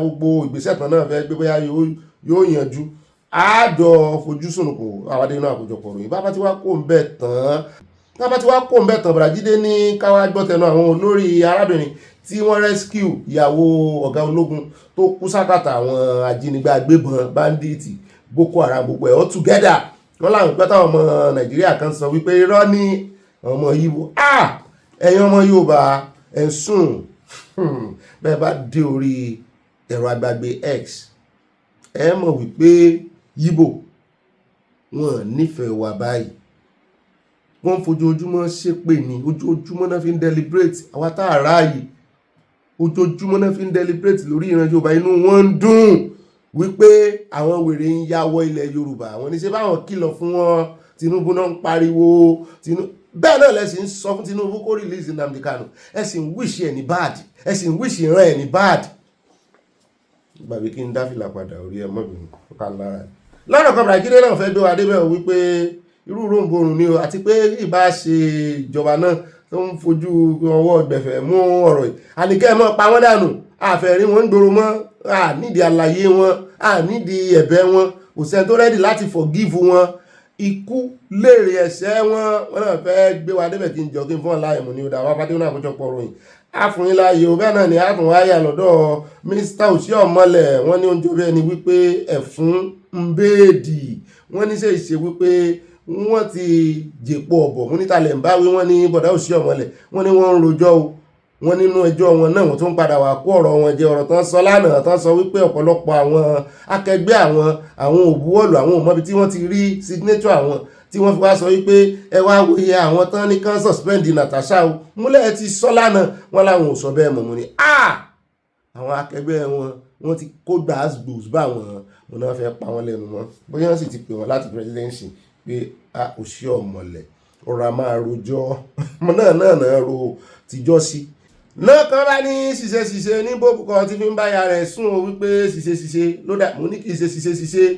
o gbogbo ìgbésẹ̀ tán náà fẹ́ gbé bóyá yóò yanjú àjọ fojúsùn kò àwádé náà àkójọpọ̀ ròyìn bá ti wá kó ń bẹ̀ tán Bàràjídé ní káwá gbọ́tẹnu àwọn olórí arábìnrin tí wọ́n rescue ìyàwó ọ̀gá ológun tó kú sákàtà àwọn ajínigbé agbébọn bandits Boko Haram gbogbo ẹ̀ all together wọ́n láwọn pẹ́ táwọn ọmọ Nàìjíríà kan sọ wípé irọ́ ní ọmọ Yíbò ẹ̀yin ọmọ Yorùbá ẹ̀ sùn bẹ́ẹ̀ bá dé orí ẹ̀rọ agbàgbé X ẹ mọ̀ wípé Yíbò wọn nífẹ̀ẹ́ wa báyìí wọ́n fojoojúmọ́ ṣépè ní ojoojúmọ́ náà fi ń deliberate àwa tá a ráàyè ojoojúmọ́ náà fi ń deliberate lórí ìran Yorùbá inú wọn ń dùn wípé àwọn wèrè ń yáwọ́ ilẹ̀ Yorùbá àwọn oníṣẹ́ báwọn kìlọ̀ fún wọn Tinubu náà ń pariwo bẹ́ẹ̀ náà lẹ́sìn ń sọ fún Tinubu kó release Nnamdi Kanu ẹ sì ń wíṣì ẹ̀ ní bad ẹ sì ń wíṣì ìran ẹ̀ ní bad gbàgbé kí n dáfìlà padà orí ẹ mọ́bìnrin ká lára ẹ̀ lọ́nà kan Bàràjídé náà fẹ́ gbé wa débẹ̀ wípé irú ròǹbòrùn ni o àti pé ìbá ṣe ìjọba náà tó ń fojú ọwọ́ gbẹ̀fẹ̀ mú ọ̀rọ̀ yìí àníkẹ́ mọ́ pa wọ́n dànù àfẹ́rí wọn ń gbòòrò mọ́ nídìí àlàyé wọn nídìí ẹ̀bẹ̀ wọn kò sẹ́ni tó rẹ́dì láti forgive wọn ikú léèrè ẹ̀ṣẹ̀ wọn náà fẹ́ gbé wa débẹ̀ kí n jọ kí n fún ọ láàyè mọ̀ ní ọ̀dà wàá pàdé náà àkójọpọ̀ ròyìn àfùnrin láàyè ò bẹ́ẹ̀ náà ni àtúnwáyà lọ́dọ̀ Mr. Oshiomhole wọ́n ní oúnjẹ bẹ́ẹ̀ ni wípé ẹ̀fún ń béèdì wọ́n ní ṣe ìṣe wípé wọ́n ti jèpo ọ̀bọ̀ mú níta lẹ̀ ń bá wí wọ́n ní bọ̀dá Oshiomhole wọ́n ní wọ́n ń rojọ́ o wọ́n nínú ẹjọ́ wọn náà wọ́n tún padà wà kó ọ̀rọ̀ wọn jẹ ọ̀rọ̀ tán sọ lánàá tán sọ wípé ọ̀pọ̀lọpọ̀ àwọn akẹgbẹ́ àwọn òbúwọ́lù àwọn òmọ́bi tí wọ́n ti rí signature àwọn tí wọ́n fi wá sọ wípé ẹ wá wòye àwọn tán ní kán suspend Natasha o múlẹ̀ ti sọ lánàá wọn láwọn ò sọ bẹ́ẹ̀ mọ̀ mọ́ ni àwọn akẹgbẹ́ wọn ti kó gbàásgbòs bá wọn náà fẹ́ pa wọn lẹ́nu wọn bóyá wọ́n sì ti pè wọ́n láti presidency pé Oshiomhole ọ̀rọ̀ a máa rojọ́ ọmọ náà ro tìjọ́ sí náà kan bá ní ṣiṣẹ́ ní bóbùkọ tí fi ń báyà rẹ̀ sùn ó wípé ṣiṣẹ́ ló dà mo ní kì í ṣe ṣiṣẹ́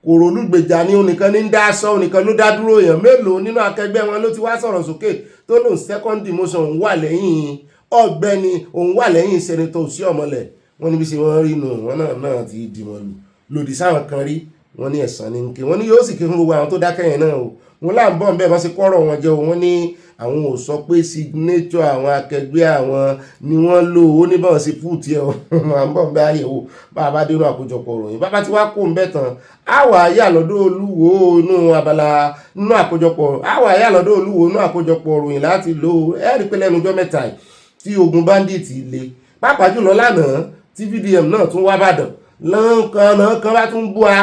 kòrò olùgbèjà ní onìkan ní ń dá aṣọ onìkan ló dá dúró èèyàn mélòó nínú akẹgbẹ́ wọn ló ti wá sọ̀rọ̀ sókè tó lòun second demotion òun wà lẹ́yìn Ọ̀gbẹ́ni òun wà lẹ́yìn Senator Oshiomhole wọn níbi ṣe wọ́n rí nù wọn náà ti dìmọ̀ lù lòdì sáwọn kan rí wọn ní ẹ̀sán ní nke wọn ní yóò sì ké fún gbogbo àwọn tó dákẹ́ yẹn náà o wọn láǹbọ̀ ń bẹ́ẹ̀ bá ṣe kọ́rọ̀ wọn jẹ́ wọn ní àwọn ò sọ pé signature àwọn akẹgbẹ́ àwọn ni wọ́n lò ó ní báwọn ṣe put ẹ̀ ọ́ máa ń bọ̀ ń bẹ́ àyẹ̀wò bá a bá dé inú àkójọpọ̀ ròyìn bàbá tí wàá kó ń bẹ̀ tán àwọ̀ àyà lọ́dọ̀ Olúwo inú abala inú àkójọpọ̀ àwọ̀ àyà lọ́dọ̀ Olúwo inú àkójọpọ̀ ròyìn láti lò ó ẹ̀rí pé lẹ́nu ọjọ́ mẹ́ta tí ogun bandit le pàápàá jùlọ lánàá tí VDM náà tún wá bàdàn lọ́nkàn bá tún bú a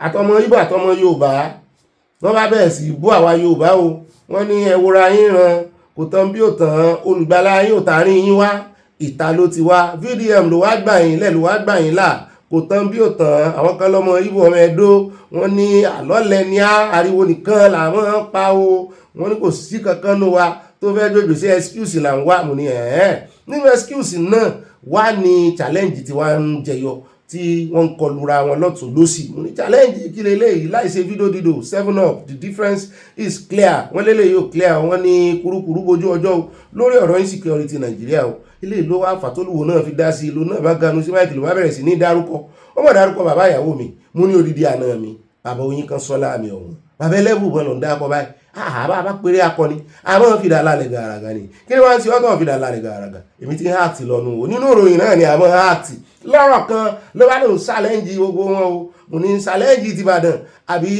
àtọmọ Ìgbò àtọmọ Yorùbá wọ́n bá bẹ̀rẹ̀ sí bú àwa Yorùbá o wọ́n ní ẹ wòra yín ran kò tán bí ò tán olùgbàlà yín ò tàrí yín wá ìta ló ti wá VDM ló wá gbà yín lẹ̀ ló wá gbà yín là kò tán bí ò tán àwọn kan lọ́mọ Ìgbò ọmọ Ẹdó wọ́n ní àlọ́lẹ̀ ní ariwo nìkan làwọn pa o wọ́n ní kò sí kankan nù wa tó fẹ́ jòjò sí excuse là ń wá mo ní nínú excuse náà wá ní challenge tí wọ́n ń jẹyọ tí wọ́n ń kọlura wọn lọ́tún lọ́sì mo ní challenge kí leléyìí láìṣe fídíò dídò 7up the difference is clear wọ́n lélẹ̀ yóò clear wọ́n ní kurukuru bójú ọjọ́ lórí ọ̀rọ̀ insecurity Nàìjíríà o ilé ìlú wa fàtólùwò náà fi dá sí ìlú náà bá ganu sí máìkì ló bá bẹ̀rẹ̀ sí ní dárúkọ wọ́n mọ̀ dárúkọ bàbá ìyàwó mi mú ní odidi àná mi bàbá oyin kan sọ́lá mi ọ̀hún bàbá ẹlẹ́bù bọ́n lọ ń dákọ báyìí bá péré akọni àmọ́ fìdá lálẹ́ gàràgà ni kí ni wọ́n ti ọ̀tọ̀ fìdá lálẹ́ gàràgà èmi ti háàtì lọ́nu o nínú ìròyìn náà ni àmọ́ háàtì lọ́rọ̀ kan ló bá lòun ṣàlẹ́ǹjì gbogbo wọn o mo ní ṣàlẹ́ǹjì ti Ìbàdàn àbí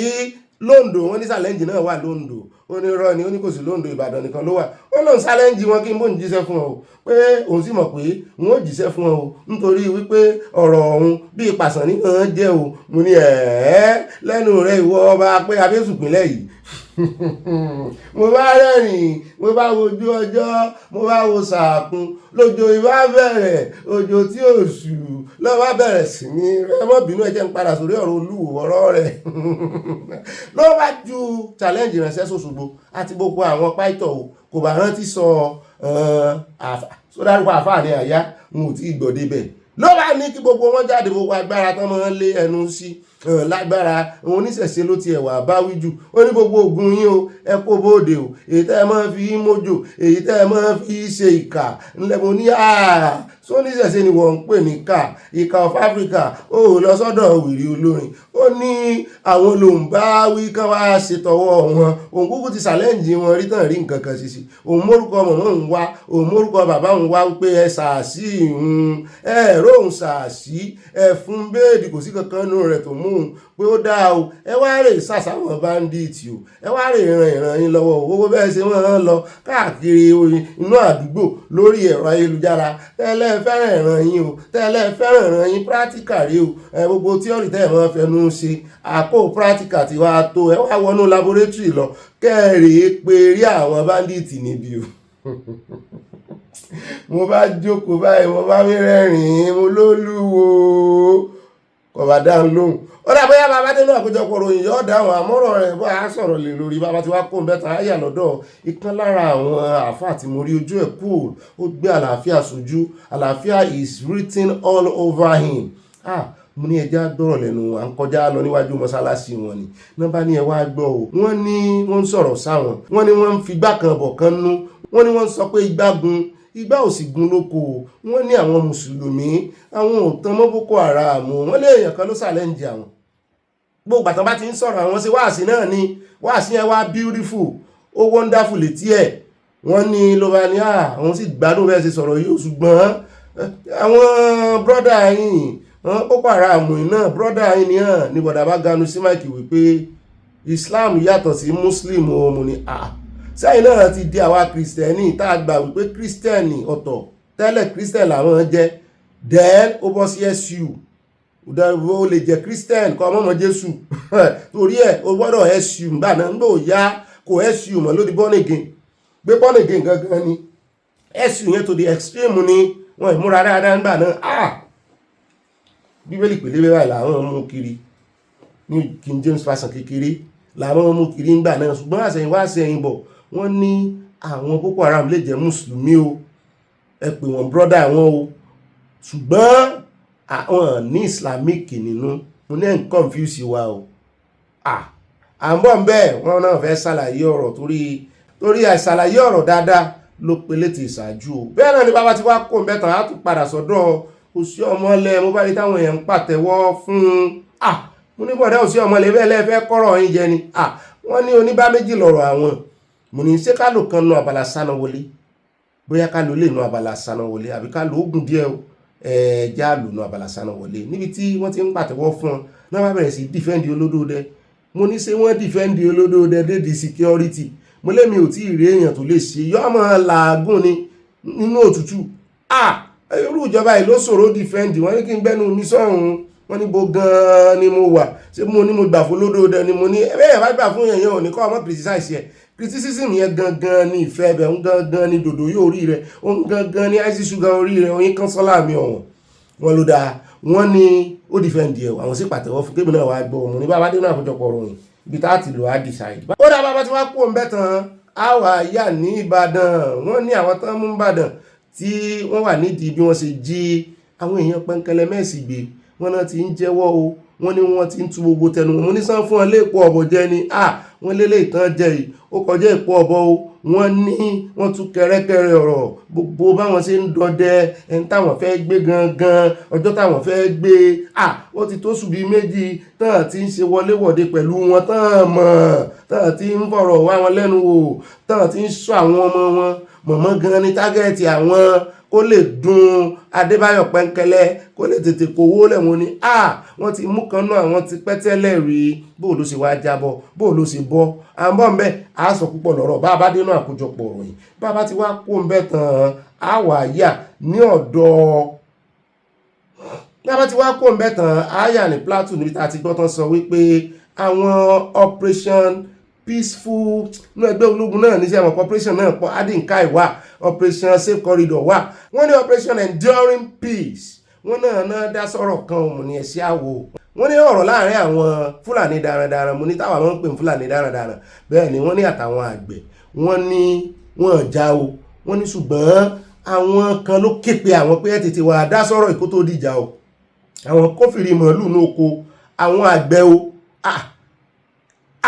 Lóńdó wọn ní ṣàlẹ́ǹjì náà wà Lóńdó ó ní rọ ni ó ní kò sí Lóńdó Ìbàdàn nìkan ló wà ó lòun ṣàlẹ́ǹjì wọn kí n bó ń jíṣẹ́ fún ọ pé òun sì mọ̀ pé òun ó jíṣẹ́ fún ọ nítorí wípé ọ̀rọ̀ ọ̀hún bí ìpàsàn nìkan jẹ́ o mo ní lẹ́nu rẹ̀ ìwọ ọba pé abésùpínlẹ̀ yìí mo bá rẹ́rìn mo bá wojú ọjọ́ mo bá wo sàkún lójó ìbá bẹ̀rẹ̀ òjò tí ò ṣù lọ́wọ́ bẹ̀rẹ̀ sí ní rẹ́mọ́bìnú ẹ̀jẹ̀ ń padà sórí ọ̀rọ̀ Olúwo ọ̀rọ̀ rẹ̀ ló bá ju challenge ránṣẹ́ sóṣogbo àti gbogbo àwọn pàìtọ̀ o kò bá rántí sọ sódárúkọ àfáà ní àyá n ò tí ì gbọ́ débẹ̀ ló bá ní kí gbogbo wọn jáde gbogbo agbára tán máa ń lé ẹnu sí lágbára òun oníṣẹ̀ṣe ló ti ẹ̀wà báwí jù ó ní gbogbo ògùn yín o ẹ kó bóde o èyí tẹ́ ẹ máa fi mójò èyí tẹ́ ẹ máa fi ṣe ìkà ńlẹ̀ mo ní sóníṣẹ̀ṣe ni wọ́n ń pè ní ìkà of Africa ó lọ sọ́dọ̀ wìrì olórin ó ní àwọn lòun bá wí kán wá ṣètọwọ́ wọn òun kúkú ti ṣàlẹ́ǹjì wọn rí tàn rí nǹkan kan ṣiṣi òun mórúkọ mọ̀mọ́ òun wá òun mórúkọ bàbá òun wá pé ẹ ṣàṣì ẹ̀rọ òun ṣàṣì ẹ̀fún béèdì kò sí kankan nínú rẹ̀ tó mú òun pé ó dáa o ẹ wá rè ṣàṣàwọn báńdíìtì o ẹ wá rè ran ìran yín lọ́wọ́ owó bẹ́ẹ̀ ṣe wọ́n lọ káàkiri inú àdúgbò lórí ẹ̀rọ ayélujára tẹ́lẹ̀ fẹ́ràn ìran yín o tẹ́lẹ̀ fẹ́ràn ìran yín pírátíkà rí o gbogbo tíọ́rì tẹ́ ẹ̀ mọ́ fẹnu ṣe àpò pírátíkà tí wàá tó ẹ wá wọnú laboratory lọ kẹ́ẹ̀rẹ́ pé rí àwọn báńdíìtì níbi o mo bá jókòó báyìí mo bá mi rẹ́rìn-ín mo lólúwo kò bá dáhùn lóhùn ó dà bóyá bàbá dé náà àkójọpọ̀ ròyìn yóò dáhùn àmọ́rọ̀ rẹ̀ bó a sọ̀rọ̀ lè lórí bàbá tí wàá kó bẹ́ta ayà lọ́dọ̀ ìkan lára àwọn àáfàá tí mo rí ojú ẹ̀ kú ó gbé àlàáfíà sójú àlàáfíà is written all over him mo ní ẹja gbọ́rọ̀ lẹ́nu à ń kọjá lọ níwájú mọ́sálásí wọn ni náà bá ní ẹ wá gbọ́ o wọ́n ní wọ́n ń sọ̀rọ̀ sáwọn wọ́n ní wọ́n ń fi igbá kan bọ̀ kan nú wọ́n ní wọ́n ń sọ pé igbá ò sì gun lóko wọ́n ní àwọn mùsùlùmí àwọn ò tán mọ́ Boko Haram wọ́n lé èèyàn kan ló ṣàlẹ́ǹjì àwọn gbogbo àtàn bá ti ń sọ̀rọ̀ àwọn sí wáàsí náà ni wáàsí yẹn wá beautiful ó wonderful létí ẹ̀ wọ́n ní ló bá ní àwọn sì gbádùn bẹ́ẹ̀ ṣe sọ̀rọ̀ yìí ṣùgbọ́n àwọn brọ́dà yìí Boko Haram náà brọ́dà yìí ni hàn ní bọ̀dà bá ganu sí máìkì wípé Islam yàtọ̀ sí Muslim ọmọ ni sẹ́yìn náà ti di àwa kìrìsìtẹ́nì tá a gbà wípé kìrìsìtẹ́nì ọ̀tọ̀ tẹ́lẹ̀ kìrìsìtẹ́nì làwọn jẹ́ then ó bọ́ sí SU ó lè jẹ́ kìrìsìtẹ́nì kọ́ ọmọ Jésù torí ẹ̀ ó gbọ́dọ̀ SU nígbà náà nígbà ò yá kò SU mọ́ lórí born again gbé born again gangan ni SU yẹn to the extreme ni wọ́n ìmúra dáadáa nígbà náà bíbélì pèlébé báyìí làwọn mú kiri ní King James Version kékeré làwọn mú kiri nígbà náà ṣùgbọ́n àṣẹyìnwá àṣẹyìnbọ̀ wọ́n ní àwọn Boko Haram lè jẹ́ mùsùlùmí o ẹ pè wọ́n brọ́dà wọn o ṣùgbọ́n àwọn ní Islamic nínú mo ní ẹ̀ ń confuse wa o à ń bọ̀ ń bẹ́ẹ̀ wọ́n náà fẹ́ ṣàlàyé ọ̀rọ̀ torí àìṣàlàyé ọ̀rọ̀ dáadáa ló pelé ti ìṣáájú o bẹ́ẹ̀ náà ni bàbá ti wá kó ń bẹ́ẹ̀ tán á tún padà sọ́dọ̀ òsì ọmọlẹ̀ mo bá rí táwọn èèyàn ń pàtẹ́wọ́ fún mo ní bọ̀dá òsì ọmọlẹ̀ bẹ́ẹ̀ lẹ́fẹ́ kọ́rọ̀ yín jẹ ni wọ́n ní oníbá méjì lọ́rọ̀ àwọn mo ní ṣé ká lò kan nu Abala Sanawole bóyá ká lò lè nu Abala Sanawole àbí ká lò ogun díẹ̀ o já lò nu Abala Sanawole níbi tí wọ́n ti ń pàtẹ́wọ́ fún ọ náà bá bẹ̀rẹ̀ sí dìfẹ́ǹdì olódódẹ mo ní ṣé wọ́n dìfẹ́ǹdì olódódẹ dédì security mo lémi ò tí ì rí èèyàn tó lè ṣe yọ́ ọmọ làágùn ni nínú òtútù irú ìjọba yìí ló ṣòro defend wọ́n ní kí n gbẹ́nu mi sọ́hun wọ́n ní bo gan-an ni mo wà ṣé mo ní mo gbà fún lódòdó ni mo ní ẹ̀yẹ̀ bá gbà fún yẹn ò ní kọ́ ọmọ criticize yẹ criticism yẹn gangan ní ìfẹ́ ẹbẹ̀ ń gangan ní dòdò yóò rí rẹ̀ ó ń gangan ní ice sugar orí rẹ̀ oyin kánṣọ́lá mi ọ̀wọ̀n wọn ló dáa wọ́n ní ó defend yẹ àwọn sì pàtẹ́wọ́ fún kébì náà wàá gbọ́ ọmọ ní bàbá dé náà àkójọpọ̀ ròyìn ibi tá a ti lò á decide. ó dá bàbá tí wàá kó ń bẹ́ tán á wà yà ní Ìbàdàn wọ́n ní àwọn tán mú Ìbàdàn tí wọ́n wà nídìí bí wọ́n ṣe jí àwọn èèyàn pẹ́ńkẹ́lẹ́ mẹ́sì gbé wọ́n náà ti ń jẹ́wọ́ o wọ́n ní wọ́n ti ń tú gbogbo tẹnu wọn mo ní sàn fún ọ léèpọ̀ ọ̀bọ̀ jẹ́ ni wọ́n lélẹ̀ ìtàn jẹ́ yìí ó kọjá ìpọ̀ ọ̀bọ̀ o wọ́n ní wọ́n tún kẹrẹ́kẹrẹ ọ̀rọ̀ gbogbo báwọn ṣe ń dọdẹ ẹni táwọn fẹ́ gbé gangan ọjọ́ táwọn fẹ́ gbé ó ti tó ṣùbí méjì tán ti ń ṣe wọléwọ̀de pẹ̀lú wọn tán mọ̀ tán ti ń fọ̀rọ̀ wá wọn lẹ́nu wò tán ti ń sọ àwọn ọmọ wọn mọ̀mọ́ gan ní tágẹ́ẹ̀tì àwọn kó lè dùn Adébáyọ̀ pẹ́ńkẹ́lẹ́ kó lè tètè kówó lẹ́wọ̀n ni wọ́n ti mú kan náà àwọn ti pẹ́tẹ́lẹ̀ rí bó ló ṣe wá jábọ̀ bó ló ṣe bọ́ àbọ̀ ń bẹ́ a sọ púpọ̀ lọ́rọ̀ bá a bá dénú àkójọpọ̀ ròyìn bá a bá ti wá kó ń bẹ́ tán a wà yà ní ọ̀dọ̀ bá a bá ti wá kó ń bẹ́ tán a yà ní Plateau níbi tá a ti gbọ́ tán sọ wípé àwọn operation peaceful ní ẹgbẹ́ ológun náà níṣẹ́ àwọn operation náà pọ̀ adínká ìwà operation safe corridor wà wọ́n ní operation enduring peace wọ́n náà dá sọ̀rọ̀ kan òmù ní ẹ̀sí àwò wọ́n ní ọ̀rọ̀ láàrin àwọn Fúlàní darandaran mo ní táwọn máa ń pè ní Fúlàní darandaran bẹ́ẹ̀ ni wọ́n ní àtàwọn àgbẹ̀ wọ́n ní wọ́n já o wọ́n ní ṣùgbọ́n àwọn kan ló ké pe àwọn pé ẹ tètè wà dá sọ̀rọ̀ ìkó tó dìjà o àwọn kófìrí màálù ní oko àwọn àgbẹ̀ o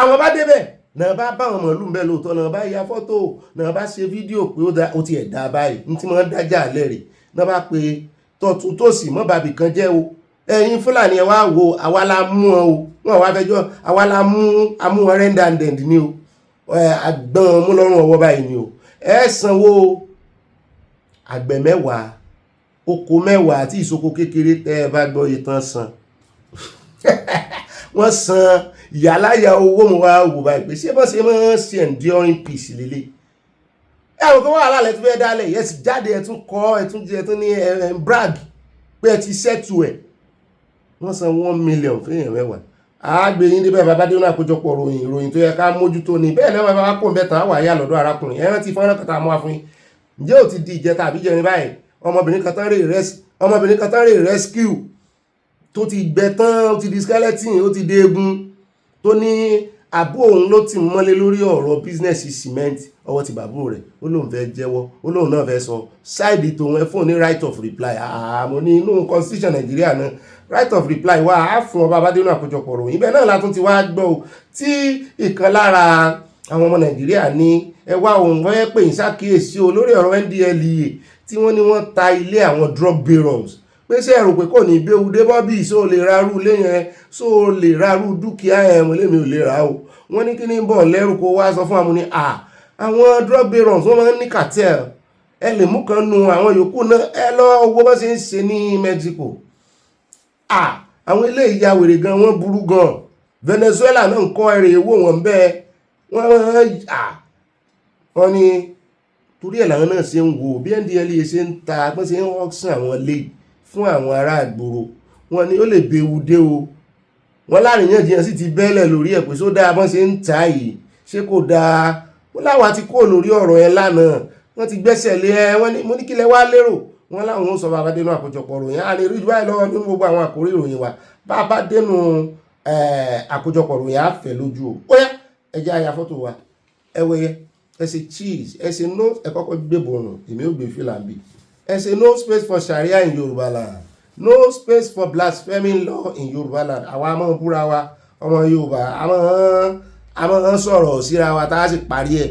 àwọn bá débẹ̀ náà bá bá àwọn màálù ń bẹ lóòótọ́ náà bá ya fọ́tò náà bá ṣe fídíò pé ó ti ẹ̀dá báyìí ní tí wọ́n dájà alẹ́ rẹ̀ náà bá pe tọ̀tún tòsì mọ́ bàbí kan jẹ́ o ẹ̀yin Fúlàní ẹ wá wo àwa la mú wọn o wọn wá fẹjọ́ àwa la mú wọn rẹ́ndàndẹ̀nd ni o àgbọn mú lọ́rùn ọwọ́ báyìí ni o ẹ sanwó àgbẹ̀ 10 oko 10 àti ìsoko kékeré tẹ́ ẹ bá gbọ́ ìtàn san wọ́n san ìyáláyà owó mo wá wò báyìí pé ṣé bọ́ ṣe máa ń ṣe enduring peace lélẹ̀ ẹ̀rùn kan wà lálẹ́ tó fẹ́ dálẹ̀ yẹ sì jáde ẹ̀tún kọ́ ẹ̀tún ní brag pé ẹ ti ṣẹ́tù ẹ̀ wọ́n san 1 million fún èèyàn 10 àgbẹ̀yìn débẹ̀ bàbá dé náà àkójọpọ̀ ìròyìn tó yẹ ká mójútó ni bẹ́ẹ̀ náà bàbá kò ń bẹ̀ tán wà yà lọ́dọ̀ arákùnrin ẹran ti fọ́nrán kàtà mọ́ àfin ǹjẹ́ ò ti di ìjẹta àbí jẹrin báyìí ọmọbìnrin kan tán rè rescue tó ti gbẹ tán ó ti di skeleton ó ti di egun tó ní àbú òun ló ti mọ́lé lórí ọ̀rọ̀ bísínẹ́sì cement ọwọ́ ti bàbú rẹ̀ ó lóun fẹ́ jẹ́wọ́ ó lóun náà fẹ́ sọ ṣáìdì tòun ẹ fún ní right of reply àmọ́ ní inú constitution Nàìjíríà náà right of reply wà á fún ọba abádénú àkójọpọ̀ ròyìn ibẹ̀ náà látún ti wá gbọ́ o tí ìkan lára àwọn ọmọ Nàìjíríà ní ẹwà òun fẹ́ pè ń ṣàkíyèsí o lórí ọ̀rọ̀ NDLEA tí wọ́n ní wọ́n ta ilé àwọn drug barons pé ṣé ẹ̀rù pé kò ní béwu dé bọ́bí só lè rarú ilé yẹn só lè rarú dúkìá ẹ̀ mọ́ lèmi ò lè rà o wọ́n ní kí ní bọ̀ lẹ́rù kó wá sọ fún àwọn ní àwọn drug barons wọ́n máa ń ní cartel ẹ lè mú kan nu àwọn yòókù náà ẹ lọ owó bá ṣe ń ṣe ní Mexico àwọn ilé ìyá wèrè gan wọ́n burú gan Venezuela náà ń kọ́ ẹ̀rẹ̀ owó wọn bẹ́ẹ̀ wọ́n ní torí ẹ̀ làwọn náà ṣe ń wò bí NDLEA ṣe ń ta pé ṣe ń auction àwọn ilé fún àwọn ará àgbòrò wọn ni ó lè béwu dé o wọn láàrínyànjiyàn sì ti bẹ́lẹ̀ lórí ẹ̀ pé só dáa bọ́n ṣe ń ta yìí ṣé kò dáa wọn láwa ti kó lórí ọ̀rọ̀ ẹ lánàá wọn ti gbẹ́sẹ̀ lé ẹ wọn ní mo ní kílẹ̀ wá lérò wọn láwọn ó sọ bàbá dénú àkójọpọ̀ ròyìn a lè rí báyìí lọ́wọ́ nínú gbogbo àwọn àkórí ìròyìn wa bàbá dénú àkójọpọ̀ ròyìn á fẹ̀ lójú o ó yá ẹ jẹ́ àyà fọ́tò wa ẹ wẹ̀yẹ ẹ ṣe cheese ẹ ṣe no ẹ kọ́kọ́ gbé bọ̀rùn èmi ò gbé fìlà bì ẹ ṣe no space for Sharia in Yorùbá land no space for blaspheming law in Yorùbá land àwa máa búra wa ọmọ Yorùbá a máa sọ̀rọ̀ síra wa tá a sì parí ẹ̀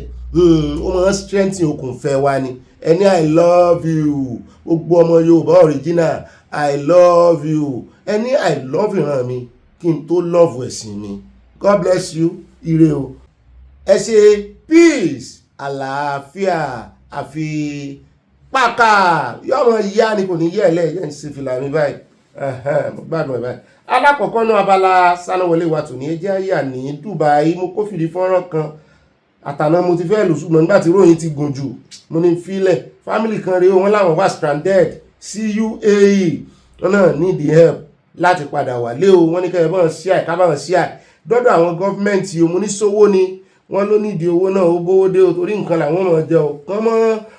ó máa strengthen okùnfẹ́ wa ni ẹni I love you gbogbo ọmọ Yorùbá original I love you ẹni I love ìran mi kí n tó love ẹ̀sìn mi God bless you ire o ẹ ṣe peace àlàáfíà àfi pàkà yọmọ ìyá ni kò ní yẹ ẹlẹ́yẹ ń ṣe fìlà mi báyìí mo gbádùn ẹ̀ báyìí alákọ̀ọ́kọ́ náà Abala Sanawole wa tò ní ẹjẹ́ àyà ní Dubai mo kófìrí fọ́nrán kan àtàná mo ti fẹ́ lò ṣùgbọ́n nígbà tí ròyìn ti gùn jù mo ní fílẹ̀ fámìlì kan rèé wọn láwọn wà stranded sí UAE wọn náà need help láti padà wálé o, wọ́n ní kẹ́yìn bọ́n sí àìkábàwọn sí àì dọ́dọ̀ àwọn gọ́ọ̀mẹ̀ntì òmùníṣòwò ni wọ́n ló nídìí owó náà ó bówó dé o torí nǹkan làwọn ọmọ jẹ o kán mọ́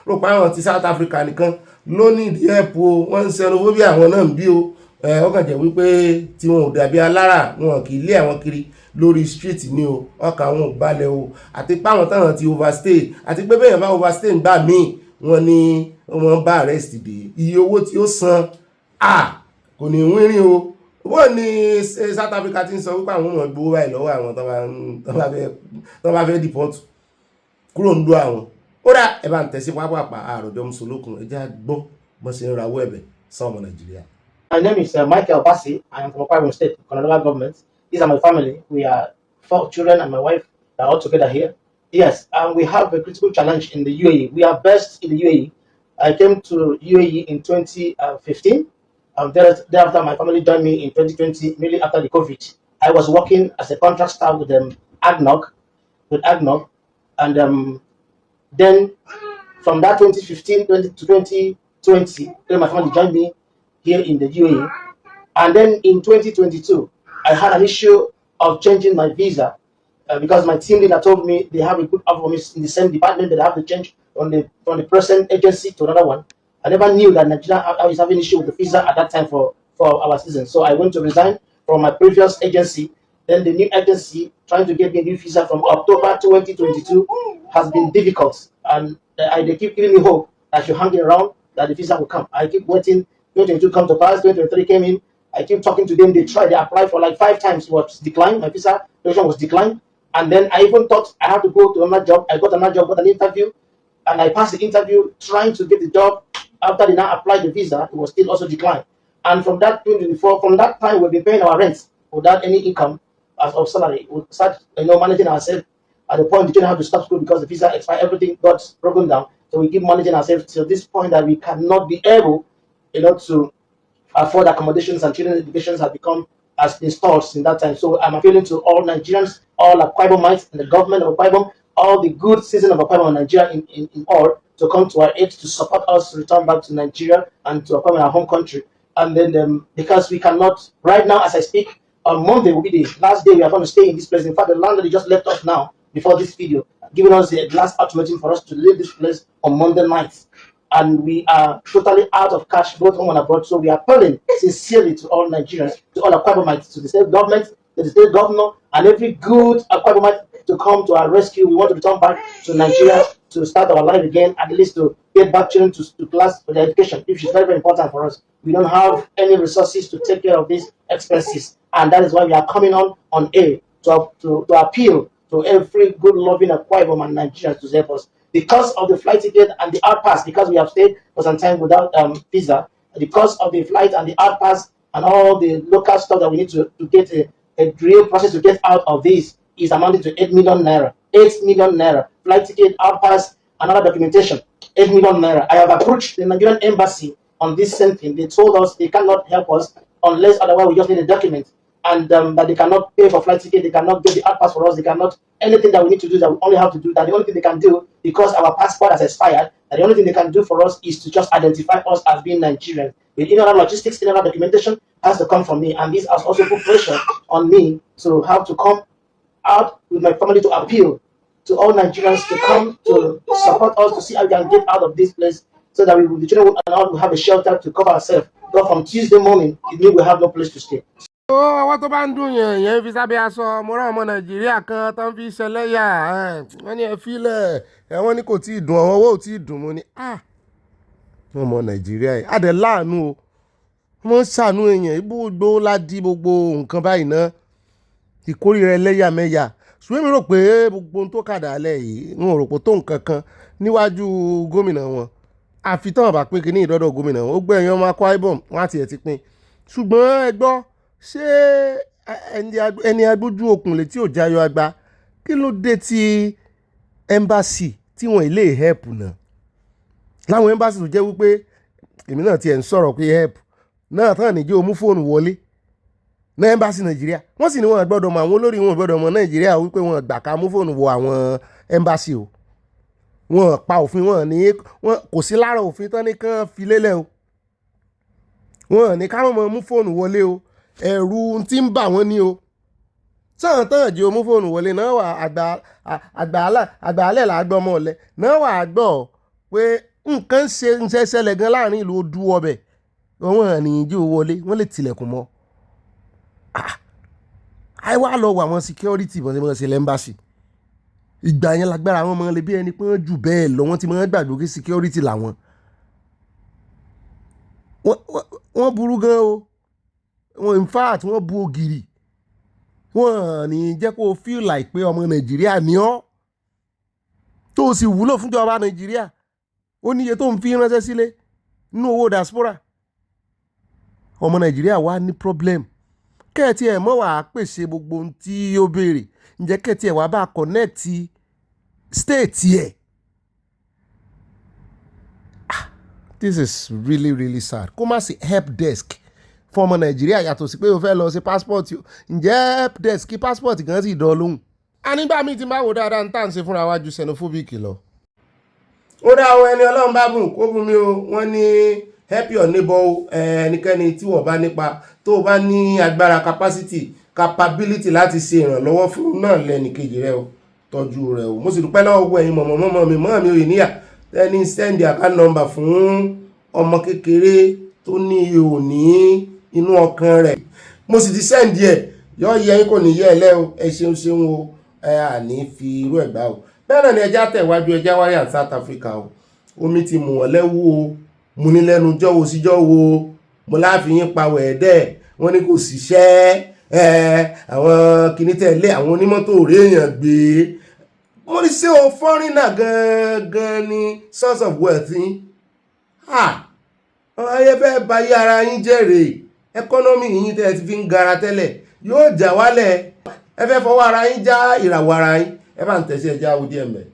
rò pé àwọn ti South Africa nìkan ló nídìí help o, wọ́n ń xenophobia àwọn náà ń bí o ó kàn jẹ́ wípé tí wọn ò dàbí alára wọn kì í lé àwọn kiri lórí street ni o, ọkàn àwọn ò balẹ̀ o, àti pé àwọn táwọn ti overstay àti pé bẹ́ẹ̀ bá overstay ń gbà míì wọ́n ní wọ́n bá arrest dé iye owó tí ó san kò ní wínrín o. Wọ́n ní South Africa ti ń sọ wípé àwọn ọmọ gbowó báyìí lọ́wọ́ àwọn tó bá fẹ́ deport kúrò ń lo àwọn. Ó dà ẹ bá ń tẹ̀sí pápápá àròjọ mùsùlùkùn ẹ jẹ́ àgbọ́ bọ́n ṣe ń rawọ́ ẹ̀bẹ̀ sáwọn ọmọ Nàìjíríà. My name is Michael Bassi. I am from Akwa State, Colonial Government. These are my family. We are 4 children and my wife are all together here. Yes, and we have a critical challenge in the UAE. We are based in the UAE. I came to UAE in 2015. Thereafter, my family joined me in 2020, immediately after the COVID. I was working as a contract staff with AGNOG, and then from that 2015 to 2020, then my family joined me here in the UAE. And then in 2022, I had an issue of changing my visa because my team leader told me they have a good offer for me in the same department, that I have to change from the present agency to another one. I never knew that Nigeria is having an issue with the visa at that time for our citizens. So I went to resign from my previous agency. Then the new agency trying to get me a new visa from October 2022 has been difficult. And they keep giving me hope that I should hang around, that the visa will come. I keep waiting. 2022 come to pass, 2023 came in. I keep talking to them. They applied for like 5 times. It was declined. My visa application was declined. And then I even thought I had to go to another job. I got another job, got an interview, and I passed the interview trying to get the job. After they now applied the visa, it was still also declined. And from that 2024, from that time, we've been paying our rent without any income of salary. We start, managing ourselves. At the point, we didn't have to stop school because the visa expired. Everything got broken down. So we keep managing ourselves to this point that we cannot be able, to afford accommodations, and children's educations have become as installed in that time. So I'm appealing to all Nigerians, all Akwa Ibomites, and the government of Akwa Ibom, all the good citizens of Akwa Ibom and Nigeria in all, to come to our aid to support us to return back to Nigeria and to Akwa Ibom, our home country. And then because we cannot, right now as I speak, on Monday will be the last day we are going to stay in this place. In fact, the landlord just left us now before this video, giving us the last ultimatum for us to leave this place on Monday night. And we are totally out of cash, both home and abroad. So we are appealing sincerely to all Nigerians, to all Akwa Ibomites, to the state government, to the state governor, and every good Akwa Ibomite to come to our rescue. We want to return back to Nigeria to start our life again, at least to get back children to class for their education, which is very, very important for us. We don't have any resources to take care of these expenses, and that is why we are coming on air to appeal to every good loving Akwa Ibom and Nigerians to help us. Because of the flight ticket and the outpass, because we have stayed for some time without visa, because of the flight and the outpass and all the local stuff that we need to get a real process to get out of this is amounting to 8 million naira. 8 million naira. Flight ticket, outpass, another documentation. 8 million naira. I have approached the Nigerian embassy on this same thing. They told us they cannot help us unless otherwise we just need a document. And that they cannot pay for flight ticket, they cannot get the outpass for us, they cannot, anything that we need to do that we only have to do, that the only thing they can do, because our passport has expired, that the only thing they can do for us is to just identify us as being Nigerian. With inner logistics, inner documentation has to come from me, and this has also put pressure on me to have to come out with my family to appeal to all Nigerians to come to support us to see how we can get out of this place, so that the children will have a shelter to cover ourselves. But from Tuesday morning, it means we have no place to stay. Ọwọ́ tó bá ń dùn yẹn fi sábẹ́ aṣọ mo rán ọmọ Nàìjíríà kan tó ń fi ṣẹlẹ́yà wọ́n ní ẹ fílẹ̀ wọ́n ní kò tí ì dùn ọwọ́ ò tí ì dùn mo ní ọmọ Nàìjíríà yìí adẹ̀ láàánú o wọ́n ń ṣàánú èèyàn ibú gbó ládì gbogbo nǹkan báyìí ná ìkórìíra ẹlẹ́yàmẹ̀yà ṣùgbọ́n mi rò pé gbogbo ohun tó kàdà alẹ́ yìí n ò rò pé tó nǹkan kan níwájú gómìnà wọn àfi tán bá pé kíní ìdọ́dọ̀ gómìnà wọn ó gbẹ̀yìn ọmọ Akwa Ibom wọn àti ẹ̀ ti pín ṣùgbọ́n ẹ gbọ́ ṣé ẹni agbójú okùn létí ò jayọ àgbà kí ló dé tí ẹ́mbásì tí wọ́n ilé help náà láwọn ẹ́mbásì tó jẹ́ wípé èmi náà tiẹ̀ ń sọ̀rọ̀ pé help náà tán nìjẹ́ o mú fóònù wọlé ní ẹ́mbásì Nàìjíríà wọ́n sì ní wọn gbọ́dọ̀ mọ àwọn olórí wọn gbọ́dọ̀ mọ Nàìjíríà wípé wọn gbà ká mú fóònù wọ àwọn ẹ́mbásì o wọn pa òfin wọn ní wọn kò sí lára òfin tán ní kán fi lélẹ̀ o wọn ní ká mọ̀ mú fóònù wọlé o ẹ̀rù tí ń bà wọ́n ní o sọ̀rọ̀ tán jẹ́ o mú fóònù wọlé náà wà àgbàálẹ̀ làgbọ́ ọmọ ọ̀lẹ́ náà wà á gbọ́ pé nǹkan ń ṣẹlẹ̀ gan láàrin ìlú odú ọbẹ̀ wọn hàn ní ìjì wọlé wọ́n lè tilẹ̀kùn mọ́ àìwá lọ wọ àwọn security bọ́n ṣe mọ́ ṣe lẹ́mbàṣì ìgbà yẹn lágbára wọn mọ́ lè bí ẹni pé wọ́n jù bẹ́ẹ̀ lọ wọ́n ti mọ́ gbàgbọ́ pé security làwọn wọ́n burú gan o wọ́n in fact wọ́n bu ògiri wọ́n ní jẹ́ kó feel like pé ọmọ Nàìjíríà ní ọ́ tó o sì wúlò fúnjọba Nàìjíríà ó níye tó ń fi ránṣẹ́ sílé nínú owó diaspora ọmọ Nàìjíríà wá ní problem kẹ́ẹ̀tì ẹ̀ mọ́ wàá pèsè gbogbo ohun tí ó béèrè ǹjẹ́ kẹ́ẹ̀tì ẹ̀ wá bá connect state ẹ̀. This is really really sad kó má sí help desk fún ọmọ Nàìjíríà yàtọ̀ sí pé o fẹ́ lọ sí passport ǹjẹ́ help desk kí passport gan sì dán lóhùn. a nígbà míì tí máa wò dáadáa ń tà ń ṣe fúnra wájú xenophobic lọ. ó dá àwọn ẹni Ọlọ́run bá bùn kó bùn mí o wọ́n ní help your neighbor ẹnikẹ́ni tí wọ́n bá nípa tó o bá ní agbára capability láti ṣe ìrànlọ́wọ́ fún náà lẹ́nìkejì rẹ o tọ́jú rẹ o mo sì dúpẹ́ lọ́wọ́ gbogbo ẹ̀yin mọ̀mọ́ mi mọ́ mi ò níyà ẹni send account number fún ọmọ kékeré tó ní ihò ní inú ọkàn rẹ̀ mo sì ti send ẹ̀ yọ yẹ yín kò ní yẹ ẹ lẹ́ o ẹ ṣeun o ẹ à ní fi irú ẹ̀ gbá o bẹ́ẹ̀ náà ni ẹja tẹ̀wájú ẹja wáyé àti South Africa o omi ti mú wọn lẹ́wọ́ o mo ní lẹ́nu jọ́wọ́ síjọ́ wo mo láàfin yín pa wẹ̀ẹ́dẹ́ wọ́n ní kò síṣẹ́ àwọn kìíní tẹ̀lé àwọn onímọ́tò réèyàn gbé mo ní ṣé o fọ́rínà gangan ni source of wealth yín ayé fẹ́ bayé ara yín jẹ́rè ẹkọ́nọ́mì yín tẹ́ ti fi ń gara tẹ́lẹ̀ yóò jà wálẹ̀ ẹ fẹ́ fọwọ́ ara yín já ìràwọ̀ ara yín ẹ bá ń tẹ̀sí ẹja awudi ẹ̀mẹ́.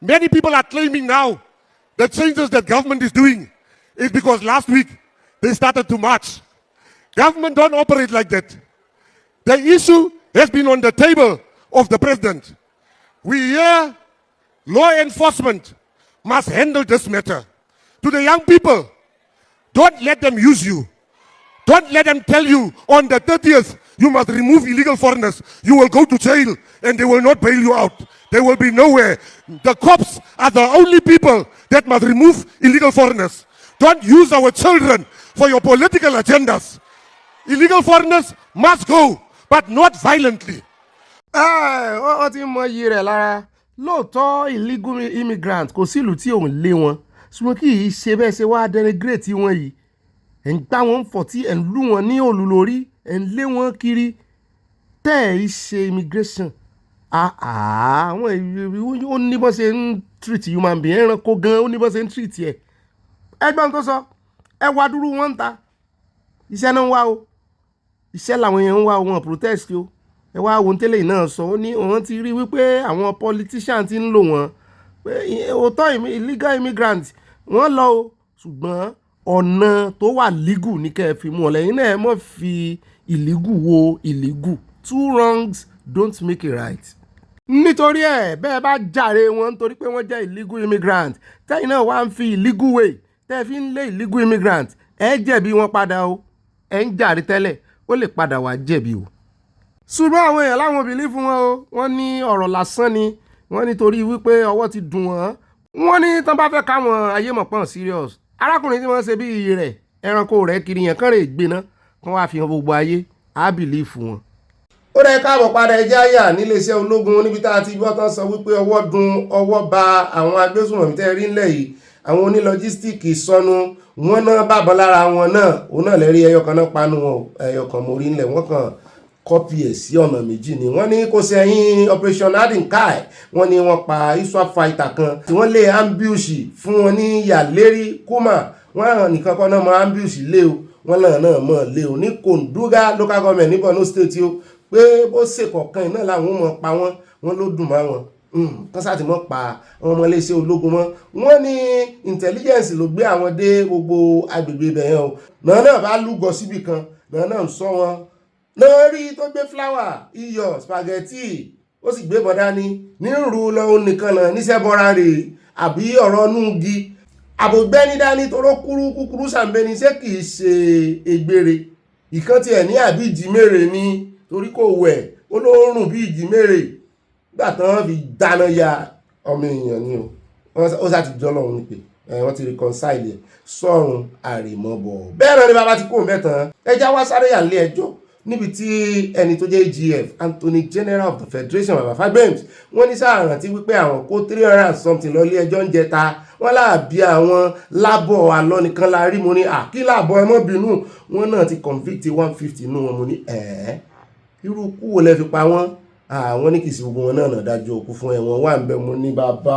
Many people are claiming now the changes that government is doing is because last week they started to march. Government don't operate like that. The issue has been on the table of the president. We hear law enforcement must handle this matter. To the young people, don't let them use you. Don't let them tell you on the 30th you must remove illegal foreigners. You will go to jail and they will not bail you out. They will be nowhere. The cops are the only people that must remove illegal foreigners. Don't use our children for your political agendas. Illegal foreigners must go, but not violently. Wọ́n ti mọ iye rẹ̀ lára lóòótọ́ illegal immigrant kò sílùú tí òun lé wọn ṣùgbọ́n kì í ṣe bẹ́ẹ̀ ṣe wá denigrate wọn yìí ẹ̀ ń gbá wọn fọ̀tí ẹ̀ ń lù wọn ní òlù lórí ẹ̀ ń lé wọn kiri tẹ́ ẹ̀ ṣe immigration àwọn ó ní bọ́ ṣe ń treat human being ẹranko gan ó ní bọ́ ṣe ń treat ẹ̀ ẹgbọ́n tó sọ ẹ wá dúró wọn ń ta iṣẹ́ náà ń wá o iṣẹ́ làwọn èèyàn ń wá wọn protest o ẹ wá ohun tẹ́lẹ̀ náà sọ ó ní òun ti rí wípé àwọn politician ti ń lò wọ́n pé òótọ́ illegal immigrant wọ́n lọ o ṣùgbọ́n ọ̀nà tó wà legal ní kẹ́ ẹ fi mú ọ lẹ́yìn náà ẹ mọ̀ fi illegal wo illegal 2 wrongs don't make it right. nítorí ẹ bẹ́ẹ̀ bá jàre wọn nítorí pé wọ́n jẹ́ illegal immigrant tẹ́yìn náà wá ń fi illegal way tẹ́ fi ń lé illegal immigrant ẹ jẹ̀bi wọn padà o ẹ ń jàre tẹ́lẹ̀ ó lè padà wá jẹ̀bi o. ṣùgbọ́n àwọn èèyàn láwọn bìlífù wọn o wọ́n ní ọ̀rọ̀ lásán ni wọ́n nítorí wípé ọwọ́ ti dùn wọ́n wọ́n ní tán bá fẹ́ káwọn ayé mọ̀ pọ́n serious arákùnrin tí wọ́n ṣe bí iye rẹ̀ ẹranko rẹ̀ kiri yẹn kán rè gbéná kán wá fi hàn gbogbo ayé á bìlífù wọn. ó rẹ̀ káàbọ̀ padà ẹjẹ́ àyà níléeṣẹ́ ológun níbi tá a ti gbọ́ tán sọ wípé ọwọ́ dùn ọwọ́ ba àwọn agbésùnmọ̀mí tẹ́ rí ńlẹ̀ yìí àwọn onílọ́jísítìkì sọnù wọn náà bàbọ̀ lára wọn náà òun náà lẹ́rí ẹyọkan náà panu wọn ẹyọkan mórí ńlẹ̀ wọ́n kàn kọ́pì ẹ̀ sí ọ̀nà méjì ni wọ́n ní kó sẹ́yìn operation adinkai wọ́n ní wọ́n pa iswap fighter kan tí wọ́n lé ambush fún wọn ní yàlérí kuma wọ́n hàn nìkan kọ́ náà mọ ambush lé o wọ́n náà mọ̀ lé o ní Konduga local government ní Borno state o pé bó ṣe kọ̀ọ̀kan iná làwọn mọ̀ pa wọ́n ló dùn mọ́ wọn kọ́sá ti mọ́ pa àwọn ọmọ iléeṣẹ́ ológun mọ́ wọ́n ní intelligence ló gbé àwọn dé gbogbo agbègbè ibẹ̀ yẹn o náà bá lúgọ síbì kan náà ń sọ wọn lórí tó gbé fúláwà iyọ̀ spaghetti ó sì gbé bọ̀ dání ní rú lọ nìkan náà níṣẹ́ bọ́ra rè àbí ọ̀rọ̀ núgi àbògbẹ́ni dání toró kúrú sàmbẹ́ni ṣé kìí ṣe ègbére ìkan tiẹ̀ ní àbí ìjìmèrè ni torí kò wẹ̀ ó lóorùn bí ìjìmèrè gbà tán fi dáná ya ọmọ èèyàn ni ó sá ti jọ́ lọ́run ní pé wọ́n ti reconcile sọ́run àrèmọ́bọ̀ bẹ́ẹ̀ náà ni bàbá ti kó mẹ́tàn ẹjá wá sáré yà lé ẹjọ́ níbi tí ẹni tó jẹ́ AGF Attorney General of the Federation bàbá Fagbems wọ́n ní sáà rántí wípé àwọn kó 300 something lọ lé ẹjọ́ ń jẹta wọ́n láàbí àwọn lábọ̀ àlọ́ nìkan la rí mo ní kí láàbọ̀ ẹ mọ́ bínú wọ́n náà ti convict 150 nù wọn mo ní irú kú wo lẹ fi pa wọ́n àwọn ní kìí sí gbogbo wọn náà dájú òkú fún ẹ̀wọ̀n wà ń bẹ mo ní bàbá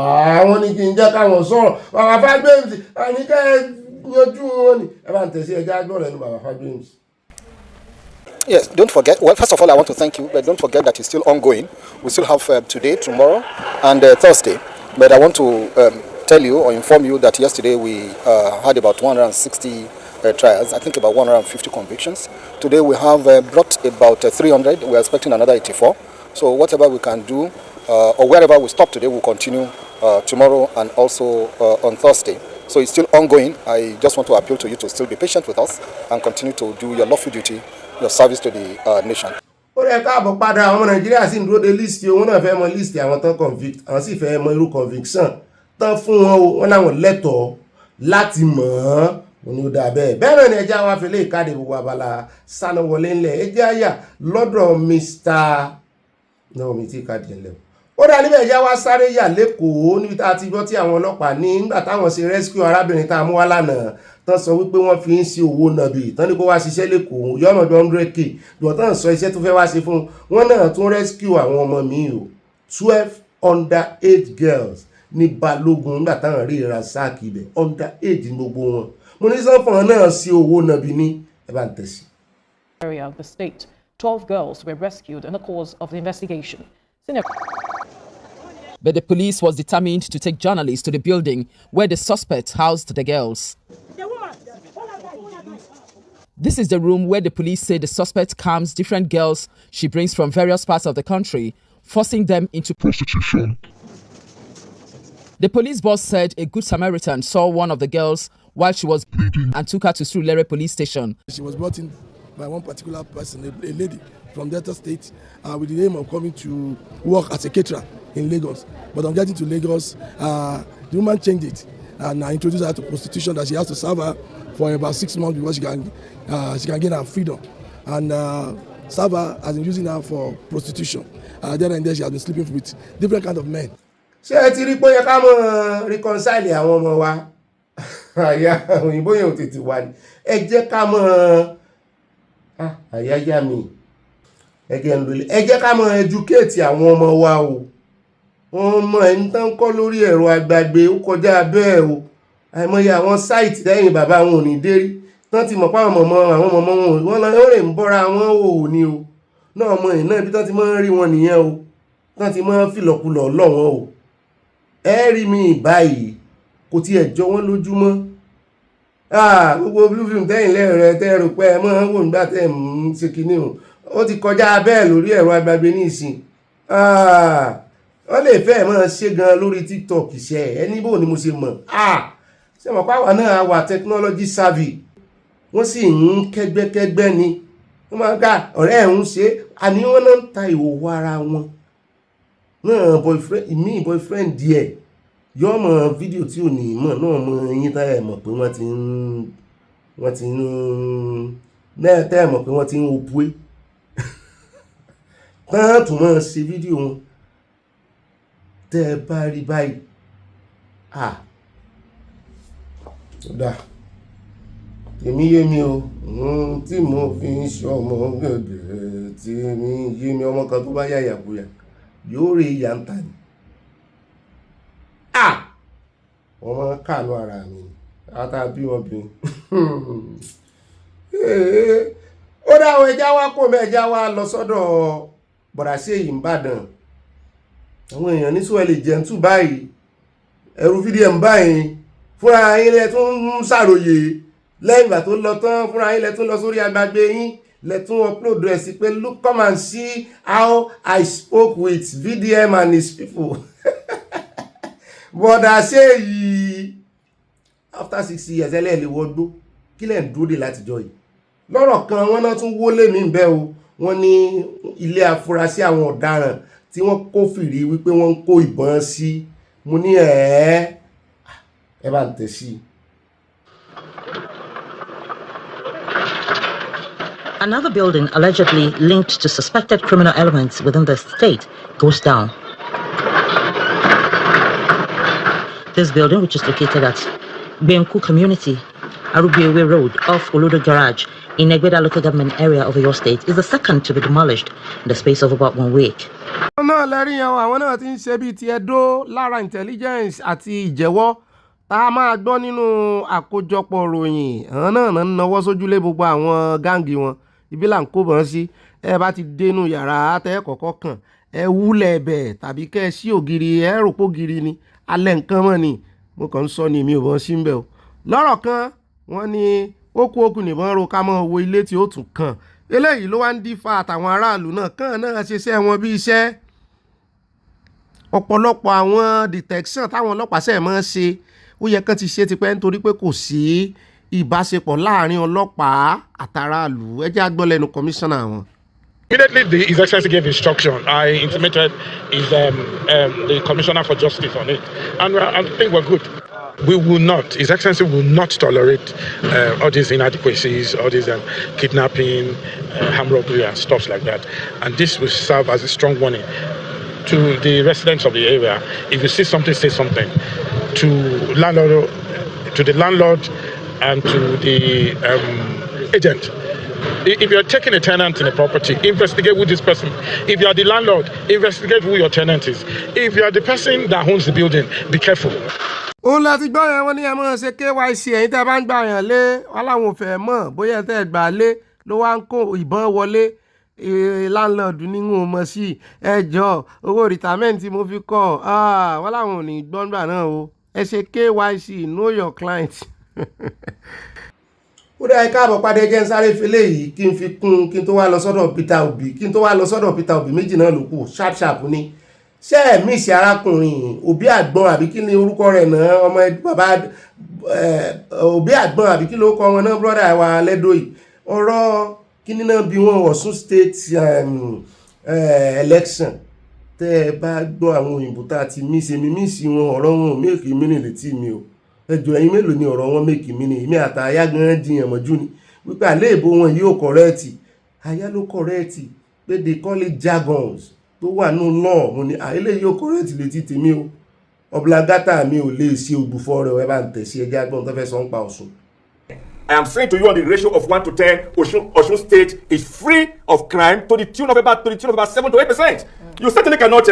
wọn ní kí n jẹ́ káwọn sọ̀rọ̀ bàbá Fagbems àníkẹ́ yanjú wọn ni ẹ bá ń tẹ̀sí ẹjá gbọ́ lẹ́nu bàbá Fagbems. Yes, don't forget. Well, first of all, I want to thank you, but don't forget that it's still ongoing. We still have today, tomorrow, and Thursday. But I want to tell you or inform you that yesterday we had about 160 trials, I think about 150 convictions. Today we have brought about 300. We're expecting another 84. So whatever we can do, or wherever we stop today, we'll continue tomorrow and also on Thursday. So it's still ongoing. I just want to appeal to you to still be patient with us and continue to do your lawful duty, your service to the nation. ó rẹ̀ káàbọ̀ padà àwọn ọmọ Nàìjíríà sì ń dúró de líìsì òun náà fẹ́ mọ líìsì àwọn tán convict àwọn sì fẹ́ mọ irú conviction tán fún wọn o wọn láwọn lẹ́tọ̀ọ́ láti mọ̀ ọ́n ní ó dáa bẹ́ẹ̀ bẹ́ẹ̀ náà ni ẹja wa fi lè káàdì gbogbo Abala Sanawole ńlẹ̀ ẹjẹ́ àyà lọ́dọ̀ Mr. náà mi ti káàdì ńlẹ̀ ó dá níbẹ̀ ẹja wa sáré yà lẹ́kọ̀ọ́ níbi tá a ti gbọ́ tí àwọn ọlọ́pàá ní nígbà táwọn ṣe rescue arábìnrin tá a mú wá lánàá tán sọ wípé wọ́n fi ń ṣe owó nàbì tán ní kó wá ṣiṣẹ́ lẹ́kọ̀ọ́ yọ́mọ̀ bí 100k jọ tán sọ iṣẹ́ tó fẹ́ wá ṣe fún wọn náà tún rescue àwọn ọmọ mi o 12 underage girls ní Balógun nígbà táwọn rí ìrasáàkì ibẹ̀ underage ní gbogbo wọn mo ní sọ́fọ̀n náà sí owó nàbì ní ẹ bá ń tẹ̀sí. Area of the state, 12 girls were rescued in the course of the investigation. But the police was determined to take journalists to the building where the suspect housed the girls. This is the room where the police say the suspect calms different girls she brings from various parts of the country, forcing them into prostitution. The police boss said a good Samaritan saw one of the girls while she was bleeding and took her to Surulere police station. She was brought in by one particular person, a lady from Delta State, with the aim of coming to work as a caterer in Lagos. But on getting to Lagos, the woman changed it and introduced her to prostitution, that she has to serve her for about 6 months before she can gain her freedom. And serve her as in using her for prostitution. There and there she has been sleeping with different kinds of men. ṣé ẹ ti rí pé yẹ ká mọ̀ reconcile àwọn ọmọ wa àyà òyìnbó yẹn ò tètè wá ní ẹ jẹ́ ká mọ̀ àyájá mi ẹ jẹ́ ká mọ̀ educate àwọn ọmọ wa o wọ́n mọ̀ ẹni tán kọ́ lórí ẹ̀rọ àgbàgbé ó kọjá bẹ́ẹ̀ o àìmọye àwọn sáìtì lẹ́yìn bàbá wọn ò ní dérí tán ti mọ̀ pé àwọn mọ̀mọ́ wọn lè ń bọ́ra wọn ò ní o náà mọ̀ ìná ibi tán ti mọ̀ ń rí wọn nìyẹn o tán ti mọ̀ ń fìlọ̀kulọ̀ lọ́wọ́n o ẹ rí mi báyìí kò tiẹ̀ jọ wọ́n lójúmọ́ gbogbo blue film tẹ́yìn lẹ́rẹ̀ tẹ́ rò pé ẹ mọ́ wò nígbà tẹ́ ń ṣe kinní o ó ti kọjá bẹ́ẹ̀ lórí ẹ̀rọ agbágbé ní ìsìn wọ́n lè fẹ́ mọ́ ṣe gan lórí TikTok iṣẹ́ ẹ níbò ni mo ṣe mọ̀ ṣe mọ̀ pàwọn náà wà technology savvy wọ́n sì ń kẹ́gbẹ́kẹ́gbẹ́ ni wọ́n máa gbà ọ̀rẹ́ ẹ̀ ń ṣe àní wọ́n náà ń ta ìhòòhò ara wọn náà boyfriend díẹ̀ yọ́ mọ̀ fídíò tí ò ní mọ̀ náà mọ̀ yín táyà mọ̀ pé wọ́n ti ń opue tán tún mọ̀ ṣe fídíò wọn tẹ́ ẹ bá rí báyìí ọ̀dà tèmi yé mi o tí mo fi ń ṣọmọ gẹ̀gẹ̀ tí mi yé mi ọmọ kan tó bá yàyàkuyà yóò rí ìyá ń tà ní wọ́n máa kàánú ara mi àtàbí wọn bí ó dáwọn ẹja wá kó mẹ́ẹ̀já wá lọ sọ́dọ̀ bọ̀dàṣe yìí ń bàdàn àwọn èèyàn ní sọ́ọ̀lì jẹ́ntù báyìí ẹ̀rù fídíò ń báyìí fúnra yín lẹ tún ń ṣàròyé lẹ́yìn ìgbà tó lọ tán fúnra yín lẹ tún lọ sórí agbágbé yín lẹ́tún upload rẹ̀ sí pé look come and see how I spoke with VDM and his people. But I say yìí after 6 years ẹlẹ́ẹ̀lẹ́ wọ́gbó kí lẹ́ ń dúró dè látijọ́ yìí lọ́rọ̀ kan wọ́n náà tún wọlé mi bẹ́ẹ̀ o wọ́n ní ilé afurasí àwọn ọ̀daràn tí wọ́n kófìrí wípé wọ́n ń kó ìbọn sí mo ní ẹ bá ń tẹ̀ sí. Another building allegedly linked to suspected criminal elements within the state goes down. This building, which is located at Benku Community, Arubiewe Road, off Olodo Garage, in Egbeda local government area of your state, is the second to be demolished in the space of about 1 week. náà lẹ́rìí yẹn àwọn náà ti ń ṣe bíi ti Ẹdó lára intelligence àti ìjẹ́wọ́ tá a máa gbọ́ nínú àkójọpọ̀ ròyìn àwọn náà ń nawọ́ sójúlé gbogbo àwọn gáǹgì wọn ibi là ń kó bọ́n sí ẹ bá ti dénú yàrá tẹ́ kọ̀ọ̀kan kàn ẹ wúlẹ̀ ẹ̀bẹ̀ tàbí kẹ́ ẹ sí ògiri ẹ rò pó giri ni alẹ́ nǹkan mọ́ ni mo kàn ń sọ ni mi ò bọ́n sí ń bẹ̀ o lọ́rọ̀ kan wọ́n ní ó kú okùn nìbọn ro ká mọ́ owó ilé tí ó tún kàn eléyìí ló wá ń dífà àtàwọn aráàlú náà kàn náà ṣiṣẹ́ wọn bí iṣẹ́ ọ̀pọ̀lọpọ̀ àwọn detection táwọn ọlọ́pàá ṣe máa ń ṣe ó yẹ kán ti ṣe tipẹ́ nítorí pé kò sí ìbáṣepọ̀ láàrin ọlọ́pàá àtàràlù ẹ jẹ́ á gbọ́ lẹ́nu kọmíṣánná wọn. Immediately, His Excellency gave instruction. I intimated the Commissioner for Justice on it, and I think we're good. We will not, His Excellency will not tolerate all these inadequacies, all these kidnapping, armed robbery, and stuff like that. And this will serve as a strong warning to the residents of the area. If you see something, say something. To the landlord, and to the agent. If you're taking a tenant in a property, investigate who this person. If you are the landlord, investigate who your tenant is. If you are the person that owns the building, be careful. Òun láti gbọ́ yẹn wọ́n ní ẹ máa ṣe KYC ẹ̀yin tẹ́ bá ń gbà yàn lé wọn láwọn ò fẹ́ mọ̀ bóyá tẹ́ gbà lé ló wá ń kó ìbọn wọlé láńlọ́ọ̀dù nínú ọmọ sí ẹjọ́ owó rìtámẹ́ǹtì mo fi kọ́ wọn láwọn ò ní gbọ́ngbà náà o ẹ ṣe KYC know your client. Ó dá ẹ káàbọ̀ padà jẹ́ ń sáré fele yìí kí n fi kún kí n tó wá lọ sọ́dọ̀ Peter Obi méjì náà ló kù sharp ni ṣé ẹ̀ mísì arákùnrin Obi Àgbọn àbí kí ni orúkọ rẹ̀ náà ọmọ bàbá Obi Àgbọn àbí kí ló kọ́ wọn náà brọ́dà wa lẹ́dọ̀ yìí ọ̀rọ̀ kí ni náà bí wọn Ọ̀ṣun state election tẹ́ ẹ bá gbọ́ àwọn òyìnbó tá a ti mísì wọn ọ̀rọ̀ wọn ò méèkì mí ní létí mi o ẹjọ́ ẹ̀yin mélòó ni ọ̀rọ̀ wọn méèkì mí ní ìmí àtàyà gan jiyàn mọ́jú ni wípé àléèbó wọn yóò kọ̀rẹ́ẹ̀tì àyà ló kọ̀rẹ́ẹ̀tì pé they call it jargons tó wà nù náà mo ní àìlè yóò kọ̀rẹ́ẹ̀tì létí tèmi o ọ̀blàgátà mi ò lè ṣe ògbùfọ́ rẹ̀ ẹ bá ń tẹ̀sí ẹjẹ́ agbọ́n tó fẹ́ sọ ń pa Ọ̀ṣun. I am saying to you on the ratio of 1 to 10, Osun State is free of crime to the tune of about 7 to 8%. You certainly cannot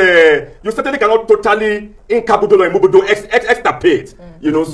totally incabudo or immobido extirpate,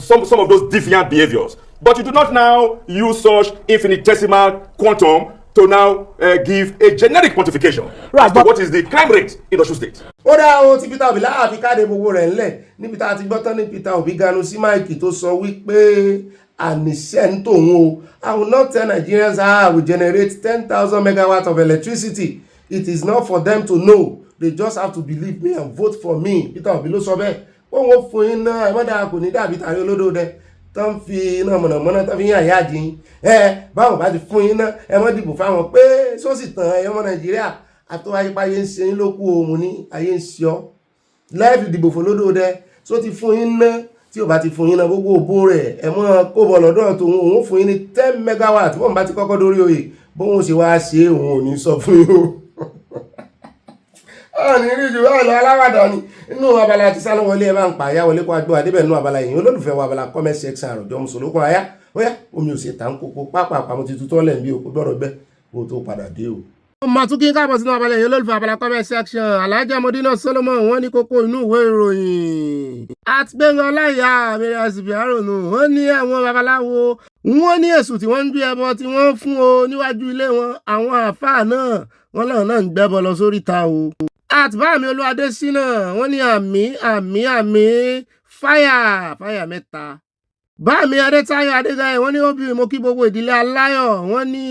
some of those deviant behaviors. But you do not now use such infinitesimal quantum to now give a generic quantification as to what is the crime rate in Osun State. Ó dá o ti Peter Obi láàfin káde gbogbo rẹ̀ ńlẹ̀ níbi tá a ti gbọ́ tán ní Peter Obi ganu sí máìkì tó sọ wípé àníṣe ń tòun o I will not tell Nigerians how I will generate 10,000 megawatts of electricity. It is not for them to know. They just have to believe me and vote for me. Peter Obi ló sọ bẹ́ẹ̀ ó wọ́n fún yín náà ẹ̀mọ́dà kò ní dàbí tàrí olódò dẹ tó ń fi iná mọ̀nàmọ́ná tó fi yín àyà dín báwo bá ti fún yín náà ẹ̀mọ́ dìbò fáwọn pé sósì tàn ẹ̀yọ́mọ Nàìjíríà àtọ́ ayípa ayé ń ṣe yín lókù òun ní ayé ń ṣe ọ́ lẹ́ẹ̀fì dìbò fún olódò dẹ só ti fún yín náà tí o bá ti fún yín náà gbogbo òbó rẹ̀ ẹ̀mọ́ kó bọ̀ lọ́dọ̀ tó òun fún yín ní 10 megawatt wọ́n bá ti kọ́kọ́ dórí oyè bóun ṣe wá ṣe òun ò ní sọ fún yín o. Ní rí jù báyìí lọ aláwàdà ni inú abala ti Sanawole ẹ bá ń pa àyà wọlé kó agbó adébẹ̀ nínú abala yìí olólùfẹ́ wa abala comment section àròjọ mùsùlùkùn àyà óyá omi ò sì tà ń kókó pápá àpamọ́ ti tutọ́ lẹ̀ ń bí òkú dọ̀rọ̀ gbẹ́ kó tó padà dé o. Màtúkí káàbọ̀ sínú abala yìí olólùfẹ́ abala comment section Alhaja Modina Solomon wọ́n ní kókó inú ìwé ìròyìn àtìgbẹ́ngàn ọláìyá àmìrì àsìbì àrònú wọ́n ní àwọn babaláwo wọ́n ní èṣù tí wọ́n ń gbé ẹbọ tí wọ́n fún o níwájú ilé wọn àwọn àáfàá náà wọ́n làwọn náà ń gbẹ́bọ lọ sórí ta o. Àtìbá mi Olúwadé sínà wọ́n ní àmì fáyà mẹ́ta Báàmí Adétáyọ̀ Adédáyọ̀ wọ́n ní ó bí mo kí gbogbo ìdílé aláyọ̀ wọ́n ní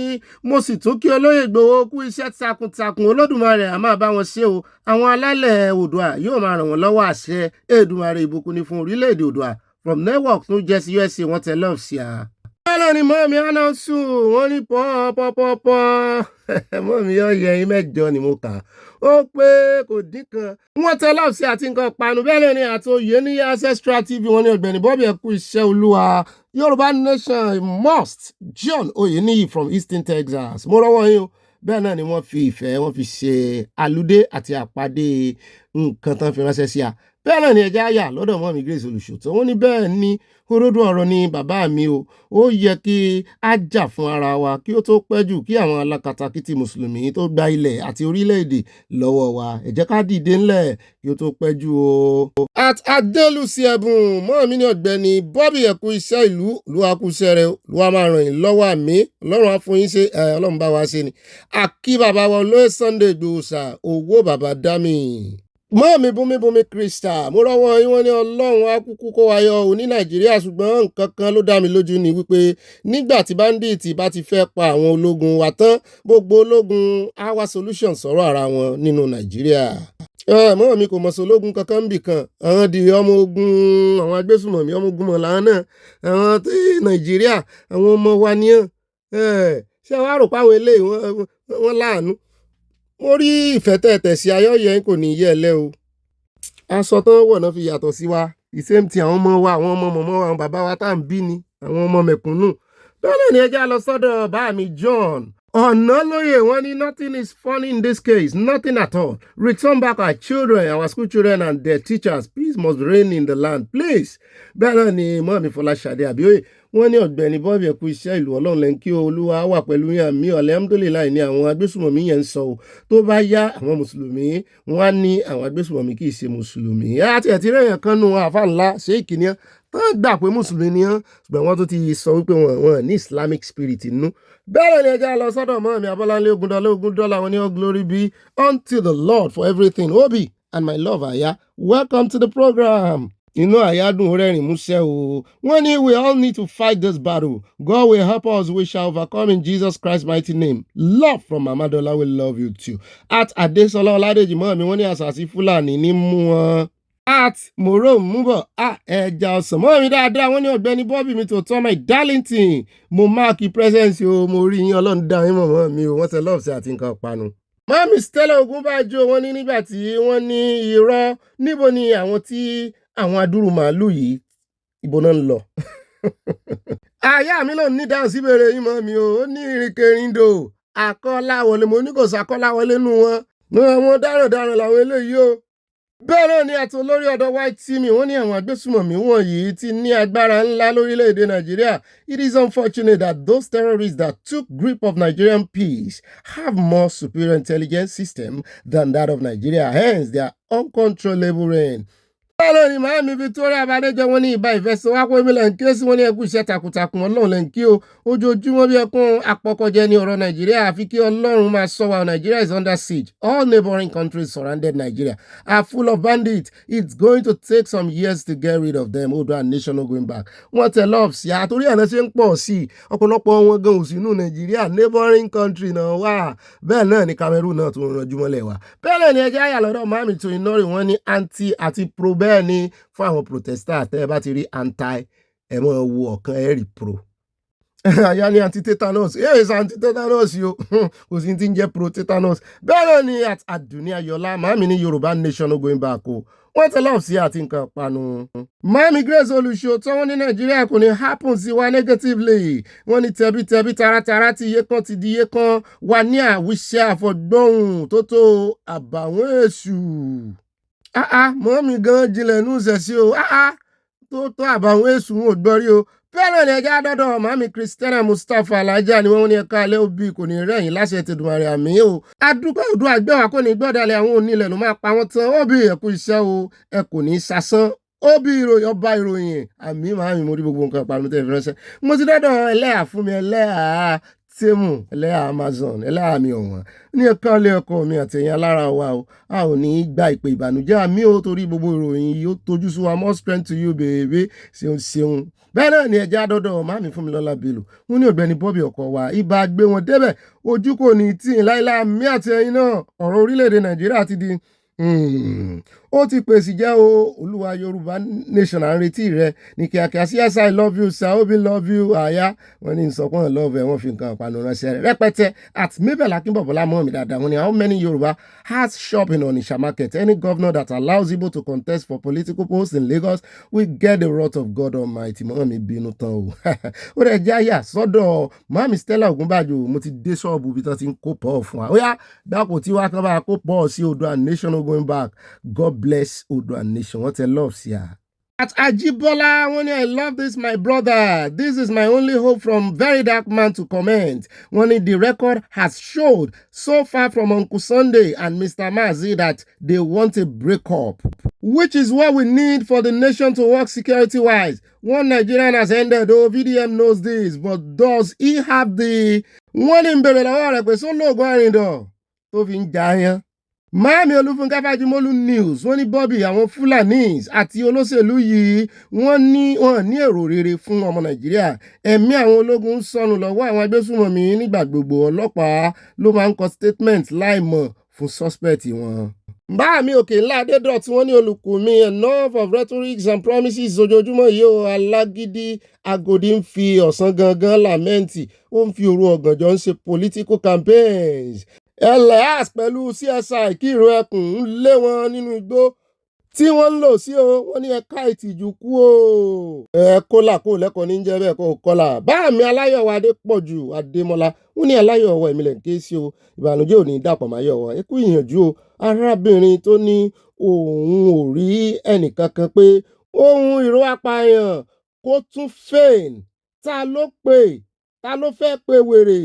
mo sì tún kí olóyè Ìgbòho kú iṣẹ́ takuntakun Olódùmarè á máa bá wọn ṣe o àwọn alálẹ̀ Oòduà yóò máa ràn wọ́n lọ́wọ́ àṣẹ Èdùmàrè ìbùkún ni fún orílẹ̀-èdè Oòduà from network New Jersey USA wọ́n tẹ love sí a. Bẹ́ẹ̀ ni mọ́mí àná sùn wọ́n ní pọ́pọ́pọ́pọ́ mọ́mí ọ̀yẹ́ yín mẹ́jọ ni mo kà ó pé kò dín kan wọ́n tẹ love sí àti nǹkan panu bẹ́ẹ̀ ni àti oyè ní Ancestral TV wọ́n ní Ọ̀gbẹ́ni Bobby ẹ kú iṣẹ́ olúwa Yorùbá Nation must John Oyeniyi from Eastern Texas mo rọ́wọ́ yín o bẹ́ẹ̀ náà ni wọ́n fi ìfẹ́ wọ́n fi ṣe àlùdé àti àpàdé nǹkan tán fi ránṣẹ́ sí a bẹ́ẹ̀ náà ni ẹja àyà lọ́dọ̀ mọ́ mi Grace Olùṣòtọ́ wọ́n ní bẹ́ẹ̀ ni òdodo ọ̀rọ̀ ni bàbá mi o ó yẹ kí a jà fún ara wa kí ó tó pẹ́ jù kí àwọn alákatakítí mùsùlùmí tó gba ilẹ̀ àti orílẹ̀-èdè lọ́wọ́ wa ẹ jẹ́ ká dìde ńlẹ̀ kí ó tó pẹ́ jù o. At Adélusi ẹ̀bùn mọ́ mi ní Ọ̀gbẹ́ni Bobby ẹ̀kú iṣẹ́ ìlú akúṣẹ́ rẹ̀ ló wá máa ràn yín lọ́wọ́ àmì ọlọ́run á fún yín ṣe ọlọ́run bá wa ṣe ni àkí bàbá wa olóyè Sunday Ìgbòho owó bàbá dámì mọ́ọ̀mí búmíbúmí Krista mo rọ́wọ́ yín wọ́n ní ọlọ́run á kúkú kó wa yọ ò ní Nàìjíríà ṣùgbọ́n nǹkan kan ló dá mi lójú ni wípé nígbà tí báńdíìtì bá ti fẹ́ pa àwọn ológun wa tán gbogbo ológun á wá solution sọ̀rọ̀ ara wọn nínú Nàìjíríà. Mọ́ọ̀mí kò mọ̀ sólógun kankan bì kan àwọn di ọmọ ogun àwọn agbésùmọ̀mí ọmọ ogun mọ̀ làwọn náà àwọn tí Nàìjíríà àwọn ọmọ wa níyàn ṣé wàá rò pé àwọn eléyìí wọ́n láàánú mo rí ìfẹ́ tẹ̀tẹ̀ sí ayọ́yẹ kò ní yẹ lẹ́ o aṣọ tán wọ̀ náà fi yàtọ̀ sí wa the same thing àwọn ọmọ wa àwọn ọmọ mọ̀mọ́ wa àwọn bàbá wa tá à ń bí ni àwọn ọmọ mẹ̀kúnnù bẹ́ẹ̀ ni ẹja lọ sọ́dọ̀ bá mi John Ọ̀nàlóye wọ́n ní nothing is funny in this case nothing at all return back our children our school children and their teachers peace must reign in the land please bẹ́ẹ̀ ni mọ́mí Fọláṣadé Àbíòye wọ́n ní Ọ̀gbẹ́ni Bobby ẹ̀kú iṣẹ́ ìlú ọlọ́run lẹ́ń kí olúwa wà pẹ̀lú yín àmì alhamdulillah ní àwọn agbésùmọ̀mí yẹn ń sọ o tó bá yá àwọn mùsùlùmí wọ́n á ní àwọn agbésùmọ̀mí kì í ṣe mùsùlùmí àti ẹ̀tí rẹ̀ yẹn kan nù àfa ńlá ṣé ìkíní tó gbà pé mùsùlùmí ni wọ́n ṣùgbọ́n wọ́n tó ti sọ wípé wọ́n ní Islamic spirit nínú bẹ́ẹ̀ ni ẹja lọ sọ́dọ̀ mọ́ mi Abọ́láńlé Ogundọ́lá wọn ní all glory be unto the Lord for everything Obi and my love Aya welcome to the program. Inú àyádùn rẹ́rìn músẹ́ o wọ́n ní we all need to fight this battle God will help us we shall overcome in Jesus Christ's mighty name love from Amadola we love you too at Adesola Ọládèjì mọ́ mi wọ́n ní àṣàṣì Fúlàní ní mú wọn at Moro Múbọ̀ ẹja ọ̀sán mọ́ mi dáadáa wọ́n ní Ọ̀gbẹ́ni Bobby mi tó tọ́ my darlington mo máàkì presence o mo rí yín ọlọ́run dá yín mọ̀ mi o wọ́n ṣe lọ́ọ̀sì àti nǹkan panu. Mọ́mí Stella Ogunbájọ wọ́n ní nígbà tí wọ́n ní irọ́ níbo ni àwọn tí àwọn adúrú màálù yìí ibo náà ń lọ. Àyà mi ló ní dáhùn síbèrè yín mọ́ mi o ó ní ìrìnkèrindò àkọ́láwọlé mo ní kò sàkọ́láwọlé nù wọn. Àwọn darandaran làwọn eléyìí o. Bẹ́ẹ̀ ni àti olórí ọ̀dọ́ white team wọ́n ní àwọn agbésùmọ̀mí wọ̀nyí ti ní agbára ńlá lórílẹ̀‐èdè Nàìjíríà. It is unfortunate that those terrorists that took grip of Nigerian peace have more superior intelligence system than that of Nigeria. Hence, their uncontrollable reign. Bẹ́ẹ̀ ni màámi Victoria Abadéjọ wọ́n ní ìbá ìfẹsẹ̀wápọ̀ mílẹ̀ ń ké sí wọ́n ní ẹkú iṣẹ́ takuntakun ọlọ́run lẹ́ ń kí o ojoojúmọ́ bí ẹkún apọkọjẹ ní ọ̀rọ̀ Nàìjíríà àfi kí ọlọ́run máa sọ wa Nigeria is under siege. All neighboring countries surrounded Nigeria are full of bandits. It's going to take some years to get rid of them. Oòduà nation no going back. Wọ́n tẹ love sí àtòrí àná ṣe ń pọ̀ sí i ọ̀pọ̀lọpọ̀ wọn gan òsínú Nàìjíríà neighboring country náà wà bẹ́ẹ̀ náà ní Cameroon náà tó ń ranjú mọ́lẹ̀ wa. Bẹ́ẹ̀ ni ẹjẹ́ àyà lọ́dọ̀ màámi tó iná rè wọ́n ní anti àti pro bẹ́ẹ̀ ni fún àwọn protestant tẹ́ ẹ bá ti rí anti ẹ mọ́ wo ọ̀kan ẹ rí pro. Àyà ni anti-tetanus yes anti-tetanus yo kò sí ti ń jẹ́ pro-tetanus. Bẹ́ẹ̀ ni Àdùnní Ayọ̀lá màámi ní Yorùbá nation no going back o wọ́n tẹ lọ́ọ̀ sí àti nǹkan panu. Màámi Grace Olùṣòtọ́ wọ́n ní Nàìjíríà kò ní happen sí wa negatively wọ́n ní tẹbítẹbí taratara tí iye kan ti di iye kan wà ní àwíṣẹ́ àfọ̀gbọ́hùn tó tó àbàwọ́n èṣù. Mọ́mí gan jinlẹ̀ nù sẹ̀sí o tó àbàwọ́n èṣù wọn ò gbọ́rí o. Bẹ́ẹ̀ ni ẹja dọ́dọ̀ màmí Christiana Mustapha Alájà ni wọ́n ní ẹ̀ka alẹ́ òbí kò ní rẹ̀yìn láṣẹ Èdùmàrè àmì o. Adúgbò òdu àgbẹ̀wà kò ní gbọ́dọ̀lẹ̀ àwọn onílẹ̀ ló máa pa wọ́n tán ó bí ẹ̀kú iṣẹ́ o ẹ kò ní sasán ó bí ìròyìn ọba ìròyìn àmì màmí mo rí gbogbo nǹkan pàmò tẹ̀ fẹ́rẹ́sẹ́. Mo ti dọ́dọ̀ ẹlẹ́yà fún mi ẹlẹ́yà Temu ẹlẹ́yà Amazon ẹlẹ́yà mi ọ̀wọ́n ní ẹ̀ka ilé ẹ̀kọ́ mi àtẹ̀yìn alára wa o a ò ní gba ìpè ìbànújẹ́ àmì ò torí gbogbo ìròyìn yìí ó tojú sí wa more strength to you baby ṣeun bẹ́ẹ̀ náà ni ẹja dọ́dọ̀ màmí Fúnmilọ́lá Bello wọ́n ní Ọ̀gbẹ́ni Bobby ọkọ̀ wa ibà gbé wọn débẹ̀ ojú kò ní tí ì láíláí mi àtẹ̀yìn náà ọ̀rọ̀ orílẹ̀-èdè Nàìjíríà ti di ó ti pèsè jẹ́ o olúwa Yorùbá nation à ń retí rẹ ní kíákíá yes I love you sir Obi love you àyà wọn ní ìsọkún love ẹ wọn fi nǹkan ìpanu ránṣẹ́ rẹ rẹpẹtẹ at Mabel Akínbọ̀bọ́lá mọ́ mi dáadáa wọn ni how many Yorùbá has shop in Onitsha market any governor that allows Igbo to contest for political posts in Lagos will get the wrath of God Almighty mọ́ mi bínú tán o ó rẹ̀ jẹ́ àyà sọ́dọ̀ mami Stella Ogunbajo mo ti dé ṣọ́ọ̀bù bí tán ti ń kó pọ̀ fún wa ó yá dákò tí wàá kán bá kó pọ̀ sí Oòduà nation no going back God bless Oòduà nation what a love yeah. At Ajibola, when I love this, my brother. This is my only hope from very dark man to comment. When the record has showed so far from Uncle Sunday and Mr. Mazi that they want a breakup, which is what we need for the nation to work security-wise. One Nigerian has ended, though VDM knows this, but does he have the one in Berela or so low going though? Tovin Jaya. Máàmí Olúfúnkẹ́ Fájimólú news wọ́n ní Bobby àwọn Fulanis àti olóṣèlú yìí wọ́n ní èrò rere fún ọmọ Nàìjíríà ẹ̀mí àwọn ológun ń sọnù lọ́wọ́ àwọn agbésùnmọ̀mí nígbà gbogbo ọlọ́pàá ló máa ń kọ statement láìmọ̀ fún suspect wọn. Báàmí òkè ńlá Adédọ̀t tí wọ́n ní olùkùnmi enough of rhetorics and promises ojoojúmọ́ yìí ó alágídí Agodi ń fi ọ̀sán gangan làmẹ́ǹtì ó ń fi òru ọ̀gànjọ́ ń ṣe political campaigns. LAS pẹ̀lú CSI kí ìró ẹkùn ń lé wọn nínú igbó tí wọ́n ń lò sí o wọ́n ní ẹ̀ka ìtìjú kú o kólà kó lẹ́kọ̀ọ́ ní jẹ́ bẹ́ẹ̀ kó kọ́là Báàmí Aláyọ̀wọ̀ Adépọ̀jù Adémọ́lá wọ́n ní Aláyọ̀wọ̀ ìmìlẹ̀ ń ké sí o ìbànújẹ́ ò ní dàpọ̀ máyọ̀wọ̀ ẹ kú ìyànjú o arábìnrin tó ní òun ò rí ẹnìkankan pé ohun ìró apààyàn kó tún fèèn ta ló fẹ́ pé wèrè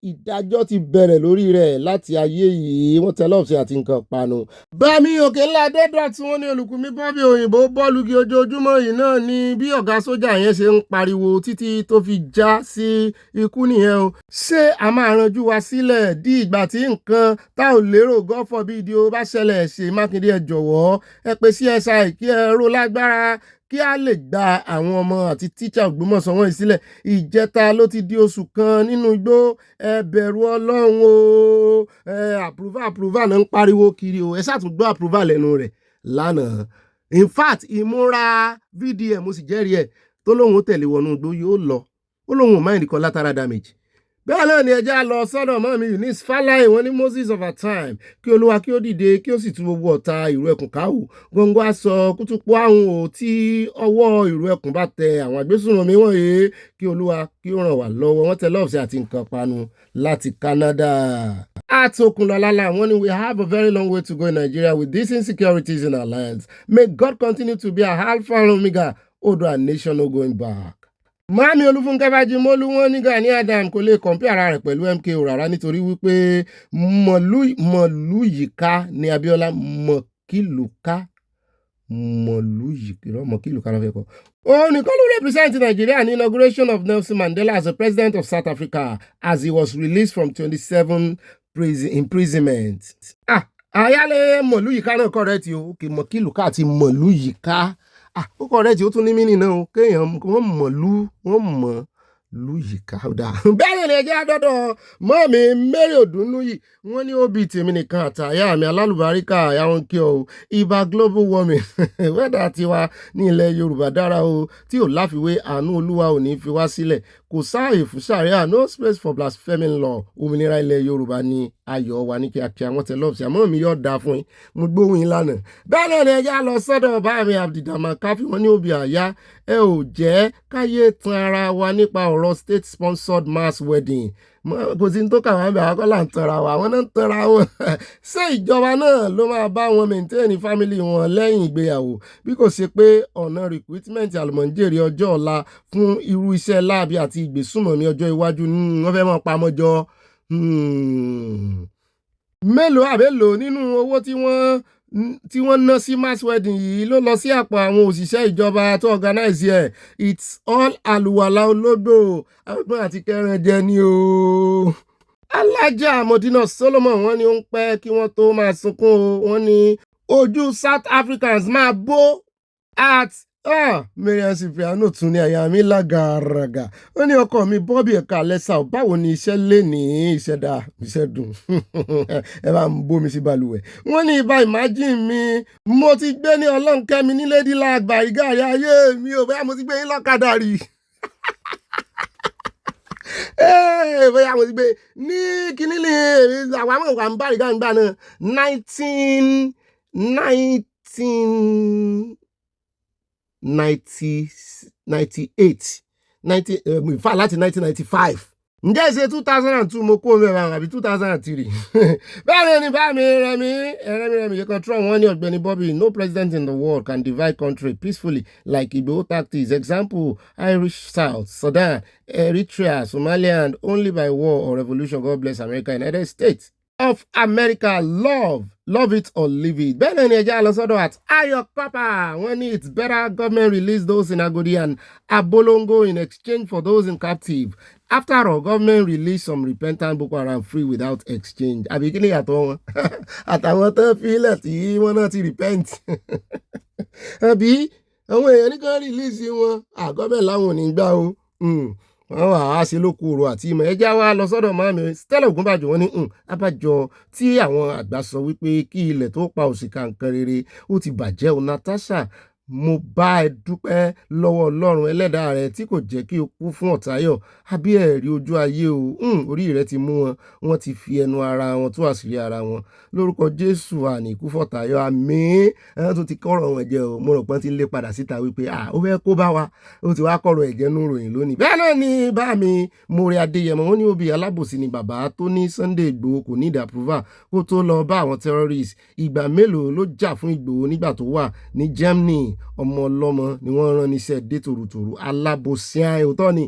ìdájọ́ ti bẹ̀rẹ̀ lórí rẹ̀ láti ayé yìí wọ́n tẹ lọ́ọ̀sì àti nǹkan panu. Bámi òkè ńlá Adédọ̀t tí wọ́n ní olùkùnmí Bobby òyìnbó bọ́ọ̀lùgì ojoojúmọ́ yìí náà ni bí ọ̀gá sójà yẹn ṣe ń pariwo títí tó fi já sí ikú nìyẹn o. Ṣé a máa ranjú wa sílẹ̀ di ìgbà tí nǹkan tá ò lérò God forbid ó bá ṣẹlẹ̀ ṣe Mákindé ẹ jọ̀wọ́ ẹ pè CSI kí ẹ ró lágbára kí a lè gba àwọn ọmọ àti tíṣà Ògbómọ̀ṣọ́ wọ̀nyí sílẹ̀ ìjẹta ló ti di oṣù kan nínú igbó ẹ bẹ̀rù Ọlọ́run o approval náà ń pariwo kiri o ẹ ṣàtúngbọ́ approval lẹ́nu rẹ̀ lánàá in fact ìmúra VDM mo sì jẹ́rìí ẹ̀ tó lóun tẹ̀lé wọnú igbó yóò lọ ó lóun ò mind collateral damage. Bẹ́ẹ̀ náà ni ẹja lọ sọ́dọ̀ mọ́ mi Eunice Fáláì wọ́n ní Moses of our time kí Olúwa kí ó dìde kí ó sì tú gbogbo ọ̀tá ìrù ẹkùn káwù gbọ̀ngbọ̀ aṣọ kútùpọ̀ àwọn ò tí ọwọ́ ìrù ẹkùn bá tẹ àwọn agbésùnmọ̀mí wọ̀nyí kí Olúwa kí ó ràn wá lọ́wọ́ wọ́n tẹ lọ́ọ̀sì àti nǹkan panu láti Canada. Atokunlọlá wọ́n ní we have a very long way to go in Nigeria with these insecurities in our lands. May God continue to be our Alpha and Omega. Oòduà nation no going back. Máàmí Olúfúnkẹ́ Fájimólú wọ́n ní Gani Adam kò lè kọ̀ǹpì ara rẹ̀ pẹ̀lú MKO rárá nítorí wípé mọ̀lúyìká ni Abíọ́lá mọ̀kìlùká náà fẹ́ kọ́. Òun nìkan ló represent Nigeria ní inauguration of Nelson Mandela as the president of South Africa as he was released from 27 imprisonment. Àyálẹ̀ mọ̀lúyìká náà correct o kì mọ̀kìlùká àti mọ̀lúyìká. Ó correct ó tún ní mínì náà o kéèyàn wọ́n mọ̀ lúyìká ọ̀dà. Bẹ́ẹ̀ ni ẹjẹ́ àdọ́dọ̀ mọ́ mi Mary Odùnúyì wọ́n ní òbí tèmi nìkan àtàyà mi alálùbáríkà àwọn kí ọ ibà global warming wẹ́dà tiwa ní ilẹ̀ Yorùbá dára o tí ò láfiwé àánú Olúwa ò ní fi wá sílẹ̀ kò sáàyè fún sàríà no space for blaspheming law òmìnira ilẹ̀ Yorùbá ní ayọ̀ wa ní kíákíá wọ́n tẹ lọ́ọ̀sì àmọ́ mi yóò dáa fún yín mo gbóhùn yín lánàá. Bẹ́ẹ̀ náà ni ẹjẹ́ lọ sọ́dọ̀ bá mi Abdulrahman Káfí wọ́n ní òbí àyá ẹ ò jẹ́ káyé tan ara wa nípa ọ̀rọ̀ state sponsored mass wedding kò sí ní tó kà wọ́n bẹ̀ àwọn kọ́là ń tanra wa àwọn náà ń tanra wọn ṣé ìjọba náà ló máa bá wọn maintain family wọn lẹ́yìn ìgbéyàwó bí kò ṣe pé ọ̀nà recruitment àlùmọ̀ǹjèrè ọjọ́ ọ̀la fún irú iṣẹ́ láabi àti ìgbésùnmọ̀mí ọjọ́ iwájú wọ́n fẹ́ máa pamọ́jọ mélòó àbélòó nínú owó tí wọ́n tí wọ́n ná sí mass wedding yìí ló lọ sí àpò àwọn òṣìṣẹ́ ìjọba tó organize ẹ̀. It's all àlùwàlà olódò ọgbọ́n àti kẹrànjẹ ni o. Alájà Modina Solomon wọ́n ní ó ń pẹ́ kí wọ́n tó máa sunkún o. Wọ́n ní ojú South Africans máa bó at Mariam Cipriano tún ní àyà mi lágàràgà. Ó ní ọkọ mi Bobby ẹ̀ka lẹ́sà báwo ni iṣẹ́ lé ní ìṣẹ̀dá iṣẹ́ dùn ẹ bá ń bómi sí balùwẹ̀. Wọ́n ní ibà imagine mi mo ti gbé ní Ọlọ́nkẹ́mi ní Ladylike Bàrígàrí ayé mi ò bẹ́ẹ̀ mo ti gbé yín lọ́kadà rí. Bóyá mo ti gbé ní kíní ní àwọn àmọ́ ìwà ń Bàrígà ńgbà náà 1998 ìfà láti 1995 ǹjẹ́ ìṣe 2002 mo kó mẹ́rin àbí 2003 bẹ́ẹ̀ ni bá mi rẹmi you control wọn ní Ọ̀gbẹ́ni Bobby no president in the world can divide country peacefully like Igboho tactics example Irish South Sudan Eritrea Somalia and only by war or revolution. God bless America United States of America. Love it or leave it. Bẹ́ẹ̀ ni ẹja lọ sọ́dọ̀ at Ayo Papa wọ́n ní it's better government release those in Agodi and Abolongo in exchange for those in captive. After all, government release some repentant Boko Haram free without exchange. Àbí kí ni yàtọ̀ wọn? Àtàwọn tó fi ilẹ̀ tí wọ́n náà ti repent. Àbí àwọn èèyàn nìkan release wọn àgọ́bẹ̀ láwọn ò ní gbà o. Wọ́n wà á ṣe lóko òrò àti ìmọ̀ ẹja wa lọ sọ́dọ̀ màmí Stella Ògúnbàjò wọ́n ní abájọ tí àwọn àgbà sọ wípé kí ilẹ̀ tó pa òṣìkà nǹkan rere ó ti bàjẹ́ o. Natasha mo bá ẹ dúpẹ́ lọ́wọ́ Ọlọ́run ẹlẹ́dàá rẹ tí kò jẹ́ kí o kú fún Ọ̀táyọ̀ àbí ẹ̀rí ojú ayé o. Orí rẹ ti mú wọn wọ́n ti fi ẹnu ara wọn tú àṣírí ara wọn lórúkọ Jésù àní ikú fọ̀táyọ̀ àmín. Ẹ̀hún tó ti kọ́rọ̀ wọn jẹ́ o mo rò pé ti ń lé padà síta wípé ó fẹ́ kó bá wa ó ti wá kọ́rọ̀ ẹ̀jẹ̀ nú ròyìn lónìí. Bẹ́ẹ̀ náà ni bá mi Mórè Adéyẹmọ wọ́n ní Obi alábòsí ni bàbá tó ní Sunday Ìgbòho kò ní ìdàpúrúfà kó tó lọ bá àwọn terrorists. Ìgbà mélòó ló jà fún Ìgbòho nígbà tó wà ní Germany? Ọmọ ọlọ́mọ ni wọ́n rán níṣẹ́ dé tòrùtòrù alábòsí òótọ́ ni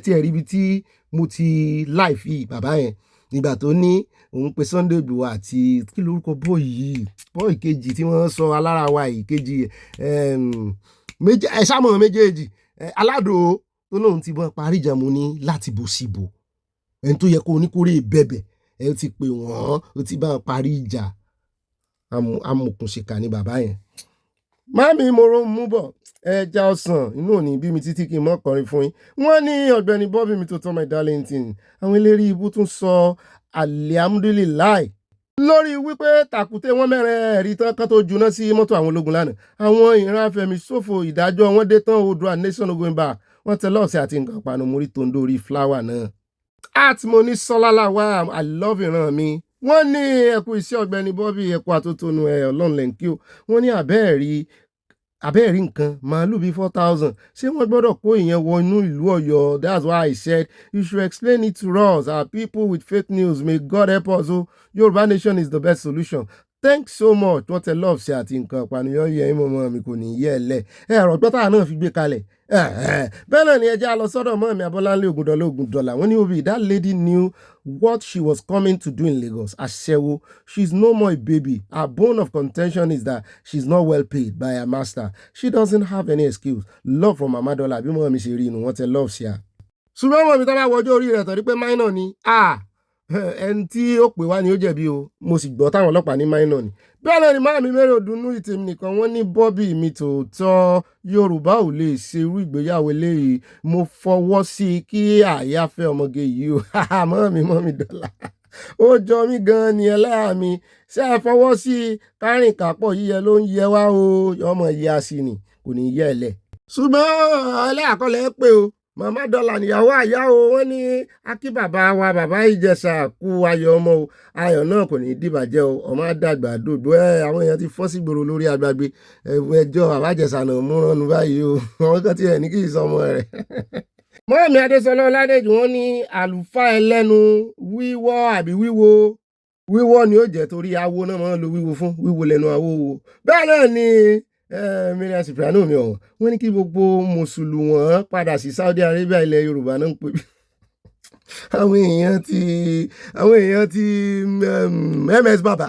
ti ẹ̀rí ibi tí mo ti láìfì bàbá yẹn nígbà tó ní òun pe Sunday Igboho àti kí lórúkọ bọ́ọ̀ kejì tí wọ́n sọ alára wa ìkejì ẹ̀ṣámọ̀ méjèèjì aládò tó lóun ti bọ́ parí ìjà mo ní láti bò síbò ẹni tó yẹ kó oníkórè bẹ̀bẹ̀ ẹ ti pè wọ́n ó ti bá parí ìjà amòkùnṣìkà ni bàbá yẹn. Mami mo ro mú bọ̀ ẹja ọsàn inú òní bí mi títí kí n mọ́ kọrin fún yín. Wọ́n ní Ọ̀gbẹ́ni Bobby mi tó tán my darling thing àwọn eléré ibú tún sọ alihamudulilayi lórí wípé tàkùté wọn mẹ́rin ẹ̀rí tán kan tó juná sí mọ́tò àwọn ológun lánàá. Àwọn ìran afẹ̀míṣòfò ìdájọ́ wọn dé tán Oòduà nation going back wọ́n tẹ lọ́ọ̀sẹ̀ àti nǹkan panu mórí tó ń dórí flower náà. Àtìmọ́ní sọ́lálà wá I love ìran mi. Wọ́n ní ẹkú iṣẹ́ Ọ̀gbẹ́ni Bobby ẹkú àtótónu Ọlọ́run lẹ́ǹkí o. Wọ́n ní àbẹ́ẹ̀rí nǹkan màálù bíi 4,000 ṣé wọ́n gbọ́dọ̀ kó ìyẹn wọ inú ìlú Ọ̀yọ́. That's why I said you should explain it to us. Our people with fake news may God help us o. Yorùbá nation is the best solution. Thanks so much. Wọ́n tẹ love ṣe àti nǹkan ìpànìyàn yẹ ìmọ̀ mi kò ní yẹ ẹ lẹ̀ ẹ̀rọ gbọ́tà náà fi gbé kalẹ̀. Bẹ́ẹ̀ náà ni ẹjẹ́ lọ sọ́dọ̀ mọ́ mi Abọ́láńlé Ògúndọ̀lá wọ́n ní Obi that lady knew what she was coming to do in Lagos. Aṣẹ́wó, she's no more a baby. Her bone of contention is that she's not well paid by her master. She doesn't have any excuse. Love from Mama Dollar bí mọ́ mi ṣe rí inú wọ́n tẹ love ṣe à. Ṣùgbọ́n mọ̀ mi tó bá wọjọ́ orí rẹ̀ torí pé minor ni ẹni tí ó pè wá ni ó jẹ̀bi o mo sì gbọ́ táwọn ọlọ́pàá ní minor ni. Bẹ́ẹ̀ náà ni máa mi mẹ́rin òdùnnú ìtèmi nìkan wọ́n ní Bobby mi tòótọ́ Yorùbá ò lè ṣe irú ìgbéyàwó eléyìí mo fọwọ́ sí i kí àyà fẹ́ ọmọge yìí o mọ́ mi dọ́là ó jọ mí gan-an ni ẹlẹ́yà mi ṣé ẹ fọwọ́ sí i kárìn kápọ̀ yíyẹ ló ń yẹ wá o ọmọ ìyá sí ni kò ní yẹ ẹlẹ́. Ṣùgbọ́n ẹlẹ́yà kọ́lẹ̀ pé o Mama Dọ́là níyàwó àyà o wọ́n ní akí bàbá wa bàbá Ìjẹ̀ṣà kú ayọ̀ ọmọ o ayọ̀ náà kò ní dìbàjẹ́ o ọmọ àdàgbà dòdò àwọn èèyàn ti fọ́ sí gbòòrò lórí agbágbé ẹjọ́ bàbá Ìjẹ̀ṣà náà mú ránu báyìí o àwọn kan ti ẹ̀ ní kí ìsọmọ rẹ̀. Mọ́ọ̀mí Adésọlá Ọládèjì wọ́n ní àlùfáà ẹlẹ́nu wíwọ́ àbí wíwọ́ ni ó jẹ́ torí awo náà máa ń lo wíwo fún wíwo lẹ́nu awo wo. Bẹ́ẹ̀ náà ni Mariam Cipriano mi ọ̀hún wọ́n ní kí gbogbo mùsùlùmí padà sí Saudi Arabia ilẹ̀ Yorùbá náà ń pè bí àwọn èèyàn ti MS Baba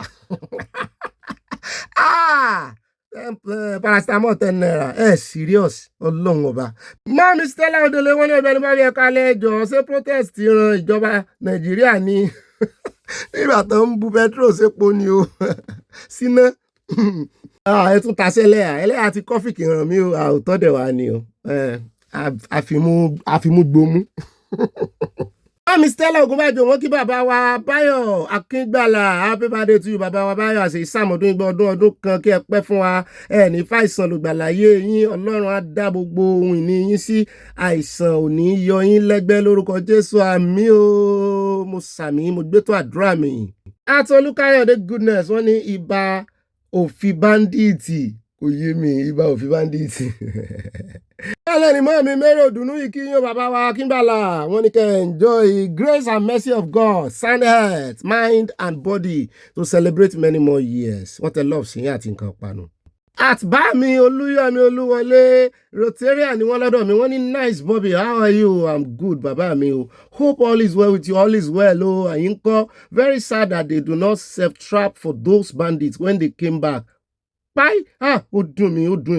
Paracetamol 10 naira. Serious. Ọlọ́run ọba. Mami Stella Odele wọ́n ní Ọ̀gbẹ́ni Bobby ẹ̀ka lẹ́jọ́ ṣé protest ran ìjọba Nàìjíríà ní nígbà tó ń bu petrol sépo ni o. Síná. Ẹ tún taṣẹ́ ẹlẹ́yà ti kọ́fì kì í ràn mí o. Àwòtọ́ dẹ̀ wá ni o. Àfimú gbomú. Mami Stella Ogunbajo wọ́n kí bàbá wa Báyọ̀ Akíngbàlà happy birthday to you bàbá wa Báyọ̀ àṣẹ ìsàmọ̀dún ìgbà ọdún kan kí ẹ pẹ́ fún wa ní fàìsàn lògbàláyé yín Ọlọ́run á dá gbogbo ohun ìní yín sí àìsàn ò ní yọ yín lẹ́gbẹ́ lórúkọ Jésù àmín o mo sàmì mo gbé tó àdúrà mi. Atolúkáyọ̀dé goodness wọ́n ní ibà òfin báńdíìtì kò yé mi ibà òfin báńdíìtì. Ẹlẹ́ni mọ́ mi mẹ́rẹ̀ òdùnú yìí kí yín bàbá wa Akíngbàlà wọ́n ní kẹ́ enjoy grace and mercy of God sound health mind and body to celebrate many more years. Wọ́n tẹ love sí yín àti nǹkan panu. Àtbá mi Olúyọ̀mí Olúwọlé Rotarian ni wọ́n lọ́dọ̀ mi wọ́n ní nice Bobby how are you? I'm good bàbá mi o. Hope all is well with you all is well o. Àyín kọ́ very sad that they do not self trap for those bandits when they came back. Báyìí ó dùn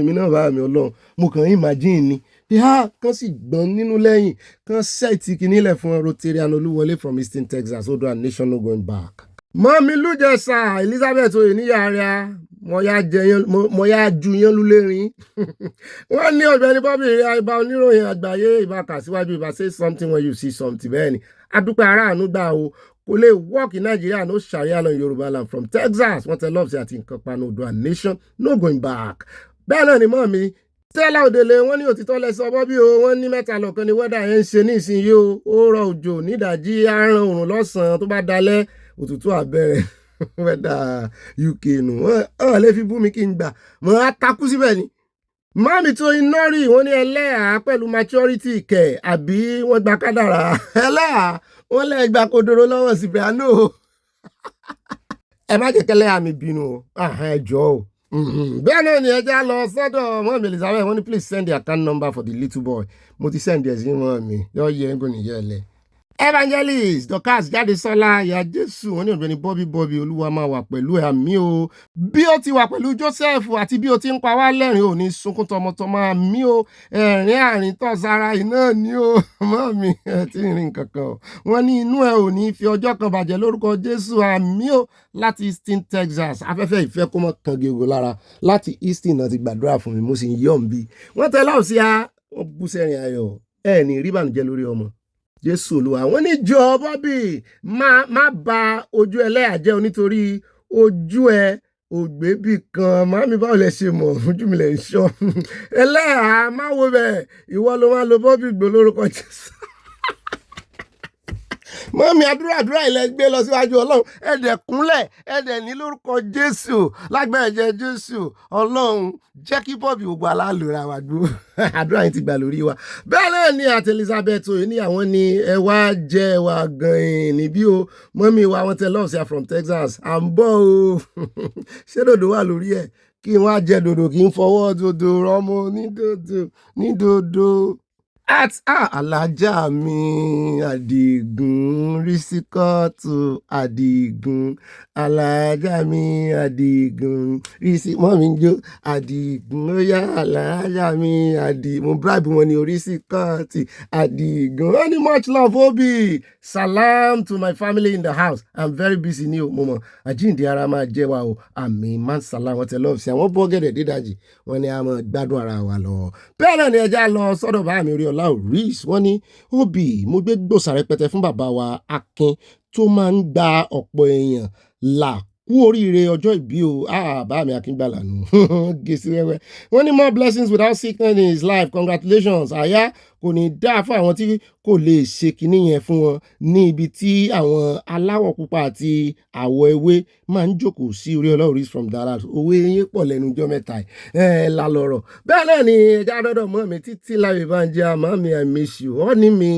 mí náà bá mi Ọlọ́run mo kàn imagine ni pé kán sì gbọ́n nínú lẹ́yìn kán sẹ́ẹ̀tì kìínílẹ̀ fún Rotarian Olúwọlé from Eastern Texas odò and nation no going back. Mọ́mí Lújẹsà Elizabeth Oyèníyàrá mo yá ju yán lúlérin. Wọ́n ní Ọ̀gbẹ́ni Bobby ìbá oníròyìn àgbáyé ìbá kà síwájú ìbá say something when you see something bẹ́ẹ̀ ni adúpẹ́ aráàánú gbà o. Kò lè work in Nigeria no Sharia law in Yoruba land from Texas wọ́n tẹ love sí àti nǹkan panu odò and nation no going back. Bẹ́ẹ̀ náà ni mọ́mí Stella Odele wọ́n ní òtítọ́ lẹ́sọ Bobby o wọ́n ní mẹ́ta lọ́kan ni wẹ́dà yẹn ń ṣe ní ìsinyìí o ó rọ òjò nídàjí àárọ̀ òrùn lọ́sàn-án tó bá dalẹ̀ òtútù àbẹ̀rẹ̀ wẹ́dà UK nù wọ́n lè fi bú mi kí n gbà mọ́ á takú síbẹ̀ ni. Mami tó iná rí wọ́n ní ẹlẹ́yà pẹ̀lú maturity kẹ̀ àbí wọ́n gba kádàrá ẹlẹ́yà wọ́n lẹ́ gba kodoro lọ́wọ́ síbẹ̀ àánú o. Ẹ má jẹ́ kẹ́lẹ́yà mi bínú o ẹ jọ̀ọ́ o. Bẹ́ẹ̀ náà ni ẹ já lọ sọ́dọ̀ mọ́mí Elizabeth wọ́n ní please send the account number for the little boy mo ti send ẹ̀ sí mọ́mí yọ yẹ ń gò níyẹ ẹlẹ́. Evangelist Dorcas Jádesọ́lá ìyá Jésù wọ́n ní Ọ̀gbẹ́ni Bobby Olúwa máa wà pẹ̀lú àmì o bí ó ti wà pẹ̀lú Joseph àti bí ó ti ń pa wá lẹ́rìn ò ní sunkún tọmọtọmọ àmì o ẹ̀rín àrìn tọ̀ sára iná ni o mọ́mí ẹ̀ tí ń rìn kankan o wọ́n ní inú ẹ̀ ò ní fi ọjọ́ kan bàjẹ́ lórúkọ Jésù àmì o láti Eastern Texas afẹ́fẹ́ ìfẹ́ kó mọ́ kan gègò lára láti Eastern náà ti gbàdúrà fún mi mo sì ń yọ̀ ń bí wọ́n tẹ láòsí wọ́n bú sẹ́rìn ayọ̀ ẹ̀ ní rí bànújẹ́ lórí ọmọ Jésù Olúwa wọ́n ní jọ Bobby má ba ojú ẹlẹ́yà jẹ́ nítorí ojú ẹ ògbébì kan màmí báwo lẹ ṣe mọ̀ ojú mi lẹ ń ṣọ́ ẹlẹ́yà má wo bẹ́ẹ̀ ìwọ ló máa lo Bobby gbó lórúkọ Jésù. Mọ́mí àdúrà ilẹ̀ gbé lọ síwájú Ọlọ́run ẹ̀dẹ̀ kúnlẹ̀ ẹ̀dẹ̀ ní lórúkọ Jésù lágbára ẹ̀jẹ̀ Jésù Ọlọ́run jẹ́ kí Bobby gbogbo aláàlúra wa gbó àdúrà yìí ti gbà lórí wa. Bẹ́ẹ̀ náà ni àti Elizabeth Oyè àwọn ni ẹ wá jẹ́ wa gan-an níbí o mọ́mí wa wọ́n tẹ lọ́ọ̀sì from Texas à ń bọ̀ o ṣé dòdò wà lórí ẹ̀ kí n wá jẹ dòdò kí n fọwọ́ dòdò rọmọ ní dòdò. Alájà mi Àdìgún Rísíkọ́tù Àdìgún alájà mi Àdìgún mọ́mí ń jó Àdìgún ó yá alájà mi mo bribe wọn ní Rísíkọ́tù Àdìgún ó ní much love Bobby salam to my family in the house I'm very busy ní o mo mọ̀ àjíǹde ara máa jẹ́ wa o àmì man salam wọ́n tẹ lọ́ọ̀ sí àwọn bọ́gẹ̀dẹ̀ dídájì wọ́n ní a máa gbádùn ara wa lọ. Bẹ́ẹ̀ náà ni ẹja lọ sọ́dọ̀ bá mi orí ọlá Reese wọ́n ní Bobby mo gbé gbòòsà rẹpẹtẹ fún bàbá wa Akin tó máa ń gba ọ̀pọ̀ èèyàn là kú oríire ọjọ́ ìbí o bá mi Akíngbàlà nù gèsì wẹ́wẹ́ wọ́n ní more blessings without sickness in his life congratulations àyà kò ní dáa fún àwọn tí kò lè ṣe kinní yẹn fún wọn ní ibi tí àwọn aláwọ̀ pupa àti àwọ̀ ewé máa ń jókòó sí orí ọlá Reese from Dallas owó eyín pọ̀ lẹ́nu ọjọ́ mẹ́ta lálọ́rọ̀. Bẹ́ẹ̀ náà ni ẹja dọ́dọ̀ mọ́ mi títí láyé bá ń jẹ́ àmọ́ mi I miss you wọ́n ní mi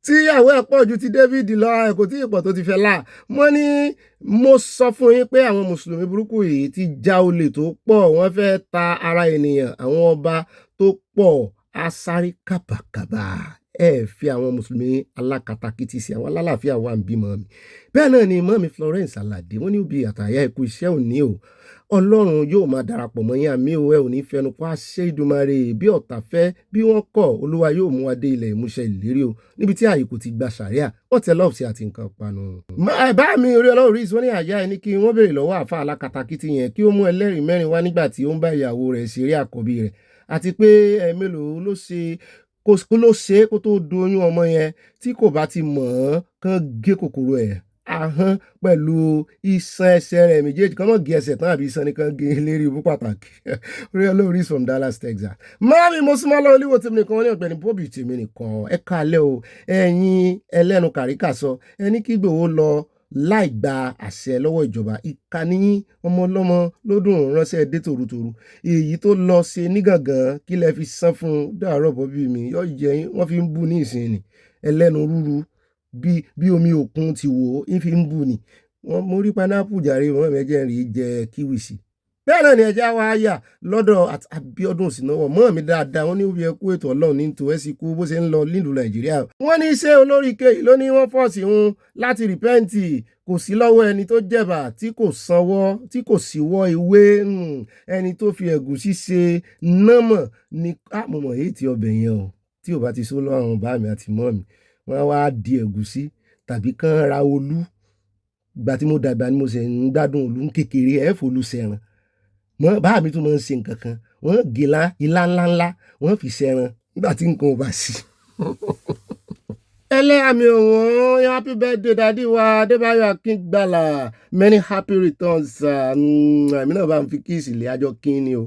tíyàwó ẹ̀ pọ̀ ju ti David lọ ẹ̀ kò tí ì pọ̀ tó ti fẹ́ là wọ́n ní mo sọ fún yín pé àwọn mùsùlùmí burúkú yìí ti já olè tó pọ̀ wọ́n fẹ́ ta ara ènìyàn àwọn ọba tó pọ̀ asáré kàbàkàbà ẹ fi àwọn mùsùlùmí alákatakítí sí àwọn alálàáfíà wà ń bímọ mi. Bẹ́ẹ̀ náà ni mọ́mi Florence Aládé wọ́n ní òbí àtàyà ẹ̀kú iṣẹ́ òní o. Ọlọ́run yóò máa darapọ̀ mọ́ yín àmì o, ẹ ò ní fẹnu kò àṣẹ Ìdùmarè bí ọ̀tá fẹ́ bí wọ́n kọ̀ Olúwa yóò mú wa dé ilẹ̀ ìmúṣẹ ìlérí o níbi tí ààyè kò ti gba ṣàríà wọ́n tẹ lọ́ọ̀sì àti nǹkan panu. Bá mi orí ọlọ́run rí wọ́n ní àyà ẹni kí wọ́n béèrè lọ́wọ́ àfa alákatakítí yẹn kí ó mú ẹlẹ́rìí mẹ́rin wá nígbà tí ó ń bá ìyàwó rẹ̀ ṣeré àkọ́bí rẹ̀ àti pé mélòó ló ṣe kó tó doyún ọmọ yẹn tí kò bá ti mọ̀ ọ́n kán gé kòkòrò ẹ̀ ahọ́n pẹ̀lú iṣan ẹsẹ̀ rẹ̀ méjèèjì kan mọ̀ gé ẹsẹ̀ tán àbí iṣan nìkan gé lérí ibú pàtàkì. Orí ọlọ́run is from Dallas, Texas. Mami mo súnmọ́ lọ́wọ́ olúwo tèmi nìkan wọ́n ní Ọ̀gbẹ́ni Bobby tèmi nìkan ẹ káalẹ́ o ẹ̀yin ẹlẹ́nu kàríkà sọ ẹni kí Ìgbòho lọ láì gba àṣẹ lọ́wọ́ ìjọba ìkànnì ọmọ ọlọ́mọ lódùn ránṣẹ́ dé tòrutòru èyí tó lọ ṣe ní gàngàn kí lẹ fi san fún dàárọ̀ Bobby mi yọ jẹ wọ́n fi ń bú ní ìsinyìí ẹlẹ́nu rúru bí omi òkun ti wò ó fi ń bú ni wọ́n mo rí pineapple jàre wọn mẹ́jẹ̀ rí jẹ kíwìsì. Bẹ́ẹ̀ náà ni ẹja wa yà lọ́dọ̀ Abíọ́dún Sínáwọ̀ mọ́ mi dáadáa wọ́n ní ó yẹ kú ètò Ọlọ́run ní tòun ẹ̀sìn kú bó ṣe ń lọ nílùú Nàìjíríà. Wọ́n ní ṣé olórí kejì ló ní wọ́n fọ́ọ̀sì òun láti rìpẹ́ǹtì kò sí lọ́wọ́ ẹni tó jẹ̀bà tí kò sanwó tí kò síwọ́ ìwé ẹni tó fi ẹ̀gúsí ṣe námọ̀ ni àmọ̀mọ̀ èyí ti ọbẹ̀ yẹn o tí ò bá ti sọ lọ́wọ́ àwọn bá mi àti mọ́ mi wọ́n wá di ẹ̀gúsí tàbí kán ra olú ìgbà tí mo dàgbà ni mo ṣe ń gbádùn olú kékeré ẹ̀ fòlù sẹ̀ràn mọ́ bá mi tún máa ń ṣe nǹkan kan wọ́n gé ilá ńláńlá wọ́n fi sẹ̀ràn nígbà tí nǹkan ò bá sí. Ẹlẹ́yàmí òun happy birthday dádì wa Adébáyọ̀ Akíngbàlà many happy returns àmì náà bá ń fi kíìsì lé àjọ kín ni o.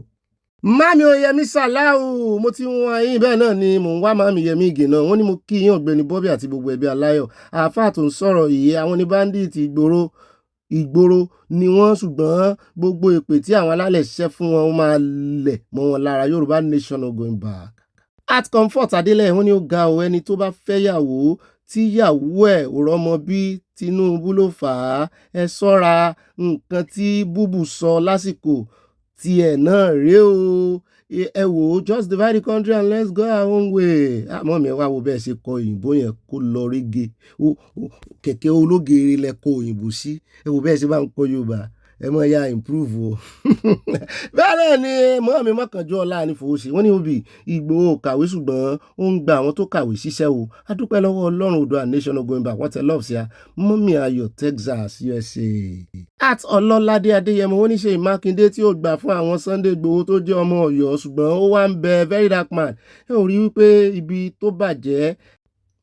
Mami Oyèmí Sàláù mo ti wọ́n yín bẹ́ẹ̀ náà ni mò ń wá mami Yẹmí Ìgè náà wọ́n ní mo kí yín Ọ̀gbẹ́ni Bobby àti gbogbo ẹbí aláyọ̀ àáfàá tó ń sọ̀rọ̀ yìí àwọn ní bandit ìgboro ni wọ́n ṣùgbọ́n gbogbo èpè tí àwọn alálẹ̀ ṣiṣẹ́ fún wọn máa lẹ̀ mọ́ wọn lára Yorùbá nation no going back. At Comfort Adélẹ̀ wọ́n ní ó ga ọ ẹni tó bá fẹ́ yàwó tí yàwó ẹ̀ ò rọ́mọ bí Tinubu ló fà á ẹ ṣọ́ra nǹkan tí búbù sọ lásìkò tiẹ̀ náà rèé o ẹ wò ó just divide the country and let's go our own way. Àmọ́ mi ẹ wá wo bẹ́ẹ̀ ṣe kọ òyìnbó yẹn kó lọ rége kẹ̀kẹ́ ológeere lẹ kọ òyìnbó sí ẹ wò bẹ́ẹ̀ ṣe bá ń kọ Yorùbá ẹ mọ̀ ya improve o. Bẹ́ẹ̀ náà ni mọ́ mi mọ́kànjú ọlá ní fòwòsí wọ́n ní òbí Ìgbòho kàwé ṣùgbọ́n ó ń gba àwọn tó kàwé ṣiṣẹ́ o adúpẹ́ lọ́wọ́ Ọlọ́run Oòduà nation no going back wọ́n tẹ lọ́ọ̀sì ya mọ́mí Ayọ̀ Texas USA. At Ọlọ́ládé Adéyẹmọ wọ́n ní Ṣèyí Mákindé tí ó gbà fún àwọn Sunday Ìgbòho tó jẹ́ ọmọ Ọ̀yọ́ ṣùgbọ́n ó wá ń bẹ very dark man ẹ ò rí wípé ibi tó bàjẹ́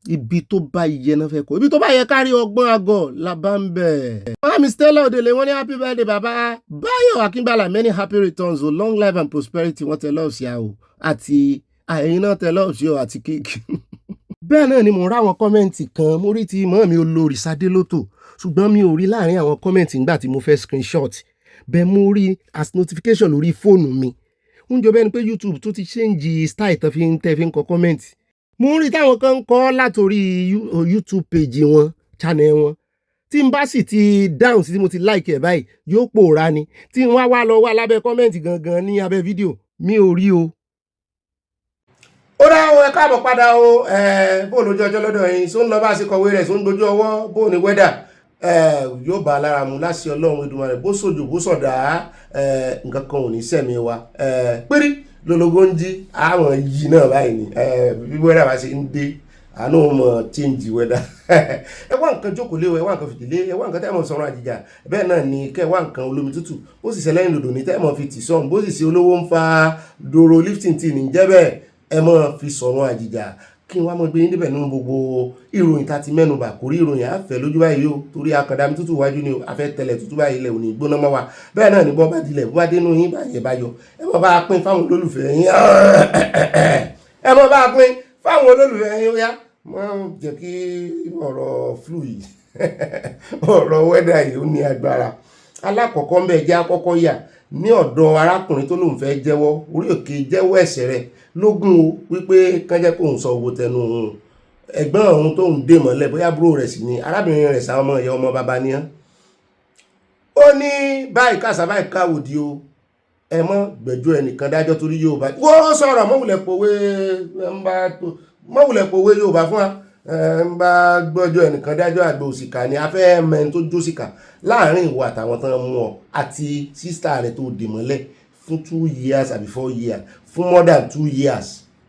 ibi tó bá yẹ náà fẹ́ kó ibi tó bá yẹ kárí ọgbọ́n àgọ́ la bá ń bẹ̀. Mami Stella Odele wọ́n ní happy birthday bàbá Báyọ̀ Akíngbàlà many happy returns o long life and prosperity wọ́n tẹ lọ́ọ̀sì o àti àyẹ̀yìn náà tẹ lọ́ọ̀sì o àti kéèkì. Bẹ́ẹ̀ náà ni mo rá àwọn kọ́mẹ́ǹtì kan mo rí ti mọ́ mi olórí Sadélótò ṣùgbọ́n mi ò rí láàrin àwọn kọ́mẹ́ǹtì nígbà tí mo fẹ́ screenshot bẹ́ẹ̀ mo rí as notification lórí fóònù mi ń jọ bẹ́ẹ̀ ni pé YouTube tó ti change style tó fi ń kọ kọ́mẹ́ǹtì mo ń rí táwọn kan ń kọ́ látòrí YouTube page wọn channel wọn tí n bá sì ti dáhùn sí tí mo ti like ẹ̀ báyìí yóò pòórá ni tí n wá lọ wá lábẹ́ kọ́mẹ́ǹtì gangan ní abẹ́ fídíò mi ò rí o. Ó dá o ẹ káàbọ̀ padà o bó lójú ọjọ́ lọ́dọ̀ yín só ń lọ bá a ṣe kọ̀wé rẹ̀ só ń dojú ọwọ́ bó ní wẹ́dà yóò bá a lára mu láṣẹ Ọlọ́run Èdùmàrè bó sòjò bó sọ̀dá nǹkan kan ò ní sẹ̀mí wa pírí lologo ń jí àwọn yìí náà báyìí ni bí wẹ́dà bá ṣe ń dé àánú mọ̀ change wẹ́dà ẹ wá nǹkan jókòó lé ẹ wá nǹkan fìdílé ẹ wá nǹkan tẹ́ mọ̀ sọ̀rọ̀ àjìjà bẹ́ẹ̀ náà ni kẹ́ ẹ wá nǹkan olómi tútù ó sì ṣẹlẹ́yìn dòdò ní tẹ́ mọ̀ fi tì sọ́n bó sì ṣe olówó ń fa dòrò lifting tea ní jẹ́ bẹ́ẹ̀ ẹ mọ̀ fi sọ̀rọ̀ àjìjà kí n wá mọ̀ gbé yín débẹ̀ nínú gbogbo ìròyìn tá ti mẹ́nubà kò rí ìròyìn àfẹ́ lójú báyìí o torí akàndá mi tútù wájú ni o afẹ́ tẹ̀lẹ̀ tútù báyìí ilẹ̀ òní gbóná mọ́ wa bẹ́ẹ̀ náà ni bọ́ bá dilẹ̀ bó bá dénú yín báyìí bá yọ ẹ mọ̀ bá pín fáwọn olólùfẹ́ yín ẹ mọ̀ bá pín fáwọn olólùfẹ́ yín ó yá wọ́n jẹ́ kí ọ̀rọ̀ flu yìí ọ̀rọ̀ wẹ́dà yìí ó ní agbára alákọ̀ọ́kọ́ ń bẹ̀ jẹ́ àkọ́kọ́ yà ní ọ̀dọ̀ arákùnrin tó lóun fẹ́ jẹ́wọ́ orí òkè jẹ́wọ́ ẹ̀ṣẹ̀ rẹ̀ lógún o wípé kán jẹ́ kóun sọ owó tẹnu òun ẹ̀gbọ́n òun tóun dè mọ́lẹ̀ bóyá búrò rẹ̀ sì ni arábìnrin rẹ̀ sáwọn ọmọ ìyá ọmọ bàbá níyàn ó ní báyìí kàṣà báyìí káwòdì o ẹ mọ́ gbẹ̀jọ́ ẹnìkan dájọ́ torí yóò bá wọ́n sọ̀rọ̀ mọ́wùlẹ̀ pòwe ń bá mọ̀wùlẹ̀ pòwe Yorùbá fún wa ń bá gbọ́jọ́ ẹnìkan dájọ́ àgbà òṣìkà ni a fẹ́ mẹ́rin tó jósìkà láàrin ìwọ àtàwọn tán mú ọ àti sísítà rẹ tó dè mọ́lẹ̀ fún 2 years àbí 4 years fún more than 2 years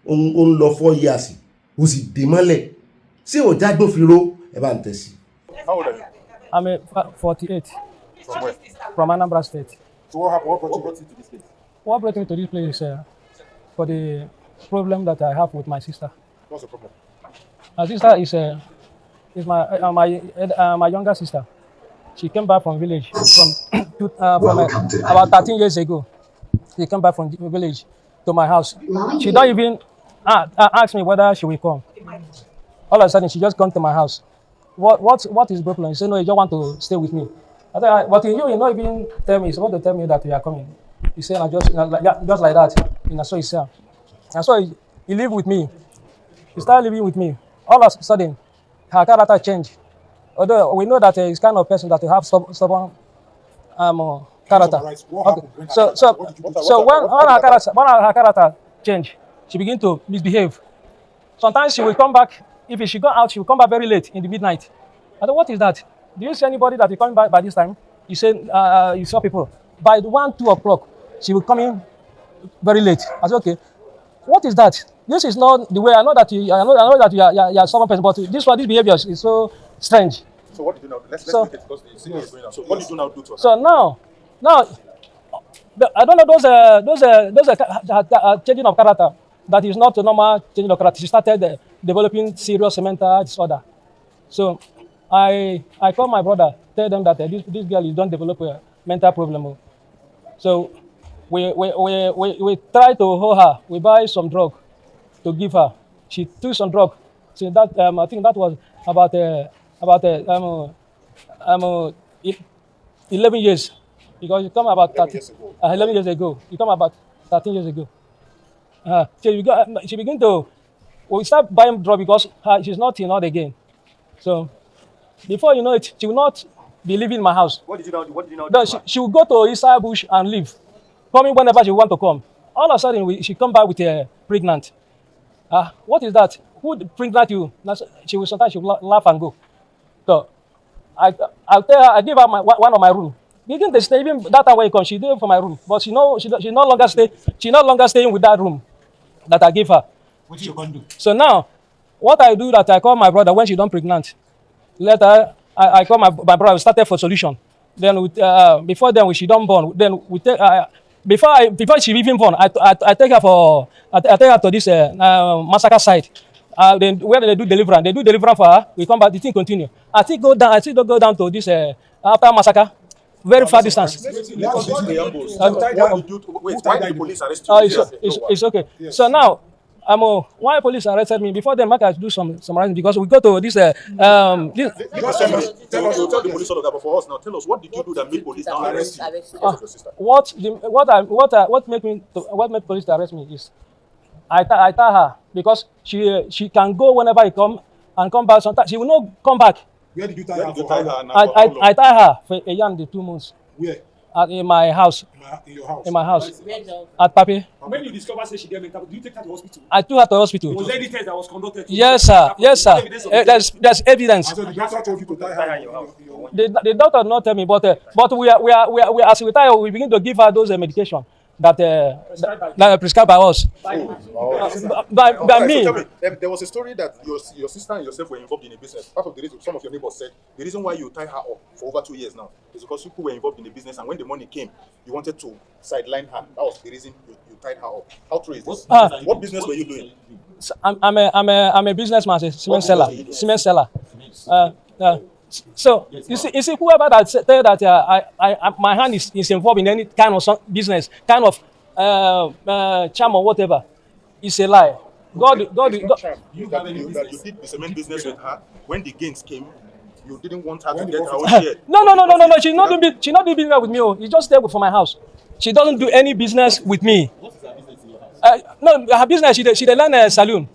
ó ń lọ 4 years ó sì dè mọ́lẹ̀ sí ò jágbófinró ẹ bá ń tẹ̀sí. How old are you? I'm 48. From where? From Anambra State. So what happened? What brought you to this place? What brought me to this place is for the problem that I have with my sister. What's the problem? My sister is my younger sister. She came back from village from about 13 years ago. She came back from the village to my house. She don't even ask me whether she will come. All of a sudden, she just come to my house. What is the problem? She said, no, you just want to stay with me. I said, but you not even tell me. He's supposed to tell me that you are coming. He said, just like that. So he said, and so he lived with me. He started living with me. All of a sudden, her character changed. Although we know that he's kind of person that will have stubborn character. Okay. So when her character changed, she began to misbehave. Sometimes she will come back. If she go out, she will come back very late in the midnight. I said, what is that? Do you see anybody that will come back by this time? He said, you saw people. By 1, 2 o'clock, she will come in very late. I said, okay. What is that? This is not the way. I know that you are someone person, but this behavior is so strange. So what did you do now? Let's make it because the senior is going on. So what did you now do to her? So now, I don't know those changing of character. That is not a normal changing of character. She started developing serious mental disorder. So I called my brother, tell them that this girl is don't develop a mental problem. So we try to hold her. We buy some drug to give her. She took some drug. So that I think that was about 11 years, because you come about 11 years ago. You come about 13 years ago. So she began to. We start buying drug because she's not in again. So before you know it, she will not be living in my house. What did you now do? She will go to East Bush and leave, coming whenever she want to come. All of a sudden, she come back with a pregnant. What is that? Who pregnant you? Sometimes she will laugh and go. So I'll tell her. I give her one of my room. Begin to stay even that time when you come. She did for my room, but she no longer stay. She no longer staying with that room that I gave her. What you going to do? So now, what I do that I call my brother when she don't pregnant. Later, I call my brother. We started for solution. Then before then, she don't born. Then we take before she even born. I take her to this massacre site. Then where they do deliverance for her. We come back. The thing continue. I still go down to this after massacre. Very far distance. Why did the police arrest you? It's okay. Yes. So now, why police arrested me? Before them, I can do some arrest because we go to this. Tell the police all of that, but for us now, tell us what did you do that made police now arrest you because of your sister? What made police to arrest me is I tell her because she can go whenever I come and come back. Sometimes she will not come back. Where did you tie her? I tie her for a year and 2 months. Where? In my house. In your house? In my house. At Papi. When you discover say she get mental, do you take her to hospital? I took her to hospital. Was there any test that was conducted? Yes, sir. Yes, sir. There's evidence. So the doctor told you to tie her in your house? The doctor not tell me, but we are as we tie her, we begin to give her those medication that prescribed by us. By me. So tell me, there was a story that your sister and yourself were involved in a business. Part of the reason some of your neighbors said the reason why you tie her up for over 2 years now is because people were involved in the business, and when the money came, you wanted to sideline her. That was the reason you tied her up. How true is this? What business were you doing? I'm a businessman, a cement seller. So you see, whoever that say that my hand is involved in any kind of business, kind of charm or whatever, it's a lie. God. You did the cement business with her. When the gains came, you didn't want her to get her own share. No. She's not doing business with me. She just stay for my house. She doesn't do any business with me. No, her business she learn a saloon.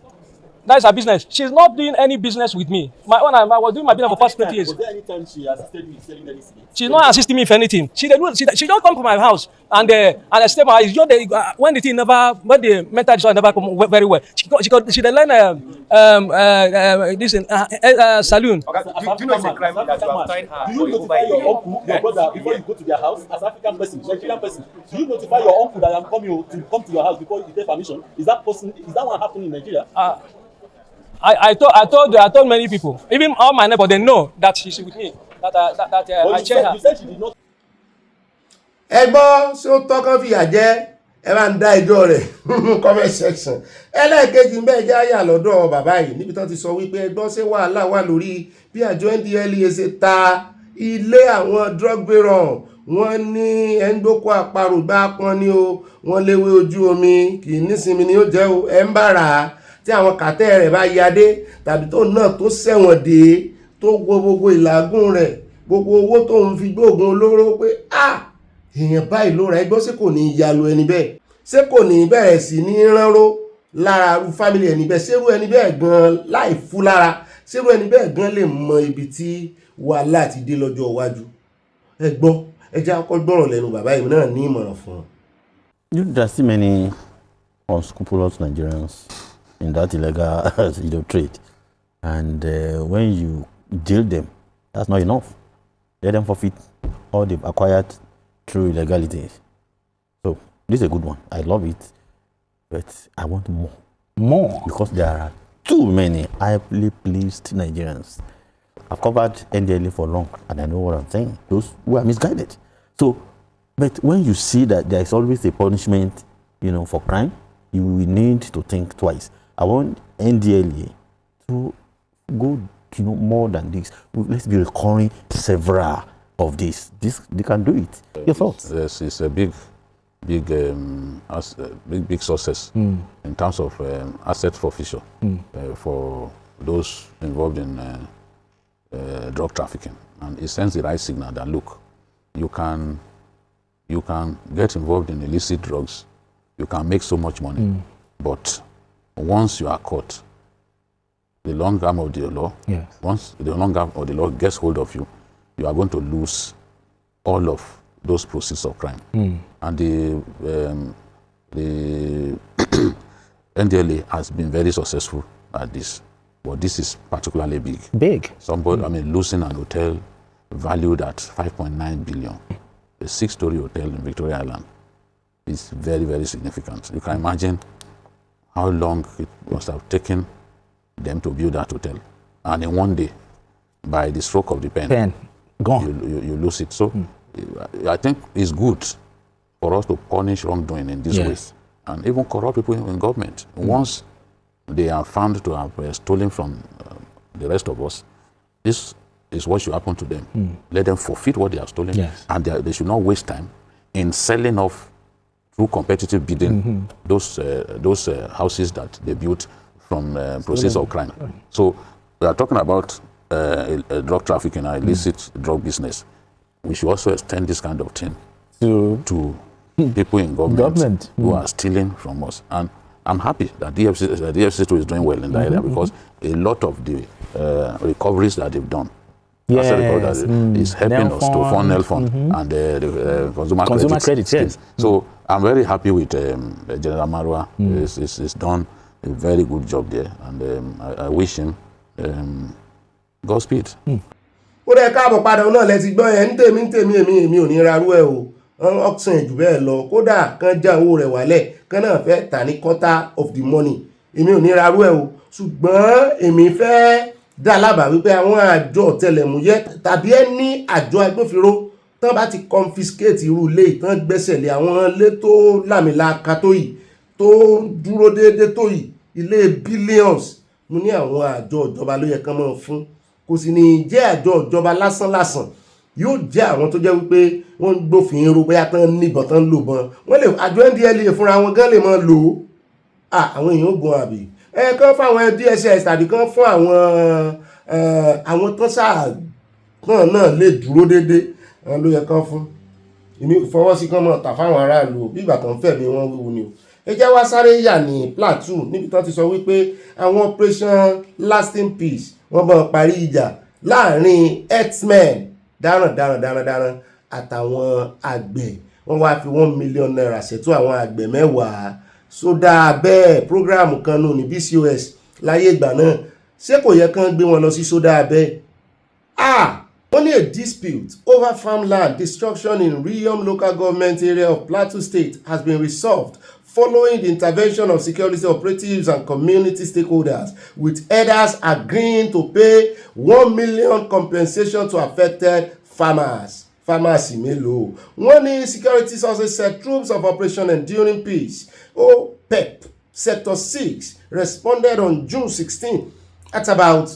That's her business. She's not doing any business with me. When I was doing my business for past 20 years. Was there any time she assisted you in selling any cigarettes? She's not assisting me if anything. She don't come to my house and I stay my house. When the mental disorder never come very well. She learn this saloon. Do you know it's a crime that you have tied her? Do you notify your uncle, your brother, before you go to their house as African person, Nigerian person? Do you notify your uncle that I'm coming to come to your house before you take permission? Is that one happening in Nigeria? I told many people, even all my neighbors, they know that she's with me. I check her. You said she did not. ẹ gbọ́ ṣé ó tọ́kàn fìyà jẹ ẹ bá ń dá ẹjọ́ rẹ̀ comment section. ẹlẹ́ẹ̀kejì ń bẹ́ẹ̀ jáyà lọ́dọ̀ bàbá yìí níbi tán ti sọ wípé ẹ gbọ́ ṣé wàhálà wà lórí bí àjọ NDLEA ṣe ta ilé àwọn drug baron. Wọ́n ní ẹ̀ńdókò àparò gbá pọ́n ní o, wọ́n léwé ojú omi kì í nísinmi ni ó jẹ́ o, ẹ̀ ń bàrà tí àwọn kàtẹ́ rẹ̀ bá yadé tàbí tó náà tó ṣẹ̀wọ̀n dé tó gbogbo ìlàgùn rẹ̀ gbogbo owó tó ń fi gbóògùn olóró pé èèyàn báyìí ló ra ẹgbọ́ ṣé kò ní yalu ẹni bẹ́ẹ̀, ṣé kò ní bẹ̀rẹ̀ sí ní ránró lára ru fámìlì ẹni bẹ́ẹ̀, ṣérú ẹni bẹ́ẹ̀ gan láì fú lára, ṣérú ẹni bẹ́ẹ̀ gan lè mọ ibi tí wàhálà ti dé lọ́jọ́ iwájú. Ẹ gbọ́ ẹ jẹ́ akọ́ gbọ́rọ̀ lẹ́nu bàbá yìí náà ní ìmọ̀ràn fún un. There are still many unscrupulous Nigerians in that illegal trade, and when you jail them, that's not enough. Let them forfeit all they've acquired through illegality. So this is a good one. I love it, but I want more because there are too many highly pleased Nigerians. I've covered NDLEA for long, and I know what I'm saying. Those who are misguided. So, but when you see that there is always a punishment, for crime, you will need to think twice. I want NDLEA to go, more than this. Let's be recurring several of this. They can do it. Your thoughts? Yes, it's a big success in terms of asset forfeiture for those involved in drug trafficking, and it sends the right signal that look, you can get involved in illicit drugs, you can make so much money, but once you are caught, the long arm of the law, once the long arm of the law gets hold of you, you are going to lose all of those proceeds of crime. And the NDLEA has been very successful at this, but this is particularly big. Somebody, losing an hotel valued at 5.9 billion, a 6-story hotel in Victoria Island, is very, very significant. You can imagine how long it must have taken them to build that hotel, and in one day, by the stroke of the pen, gone. You lose it. So I think it's good for us to punish wrongdoing in this way, and even corrupt people in government. Once they are found to have stolen from the rest of us, this is what should happen to them. Let them forfeit what they have stolen, and they should not waste time in selling off through competitive bidding those houses that they built from proceeds of crime. So we are talking about drug trafficking and illicit drug business. We should also extend this kind of thing to people in government who are stealing from us. And I'm happy that the DFC is doing well in that area, because a lot of the recoveries that they've done is helping us to funnel fund and the consumer credit. So I'm very happy with General Marwa. He's done a very good job there, and I wish him Godspeed. Ó dẹ̀ káàbọ̀ padà náà lẹ ti gbọ́ yẹn ní tèmi èmi ò ní rarú ẹ̀ o ọ̀sán jù bẹ́ẹ̀ lọ kódà kan já owó rẹ̀ wálẹ̀ kan náà fẹ́ tà ní quarter of the money èmi ò ní rarú ẹ̀ o ṣùgbọ́n èmi fẹ́ dá lábàá wípé àwọn àjọ ọ̀tẹlẹ̀múyẹ́ tàbí ẹni àjọ agbófinró tán bá ti confiscate irú ilé tán gbẹ́sẹ̀ lé àwọn ilé tó lámìlaka tó yìí tó dúró déédéé tó yìí ilé billions mo ní àwọn àjọ ìjọba ló yẹ kán mọ́ fún kò sì ní jẹ́ àjọ ìjọba lásán yóò jẹ́ àwọn tó jẹ́ wípé wọ́n ń gbófin irú bóyá tán níbọn tán lò bọ́n wọ́n lè àjọ NDLEA fúnra wọn gan lè mọ́ lò ó àwọn èèyàn ó gun àbí kán fún àwọn DSS tàbí kán fún àwọn tán sáà kan náà lè dúró déédéé ló yẹ kán fún èmi fọwọ́ sí kán mọ́ tà fáwọn aráàlú bí ìgbà tán fẹ̀mí wọn wíwu ni o ẹ jẹ́ wá sáré yà ní Plateau níbi tí wọ́n ti sọ wípé àwọn operation lasting peace wọ́n bá parí ìjà láàrin herdsmen darandaran àtàwọn àgbẹ̀ wọ́n wá fi 1 million naira ṣètò àwọn àgbẹ̀ 10 sódà bẹ́ẹ̀ program kan nù ní BCOS láyé ìgbà náà ṣé kò yẹ kán gbé wọn lọ sí sódà bẹ́ẹ̀. Only a dispute over farmland destruction in Riyom local government area of Plateau State has been resolved following the intervention of security operatives and community stakeholders, with herders agreeing to pay 1 million compensation to affected farmers. Farmers mélòó. Wọ́n ní security sources said troops of Operation Enduring Peace, OPEP, Sector 6, responded on June 16 at about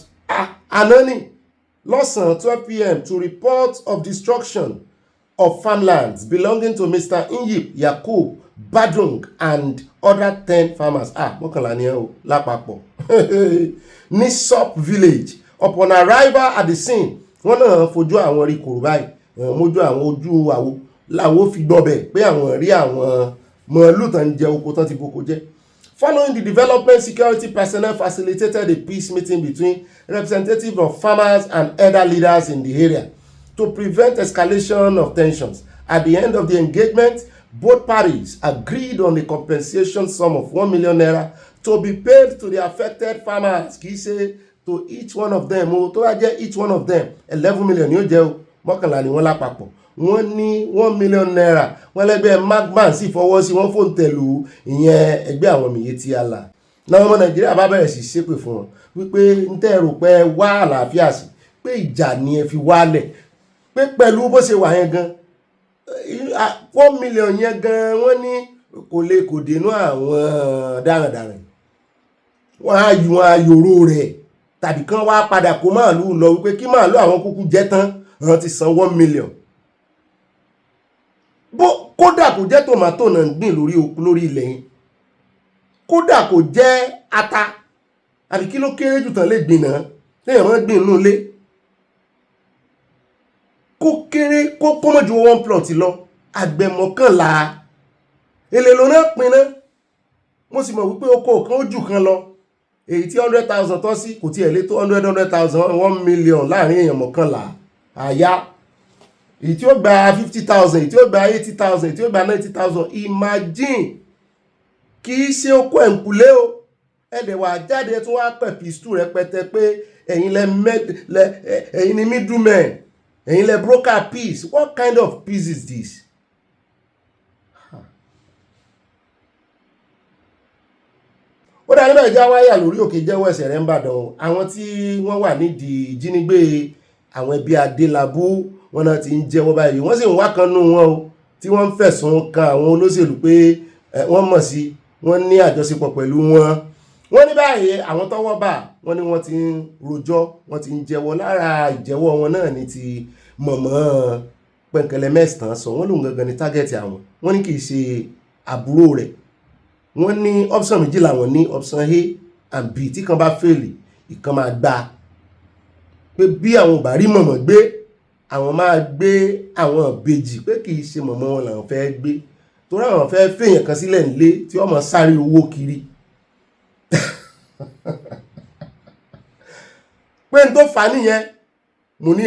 Anani, lọ́sàn 12 p.m. to report of destruction of farmlands belonging to Mr. Inyip Yakub Badung and other 10 farmers. Mọ́kànlá ni ẹ o lápapọ̀. Ní Sop village. Upon arrival at the scene, wọ́n náà fojú àwọn rí kòrò báyìí. Mójú àwọn ojú àwo làwọ́ fi gbọ́bẹ̀ pé àwọn rí àwọn màálù tán jẹ oko tán ti boko jẹ́. Following the development, security personnel facilitated a peace meeting between representatives of farmers and other leaders in the area to prevent escalation of tensions. At the end of the engagement, both parties agreed on a compensation sum of 1 million naira to be paid to the affected farmers. Kì í ṣe to each one of them o, tó wá jẹ́ each one of them 11 million ni ó jẹ́ o, mọ́kànlá ni wọ́n lápapọ̀. Wọ́n ní 1 million naira, wọ́n lẹ́gbẹ́ magman sì fọwọ́ sí wọ́n fòun tẹ̀lú ìyẹn ẹgbẹ́ àwọn mìíye tí a là. Náà ọmọ Nàìjíríà bá bẹ̀rẹ̀ sí ṣépè fún wọn wípé ń tẹ́ rò pé wá àlàáfíà sí pé ìjà ni ẹ fi wálẹ̀ pé pẹ̀lú bó ṣe wà yẹn gan 1 million yẹn gan wọ́n ní kò lè kò dénú àwọn darandaran. Wọ́n á yù wọn ayòrò rẹ̀ tàbí kán wá padà kó màálù lọ wípé kí màálù àwọn kúkú jẹ́ tán wọ́n ti san 1 million. Kódà kò jẹ́ tòmátò náà ń gbìn lórí ilẹ̀ yẹn, kódà kò jẹ́ ata àbí kí ló kéré jù tán lè gbìn náà lẹ́yìn wọ́n gbìn inú ilé, kó kéré kó mọ̀ ju 1 plot lọ, àgbẹ̀ mọ́kànlá èlé ló náà pin náà. Mo sì mọ̀ wípé oko kan ó jù kan lọ, èyí tí 100,000 tọ́ sí kò tiẹ̀ lé tó 100,000 1 million láàrin èèyàn mọ́kànlá àyà. Èyí tí ó gba 50,000, èyí tí ó gba 80,000, èyí tí ó gba 90,000. Imagine kì í ṣe oko ẹ̀ǹkùlé o, ẹ̀dẹ̀wà jáde tó wá pẹ̀ pìstù rẹpẹtẹ pé ẹ̀yin ni middlemen, ẹ̀yin lẹ broker peace. What kind of peace is this? Ó dá níbẹ̀ já wáyà lórí òkè jẹ́wọ́ ẹ̀sẹ̀ rẹ̀ ń bàdàn. Àwọn tí wọ́n wà nídìí ìjínigbé àwọn ẹbí Adélabú wọn náà ti ń jẹ́wọ́ báyìí, wọ́n sì ń wá kan nú wọn o tí wọ́n ń fẹ̀sùn kan àwọn olóṣèlú pé wọ́n mọ̀ sí, wọ́n ní àjọṣepọ̀ pẹ̀lú wọn. Wọ́n ní báyìí àwọn tọ́wọ́ bà wọ́n ní wọ́n ti ń rojọ́, wọ́n ti ń jẹ́wọ́. Lára ìjẹ́wọ́ wọn náà ní ti mọ̀mọ́ Pẹ̀ǹkẹ̀lẹ̀ mẹ́sàn-án sọ, wọ́n lòun gangan ní tágẹ́ẹ̀tì àwọn, wọ́n ní kì í ṣe àbúrò rẹ̀. Wọ́n ní option méjì làwọn ní, option A and B, tí kan bá fèlè ìkan máa gbà pé bí àwọn ò bá rí mọ̀mọ́ gbé àwọn máa gbé àwọn ìbejì, pé kì í ṣe mọ̀mọ́ wọn làwọn fẹ́ gbé torí àwọn fẹ́ fèèyàn kan sílẹ̀ nílé tí wọ́n mọ̀ sáré owó kiri. Pé n tó fà á nìyẹn mo ní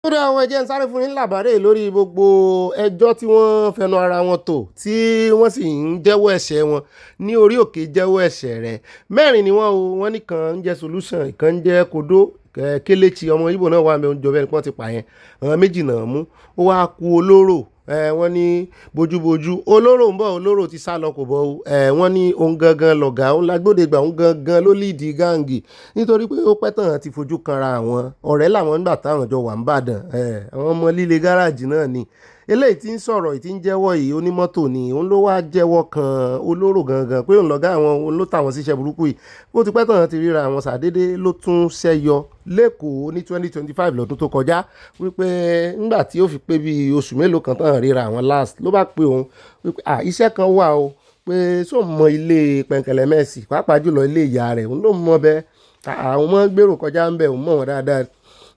lórí àwọn ẹjẹ́ ń sáré fún yín làbárè lórí gbogbo ẹjọ́ tí wọ́n fẹnu ara wọn tò tí wọ́n sì ń jẹ́wọ́ ẹ̀ṣẹ̀ wọn ní orí òkè jẹ́wọ́ ẹ̀ṣẹ̀ rẹ̀. 4 ni wọ́n o, wọ́n nìkan ń jẹ́ solution, ìkan ń jẹ́ kodo, Kelechi ọmọ Ìgbò náà wà mẹ́ oúnjẹ bẹ́ẹ̀ ni wọ́n ti pààyàn. Àwọn méjì náà mú, ó wá ku olóró. Wọ́n ní bójúbójú olóró ń bọ̀, olóró ti sá lọ kò bọ̀ o. Wọ́n ní òun gangan lọ̀gá, òun lágbódegbà, òun gangan ló líìdì gáǹgì nítorí pé ó pẹ́ tàn ti fojú kanra àwọn ọ̀rẹ́ làwọn nígbà táwọn jọ wà ń bàdàn. Àwọn ọmọ líle gáràjì náà ni eléyìí tí ń sọ̀rọ̀ yìí tí ń jẹ́wọ́ yìí onímọ́tò ni òun ló wá jẹ́wọ́ kan olóró gangan pé òun lọ̀gá àwọn, òun ló tàwọn síṣẹ́ burúkú yìí. Ó ti pẹ́ tàn ti ríra àwọn sàdédé ló tún ṣẹ́yọ lẹ́kọ̀ọ́ ní 2025 lọ́dún tó kọjá wípé nígbà tí ó fi pé bí oṣù mélòó kan tàn ríra àwọn last ló bá pe òun wípé iṣẹ́ kan wà o pé sóun mọ ilé Pẹ̀ǹkẹ̀lẹ̀ Mẹ́sì pàápàá jùlọ ilé ìyá rẹ̀, òun ló mọ bẹ́ẹ̀ àwọn ọmọ gbèrò kọjá ń bẹ̀, òun mọ̀ wọ́n dáadáa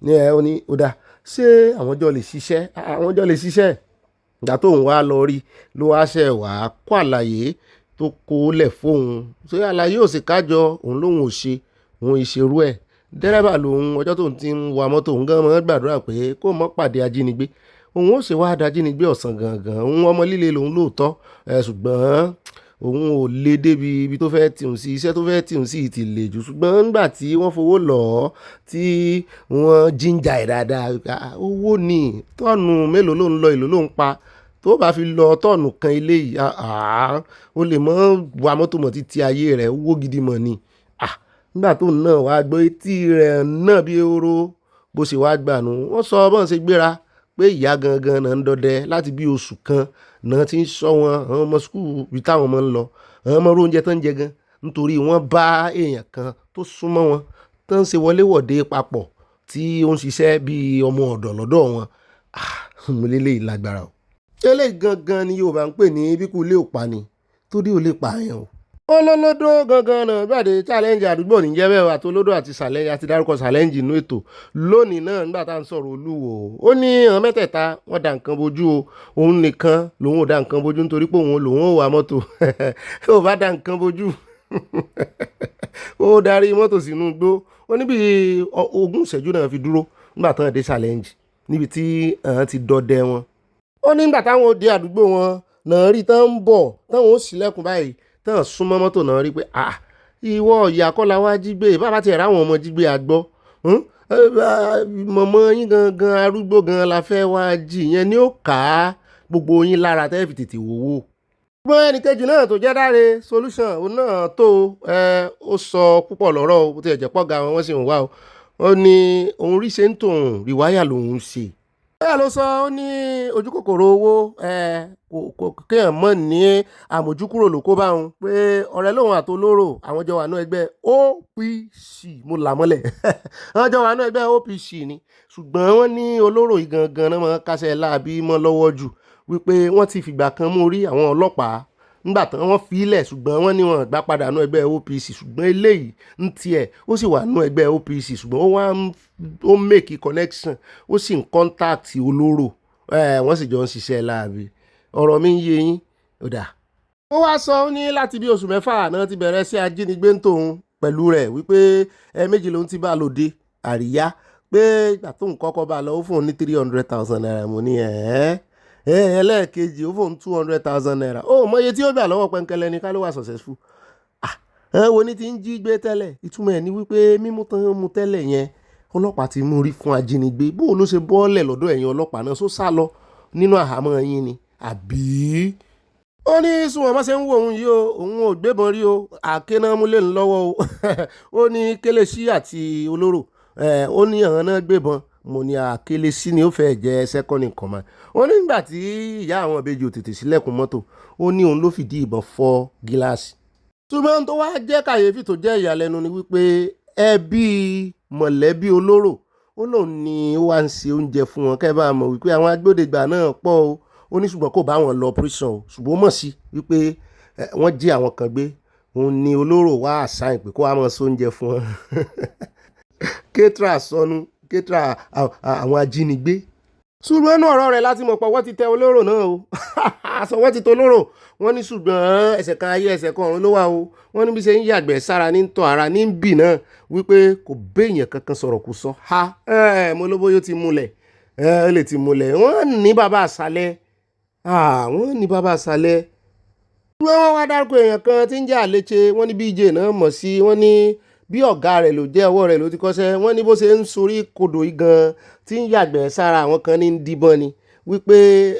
ní ó ní ó dà ṣé àwọn jọ lè ṣiṣẹ́, àwọn jọ lè ṣiṣẹ́ ìgbà tóun wá lọ rí ló wá ṣẹ̀ wá kó àlàyé tó kó lẹ̀ fóun ṣé àlàyé ò sì kájọ òun lòun ò ṣe òun ìṣerú ẹ̀ dẹ́rẹ́bà lòun ọjọ́ tóun ti ń wa mọ́tò òun gan mọ́ gbàdúrà pé kó mọ́ pàdé ajínigbé òun ó ṣe wá dajínigbé ọ̀sán gangan òun ọmọ líle lòun lóòótọ́ ṣùgbọ́n òun ò lè débi ibi tó fẹ́ tìhùn sí iṣẹ́ tó fẹ́ tìhùn sí ti lè jù ṣùgbọ́n nígbà tí wọ́n fowó lọ̀ ọ́ tí wọ́n jíjà ẹ̀ dáadáa owó ni tọ́ọ̀nù mélòó ló ń lọ èlò ló ń pa tó bá fi lọ tọ́ọ̀nù kan ilé yìí ó lè mọ́ wa mọ́tò mọ́ títí ayé rẹ̀ owó gidi mọ̀ ni nígbà tó náà wá gbọ́ etí rẹ̀ náà bí ehoro bó ṣe wá gbà nù wọ́n sọ bọ́n ṣe gbéra pé ìyá gangan náà ń dọdẹ láti bí oṣù kan náà ti ń sọ wọn àwọn ọmọ skul bí táwọn ọmọ ń lọ àwọn ọmọ oúnjẹ tó ń jẹ gan nítorí wọ́n bá èèyàn kan tó súnmọ́ wọn tó ń ṣe wọléwọ̀de papọ̀ tí ó ń ṣiṣẹ́ bí ọmọ ọ̀dọ̀ lọ́dọ̀ wọn mo lélẹ̀ ìlágbára o. eléyìí gangan ni Yorùbá ń pè ní bíkú ilé òpa ni torí ò lè pààyàn o. olólódó gangan náà gbàdé challenge àdúgbò níjẹ́ bẹ́ẹ̀ àtolódó àti challenge àti dárúkọ challenge inú ètò lónìí náà nígbà tá à ń sọ̀rọ̀ Olúwo ó ní àwọn mẹ́tẹ̀ẹ̀ta wọ́n da nǹkan bojú o òun nìkan lòun ò da nǹkan bojú nítorí pé lòun ò wa mọ́tò ó bá da nǹkan bojú ó darí mọ́tò sínú igbó ó níbi 20 ìṣẹ́jú náà fi dúró nígbà tán dé challenge níbi tí àwọn ti dọdẹ wọn ó ní nígbà táwọn òde àdúgbò wọn náà rí tán ń bọ̀ táwọn ó ṣílẹ̀kùn báyìí tán súnmọ́ mọ́tò náà rí pé ìwọ ìyá kọ́lá wá jí gbé bàbá tiẹ̀ ráwọn ọmọ jí gbé àgbọ́ mọ̀mọ́ yín gangan arúgbó gan la fẹ́ wá jí yẹn ni ó kà á gbogbo yín lára tẹ́ fi tètè wòwò. ṣùgbọ́n ẹnìkejì náà tó jẹ́ Dáre solution òun náà tó ó sọ púpọ̀ lọ́rọ̀ ó ti ẹ̀jẹ̀ pọ̀ ga wọn sì ń wá o ó ní òun rí ṣe ń tòun rìwáyà lòun ṣe. bẹ́ẹ̀ ló sọ ó ní ojú kòkòrò owó kéèyàn mọ̀ ní àmójúkúrò ló kó bá wọn pé ọ̀rẹ́ lòun àtolóró àwọn jọ wà ní ẹgbẹ́ OPC mo là mọ́lẹ̀ àwọn jọ wà ní ẹgbẹ́ OPC ni ṣùgbọ́n wọ́n ní olóró yìí gangan náà máa kásẹ̀ láàbí mọ́ lọ́wọ́ jù wípé wọ́n ti fìgbà kan mú rí àwọn ọlọ́pàá nígbà tán wọ́n fi ilẹ̀ ṣùgbọ́n wọ́n ní wọn gbà padà nú ẹgbẹ́ OPC ṣùgbọ́n eléyìí ń tiẹ̀ ó sì wà nú ẹgbẹ́ OPC ṣùgbọ́n ó wá ó make connection ó sì ń contact olóró wọ́n sì jọ ń ṣiṣẹ́ láàbí ọ̀rọ̀ mi ń yé yín ó dà. ó wá sọ ó ní láti bí oṣù mẹ́fà náà ti bẹ̀rẹ̀ sí ajínigbé ń tòun pẹ̀lú rẹ̀ wípé méjì ló ń ti bá lòde àríyá pé ìgbà tóun kọ́kọ́ bá lọ ó fóun ní 300,000 naira mo ní ẹlẹ́ẹ̀kejì ó fóun 200,000 naira ó mọye tí ó gbà lọ́wọ́ pẹ́ńkẹ́lẹ́ ni ká ló wà successful. wo ni ti ń jí gbé tẹ́lẹ̀ ìtumọ̀ ẹ̀ ni wípé mímú tán mú tẹ́lẹ̀ yẹn ọlọ́pàá ti mú rí fún ajínigbé bó ló ṣe bọ́ọ̀lẹ̀ lọ́dọ̀ ẹ̀yin ọlọ́pàá náà só sá lọ nínú àhámọ́ yín ni àbí. ó ní sùnwọ̀n má ṣe ń wo òun yìí o òun ò gbébọn rí o àáké náà múlẹ̀ ń lọ́wọ́ o ó ní Kélésì àti olóró ó ní àwọn náà gbébọn mo ní Kélésì ni ó fẹ́ jẹ́ second in command. ó ní nígbà tí ìyá àwọn ìbejì ò tètè sílẹ̀kùn mọ́tò ó ní òun ló fìdí ìbọn fọ́ gíláàsì. ṣùgbọ́n tó wá jẹ́ kàyéfì tó jẹ́ ìyàlẹ́nu ni wípé ẹbí mọ̀lẹ́bí olóró ó lóun ni ó wá ń ṣe oúnjẹ fún wọn kẹ́ bá mọ̀ wípé àwọn agbódegbà náà pọ̀ o ó ní ṣùgbọ́n kò bá wọn lọ operation o ṣùgbọ́n ó mọ̀ sí wípé wọ́n jí àwọn kan gbé òun ni olóró wá àṣàyàn pé kó wá mọ̀ sí oúnjẹ fún wọn kétra sọnù kétra àwọn ajínigbé. ṣùgbọ́n inú ọ̀rọ̀ rẹ̀ láti mọ̀ pé wọ́n ti tẹ olóró náà o àṣọ wọ́n ti tẹ olóró wọ́n ní ṣùgbọ́n ẹsẹ̀ kan ayé ẹsẹ̀ kan ọ̀run ló wà o wọ́n ní bí ṣe ń yàgbẹ́ sára ní tọ́ ara ní bì náà wípé kò béèyàn kankan sọ̀rọ̀ kò sọ mo ló bóyá ó ti múlẹ̀ ó lè ti múlẹ̀ wọ́n ní bàbá àṣálẹ́ wọ́n ní bàbá àṣálẹ́ wọ́n wá dárúkọ èèyàn kan tí ń jẹ́ àléche wọ́n ní BJ náà mọ̀ sí wọ́n ní bí ọ̀gá rẹ̀ ló jẹ́ ọwọ́ rẹ̀ ló ti kọ́ṣẹ́ wọ́n ní bó ṣe ń sorí kodò yìí gan tí ń yàgbẹ́ sára àwọn kan ní díbọ́n ni wípé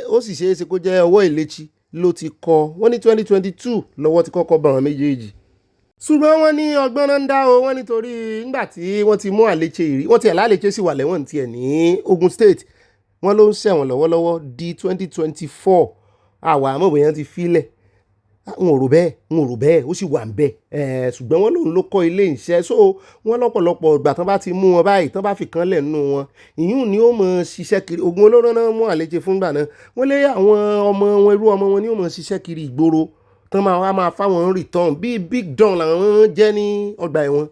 ó sì ṣeé ṣe kó jẹ́ ọwọ́ ìlẹ́chí ló ti kọ́ wọ́n ní 2022 lọ́wọ́ ti kọ́kọ́ bá wọn méjèèjì. ṣùgbọ́n wọ́n ní ọgbọ́n náà ń dá o wọ́n nítorí nígbà tí wọ́n ti mú àléche ìrí wọ́n ti ẹ̀ láléche sì wà lẹ́wọ̀n tiẹ̀ ní Ogun State wọ́n ló ń ṣẹ̀wọ̀n lọ́wọ́lọ́wọ́ di 2024 àwa àmọ́ bóyá ti fílẹ̀ n ò rò bẹ́ẹ̀ ó sì wà ń bẹ̀ ṣùgbọ́n wọ́n lòun ló kọ́ ilé iṣẹ́ so wọ́n lọ́pọ̀lọpọ̀ ìgbà tán bá ti mú wọn báyìí tán bá fi kan lẹ̀ nínú wọn ìyún ni ó mọ̀ ṣiṣẹ́ kiri ogun olóró náà mú àlejò fúngbà náà wọ́n lé àwọn ọmọ wọn irú ọmọ wọn ni ó mọ̀ ṣiṣẹ́ kiri ìgboro tán máa fáwọn return bíi big don làwọn jẹ́ ní ọgbà ẹ̀wọ̀n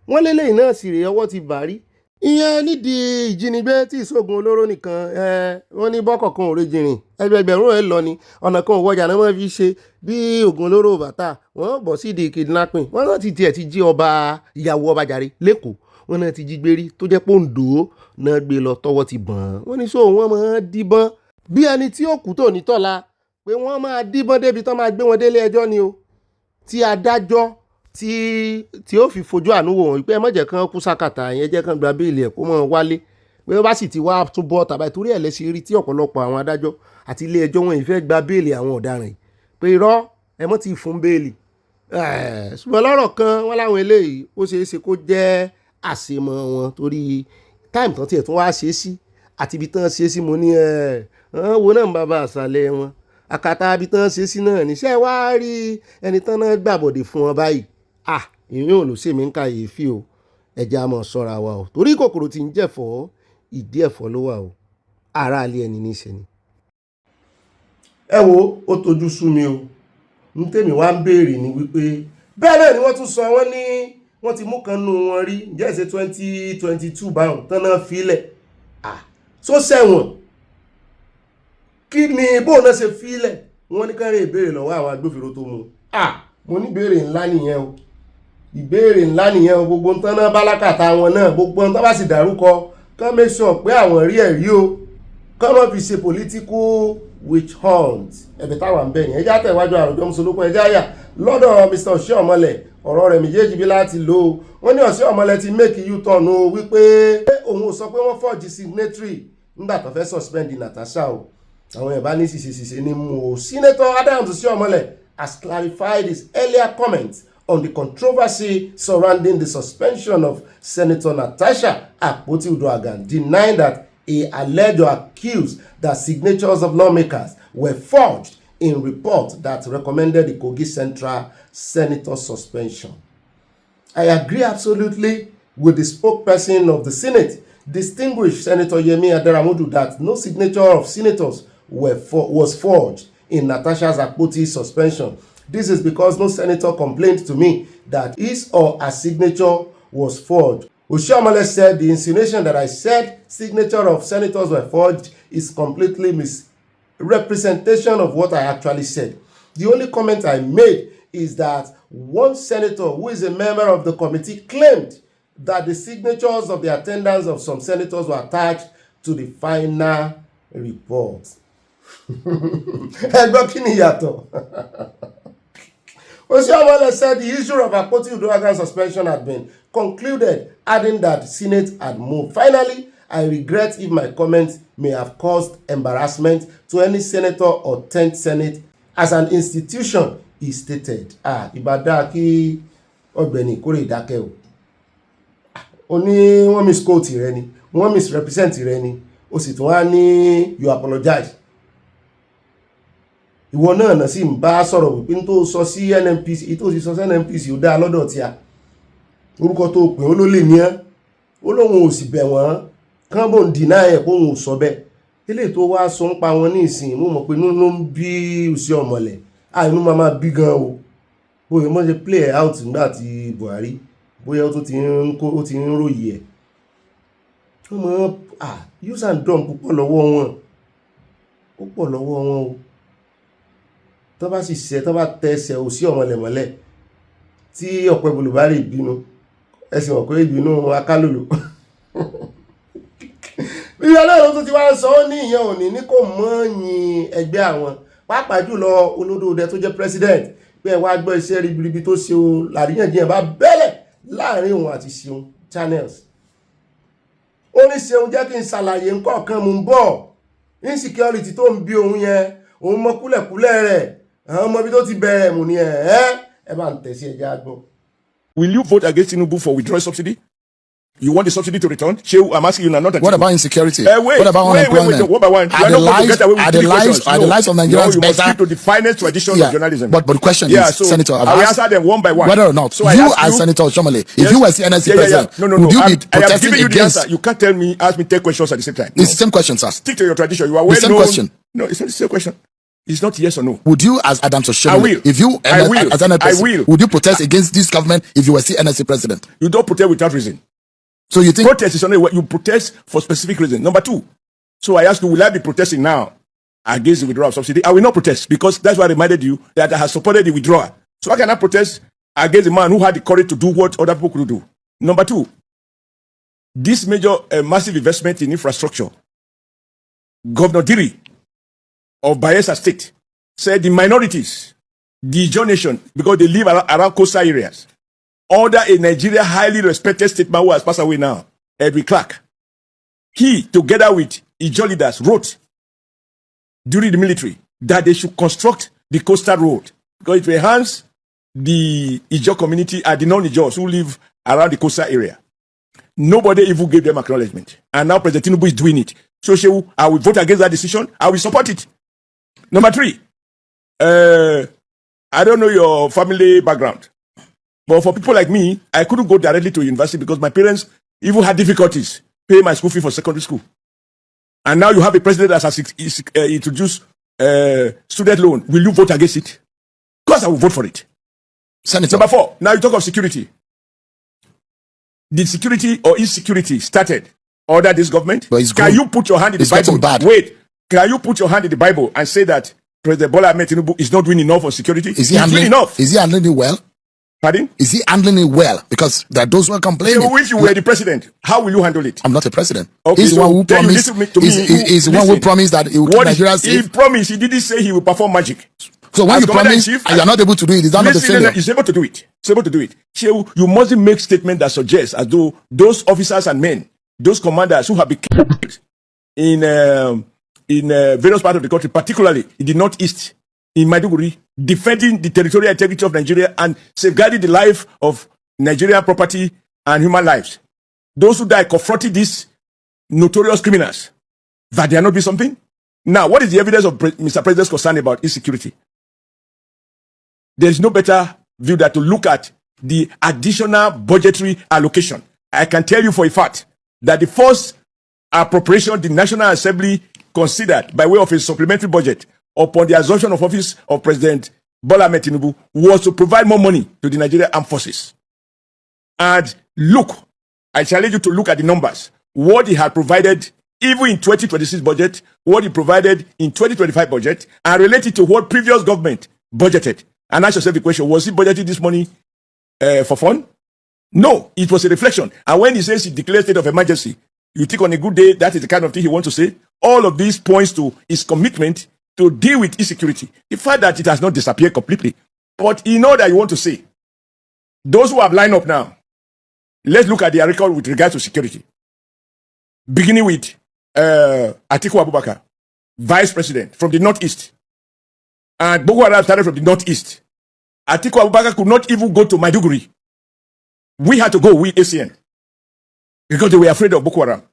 wọ́n lélẹ́yìn náà sì rèé ọwọ́ ti bàárí ìyẹn nídìí ìjínigbé tí ìṣògùn olóró nìkan wọ́n ní bọ́kọ̀ kan ò rí jìnrìn ẹgbẹ̀rún ẹ̀ lọ ni ọ̀nà kan ò wọjà náà wọ́n fi ṣe bí oògùn olóró bàtà wọ́n bọ̀ sí di kidnapping wọ́n náà ti tiẹ̀ ti jí ìyàwó ọba jàre lẹ́kọ̀ọ́ wọ́n náà ti jí gbérí tó jẹ́ pòǹdó náà gbé lọ tọwọ́ ti bọ̀n wọ́n ní sóò wọ́n máa díbọ́n bí ẹni tí ó kú tó ní tọ́la pé wọ́n máa díbọ́n débi tán máa gbé wọn délé ẹjọ́ ni o tí adájọ́ tí ó fi fojú àánú wò wọ́n pé ẹ má jẹ́ kán kú sákàtà yẹn jẹ́ kán gba béèlì ẹ̀ kó mọ̀ wálé pé ó bá sì ti wá tún bọ́ tàbí torí ẹ̀ lẹ́sìn rí tí ọ̀pọ̀lọpọ̀ àwọn adájọ́ àti ilé ẹjọ́ wọn ìfẹ́ gba béèlì àwọn ọ̀daràn yìí pé irọ́ ẹ mọ́ ti fún béèlì ṣùgbọ́n lọ́rọ̀ kan wọ́n láwọn eléyìí ó ṣeé ṣe kó jẹ́ àṣemọ̀ wọn torí táìmù tán tiẹ̀ tún wá ṣe é sí àti ibi tán ṣe é sí mo ní wo náà ń bàbá àṣàlẹ̀ wọn àkàtà ibi tán ṣe é sí náà níṣẹ́ wá rí ẹni tán náà gbàbọ̀dè fún wọn báyìí ìyún ò ló ṣèmí ń kàyéfì o ẹja mọ̀ ṣọ́ra wa o torí kòkòrò tí ń jẹ̀fọ́ ìdí ẹ̀fọ́ ló wà o ara alẹ́ ẹni níṣẹ́ ni. ẹ wo ó tojú sú mi o ń tèmi wá ń béèrè ní wípé bẹ́ẹ̀ náà ni wọ́n tún sọ wọ́n ní wọ́n ti mú kan nù wọn rí ǹjẹ́ ìṣe 2022 báwọn tán náà fílẹ̀ tó sẹ́wọ̀n kí ni bóun náà ṣe fílẹ̀ wọ́n ní kárẹ̀ ìbéèrè lọ́wọ́ àwọn agbófinró tó mú mo ní ìbéèrè ńlá nìyẹn o ìbéèrè ńlá nìyẹn o gbogbo nǹkan náà bálákàtà wọn náà gbogbo nǹkan bá sì dárúkọ kán make sure pé àwọn rí ẹ̀rí o kán má fi ṣe political witch hunt ẹ̀bẹ̀ táwọn ń bẹ̀ yẹn ẹjẹ́ àtẹ̀wájú àròjọ mùsùlùkùn ẹjẹ́ àyà lọ́dọ̀ Mr. Oshiomhole ọ̀rọ̀ rẹ̀ méjèèjì bí láti lò ó wọ́n ní Oshiomhole ti make U-turn o wípé òun ò sọ pé wọ́n forge signatory nígbà tó fẹ́ suspend Natasha o àwọn yẹn bá ní ṣìṣe ní mú o Senator Adams Oshiomhole has clarified his earlier comments on the controversy surrounding the suspension of Senator Natasha Akpoti-Uduaghan, denying that he alleged or accused that signatures of lawmakers were forged in report that recommended the Kogi Central Senator suspension. I agree absolutely with the spokesperson of the Senate, distinguished Senator Yemi Adaramodu, that no signature of senators was forged in Natasha's Akpoti suspension. This is because no senator complained to me that his or her signature was forged. Oshiomhole said the insinuation that I said signature of senators were forged is completely misrepresentation of what I actually said. The only comment I made is that one senator who is a member of the committee claimed that the signatures of the attendants of some senators were attached to the final report. Ẹgbọ́n kí ni yàtọ̀? Oshiomhole said the issue of Akpoti-Uduaghan suspension had been concluded, adding that the Senate had moved. Finally, I regret if my comments may have caused embarrassment to any senator or 10th Senate as an institution, he stated. Ìbàdàn kí Ogbeni kórè ìdákẹ́ o. Ó ní wọ́n misquote rẹ ni, wọ́n misrepresent rẹ ni, ó sì tún wá ní you apologize. Ìwọ náà sì ń bá sọ̀rọ̀ wípé tó sọ sí NNPC tó sì sọ sí NNPC ó dá lọ́dọ̀ tí a orúkọ tó pè ó ló lè ní ẹ́ ó lóun ò sì bẹ̀ wọ́n kán bò ń dínà ẹ̀ kó òun ò sọ bẹ́ẹ̀ eléyìí tó wá sọ ń pa wọn ní ìsìn mo mọ̀ pé inú ló ń bí Oshiomhole inú máa bí gan o bóyá mo ṣe play out nígbà tí Buhari bóyá ó ti ń ròyìn ẹ̀ ó mọ̀ use and drum púpọ̀ lọ́wọ́ wọn o tó bá sì ṣe tó bá tẹsẹ̀ Oshiomhole mọ́lẹ̀ tí ọ̀pẹ bolùbárì ìbínú ẹ̀sìn mọ̀ pé ìbínú akálòlò bí ọlọ́run tó ti wá ń sọ ó ní ìyẹn òní ní kò mọ́ yin ẹgbẹ́ àwọn pàápàá jùlọ olódòdẹ tó jẹ́ president pé ẹ wá gbọ́ iṣẹ́ ribiribi tó ṣe o làríyànjiyàn bá bẹ́lẹ̀ láàrin òun àti Ṣeun Channels ó ní Ṣeun jẹ́ kí n ṣàlàyé nǹkan kan mú ń bọ̀ insecurity tó ń bí òun yẹn òun mọ kúlẹ̀kúlẹ̀ rẹ̀ àwọn ọmọ ibi tó ti bẹ̀rẹ̀ mú ni ẹ bá ń tẹ̀sí ẹja gbọ́. Will you vote against Tinubu for withdrawing subsidy? You want the subsidy to return? I'm asking you now, not that. What about insecurity? Wait, what about unemployment? One by one. Are the lives of Nigerians better? Stick to the finest traditions of journalism. But the question is, Senator, I will answer them one by one. Whether or not so you as Senator Oshiomhole, if you were CNSC president, would you be protesting I am giving you the against? answer. You can't ask me 10 questions at the same time. It's the same question, sir. Stick to your tradition. You are well known. The same question. No, it's not the same question. It's not yes or no. Would you, as Adams Oshiomhole, if you as an president, would you protest against this government if you were CNSC president? You don't protest without reason. So you think protest is only what you protest for specific reason. Number two, so I ask you, will I be protesting now against the withdrawal of subsidy? I will not protest because that's why I reminded you that I have supported the withdrawal. So I cannot protest against the man who had the courage to do what other people could do. Number two, this major massive investment in infrastructure, Governor Diri of Bayelsa State said the minorities, the Ijaw nation, because they live around coastal areas, under a Nigeria highly respected statesman who has passed away now, Edwin Clark. He, together with Ijaw leaders, wrote during the military that they should construct the coastal road because it will enhance the Ijaw community and the non-Ijaws who live around the coastal area. Nobody even gave them acknowledgement. And now President Tinubu is doing it. So Shehu, I will vote against that decision. I will support it. Number three, I don't know your family background. But for people like me, I couldn't go directly to university because my parents even had difficulties paying my school fee for secondary school. And now you have a president that has introduced student loan. Will you vote against it? Of course I will vote for it. Senator. Number four, now you talk of security. Did security or insecurity started under this government? Can you put your hand in the Bible? Wait. Can you put your hand in the Bible and say that President Bola Ahmed Tinubu is not doing enough for security? Is he handling enough? Is he handling it well? Pardon? Is he handling it well? Because there are those who are complaining. So if you were the president, how will you handle it? I'm not a president. Okay, he's the one who promised. He's the one who promised that he will keep Nigeria safe. He promised. He didn't say he will perform magic. So when you promise and you are not able to do it, is that not a failure? He's able to do it. He's able to do it. So you mustn't make statements that suggest as though those officers and men, those commanders who have been killed in various parts of the country, particularly in the northeast, in Maiduguri, defending the territorial integrity of Nigeria and safeguarding the life of Nigerian property and human lives. Those who die confronting these notorious criminals, that there not be something? Now, what is the evidence of Mr. President's concern about insecurity? There is no better view than to look at the additional budgetary allocation. I can tell you for a fact that the first appropriation the National Assembly considered by way of a supplementary budget upon the assumption of office of President Bola Ahmed Tinubu was to provide more money to the Nigerian Armed Forces. And look, I challenge you to look at the numbers. What he had provided even in 2026 budget, what he provided in 2025 budget, and related to what previous government budgeted. And ask yourself the question, was he budgeting this money for fun? No, it was a reflection. And when he says he declared state of emergency, you think on a good day, that is the kind of thing he wants to say. All of these points to his commitment to deal with insecurity. The fact that it has not disappeared completely. But you know that you want to say, those who have lined up now, let's look at their record with regard to security. Beginning with Atiku Abubakar, Vice President from the Northeast. And Boko Haram started from the Northeast. Atiku Abubakar could not even go to Maiduguri. We had to go, we ACN. Because they were afraid of Boko Haram.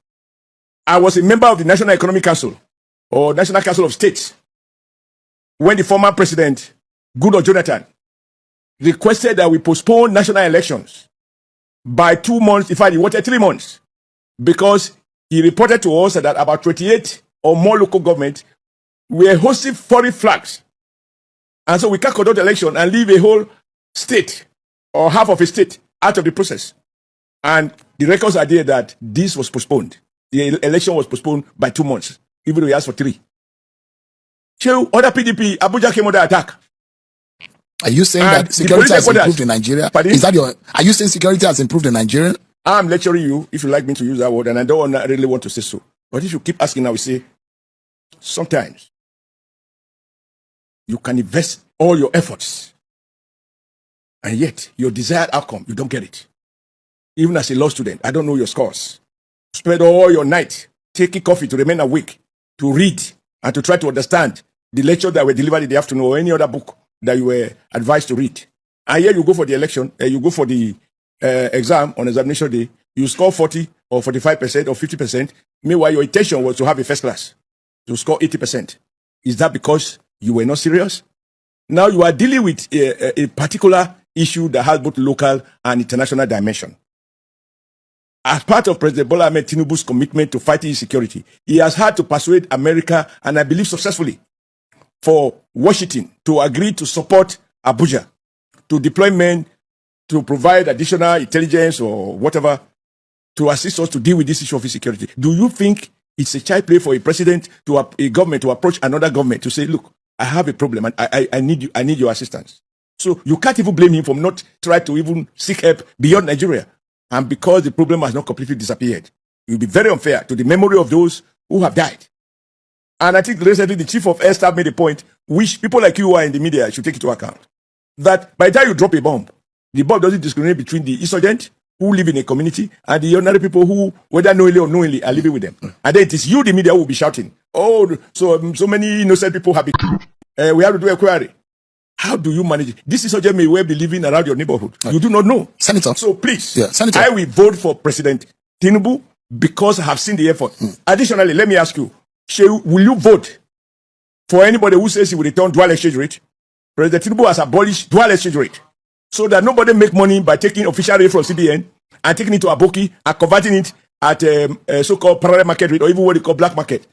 I was a member of the National Economic Council, or National Council of States, when the former president, Goodluck Jonathan, requested that we postpone national elections by 2 months. In fact, he wanted 3 months, because he reported to us that about 28 or more local governments were hosting foreign flags. And so we can't conduct the election and leave a whole state or half of a state out of the process. And the records are there that this was postponed. The election was postponed by 2 months, even though he asked for 3. So, other PDP, Abuja came under attack. Are you saying that security has improved in Nigeria? Pardon? Are you saying security has improved in Nigeria? I'm lecturing you, if you like me to use that word, and I don't really want to say so. But if you keep asking, I will say, sometimes you can invest all your efforts, and yet your desired outcome, you don't get it. Even as a law student, I don't know your scores. Spend all your night taking coffee to remain awake, to read, and to try to understand the lecture that were delivered in the afternoon or any other book that you were advised to read. And here you go for the election, you go for the exam on examination day, you score 40 or 45% or 50%. Meanwhile, your intention was to have a first class, to score 80%. Is that because you were not serious? Now you are dealing with a particular issue that has both local and international dimension. As part of President Bola Ahmed Tinubu's commitment to fighting insecurity, he has had to persuade America, and I believe successfully, for Washington to agree to support Abuja, to deploy men to provide additional intelligence or whatever to assist us to deal with this issue of insecurity. Do you think it's a child play for a president to a government to approach another government to say, look, I have a problem and I need your assistance? So you can't even blame him for not trying to even seek help beyond Nigeria. And because the problem has not completely disappeared, it will be very unfair to the memory of those who have died. And I think recently the chief of air staff made a point, which people like you who are in the media should take into account, that by the time you drop a bomb, the bomb doesn't discriminate between the insurgent who live in a community and the ordinary people who, whether knowingly or unknowingly, are living with them. And then it is you, the media, who will be shouting, oh, so many innocent people have been killed. We have to do a query. How do you manage it? This insurgent may well be living around your neighborhood. You do not know. Senator. So please, Senator. I will vote for President Tinubu because I have seen the effort. Additionally, let me ask you, will you vote for anybody who says he will return dual exchange rate? President Tinubu has abolished dual exchange rate so that nobody make money by taking official rate from CBN and taking it to Aboki and converting it at a so-called parallel market rate or even what they call black market.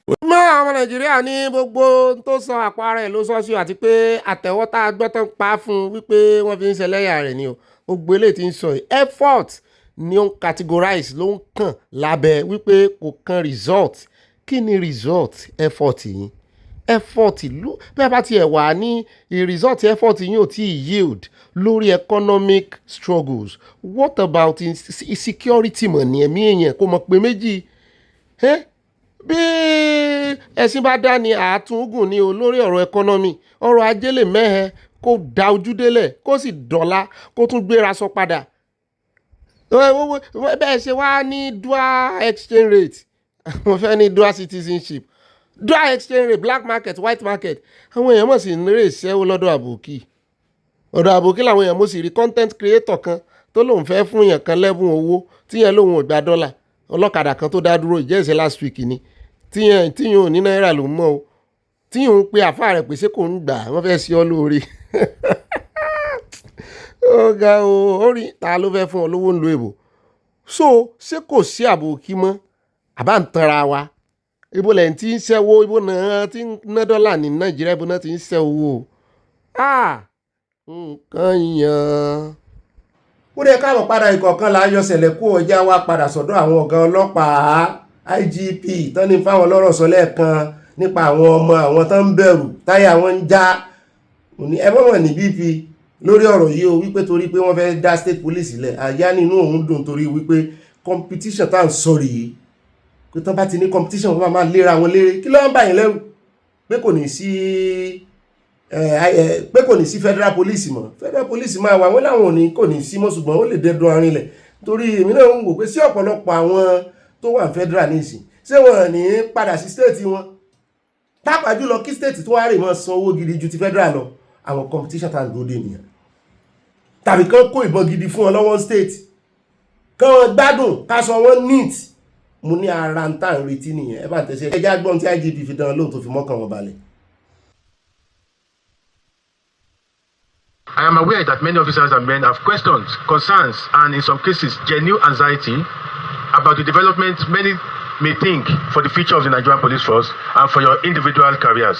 Àwọn Nàìjíríà ní gbogbo tó sọ àpá rẹ̀ ló sọ sí àti pé àtẹ̀wọ́tà gbọ́tàn pa fún wípé wọ́n fi ń ṣẹlẹ́yà rẹ̀ ni o. Gbogbo eléyìí tí ń sọ yìí effort ni ó ń categorize ló ń kàn lábẹ́ wípé kò kan result. Kí ni result effort yìí? Effort ìlú bí a bá tiẹ̀ wà ní result effort yìí ò tí ì yield lórí economic struggles. What about insecurity mọ̀ ní ẹ̀mí èèyàn kó mọ̀ pé méjì? Bí ẹ̀sìn bá dá ní àtúngùn ní o lórí ọ̀rọ̀ economy, ọrọ̀ ajé lè mẹ́hẹ kó da ojú délẹ̀ kó sì dọ̀la kó tún gbéra sọ padà. Bẹ́ẹ̀ ṣe wá ní dual exchange rate, mo fẹ́ ní dual citizenship, dual exchange rate, black market, white market. Àwọn èèyàn mọ̀ sí ní rè ṣẹ́wó lọ́dọ̀ àbòkí. Ọ̀dọ̀ àbòkí làwọn èèyàn mọ̀ sí rí content creator kan tó lóun fẹ́ fún èèyàn kan lẹ́bùn owó tíyẹn lóun ò gba dọ́là. Ọlọ́kadà kan tó dá dúró ìjẹ́sẹ̀ last week ni tíyẹn ò ní náírà ló ń mọ́ o tíyẹn ń pe àfáà rẹ̀ pé ṣé kò ń gbà wọ́n fẹ́ sí ọ lóore. Ó ga o, ó rí ta ló fẹ́ fún ọ lówó ń lo èbò. So ṣé kò sí àbòkí mọ́ àbá ń tanra wa? Ibo lẹ́yìn tí ń ṣẹ́wó, ibo náà tí ń ná dọ́là ní Nàìjíríà, ibo náà tí ń ṣẹ́ owó. Nǹkan yan. Ó dé káàbọ̀ padà ìkọ̀ọ̀kan láyọ̀ ṣẹlẹ̀ kó ọjà wa padà sọ́dọ̀ àwọn ọ̀gá ọlọ́pàá IGP tán ní fáwọn lọ́rọ̀ sọ lẹ́ẹ̀kan nípa àwọn ọmọ àwọn tán ń bẹ̀rù táyà wọn ń já. Ẹ mọ̀mọ̀ ní BP lórí ọ̀rọ̀ yìí o wípé torí pé wọ́n fẹ́ dá state police lẹ̀ àyá nínú òun dùn torí wípé competition tá à ń sọ̀rọ̀ yìí pé tán bá ti ní competition wọ́n máa léra wọn léré kí ló ń bà yín lẹ́rù pé kò ní sí federal police mọ́. Federal police máa wà wọ́n láwọn òní kò ní sí mọ́ ṣùgbọ́n ó lè dẹ́dùn arinlẹ̀ torí èmi náà ń wò pé sí ọ̀pọ̀lọpọ̀ àwọn tó wà federal nísìn ṣé wọ́n ní padà sí state wọn pàápàá jùlọ kí state tó wá rè mọ́ san owó gidi ju ti federal lọ. Àwọn competition tá à ń dúró dé nìyẹn tàbí kán kó ìbọn gidi fún wọn lọ́wọ́ state kán wọn gbádùn ká sọ wọn neat. Mo ní ara ń tà ń retí nìyẹn ẹ bá tẹ̀sẹ̀ ẹjá gbọ́n tí IGP fi dán lóhùn tó fi mọ́kàn wọn balẹ̀. I am aware that many officers and men have questions, concerns, and in some cases, genuine anxiety about the development many may think for the future of the Nigerian Police Force and for your individual careers.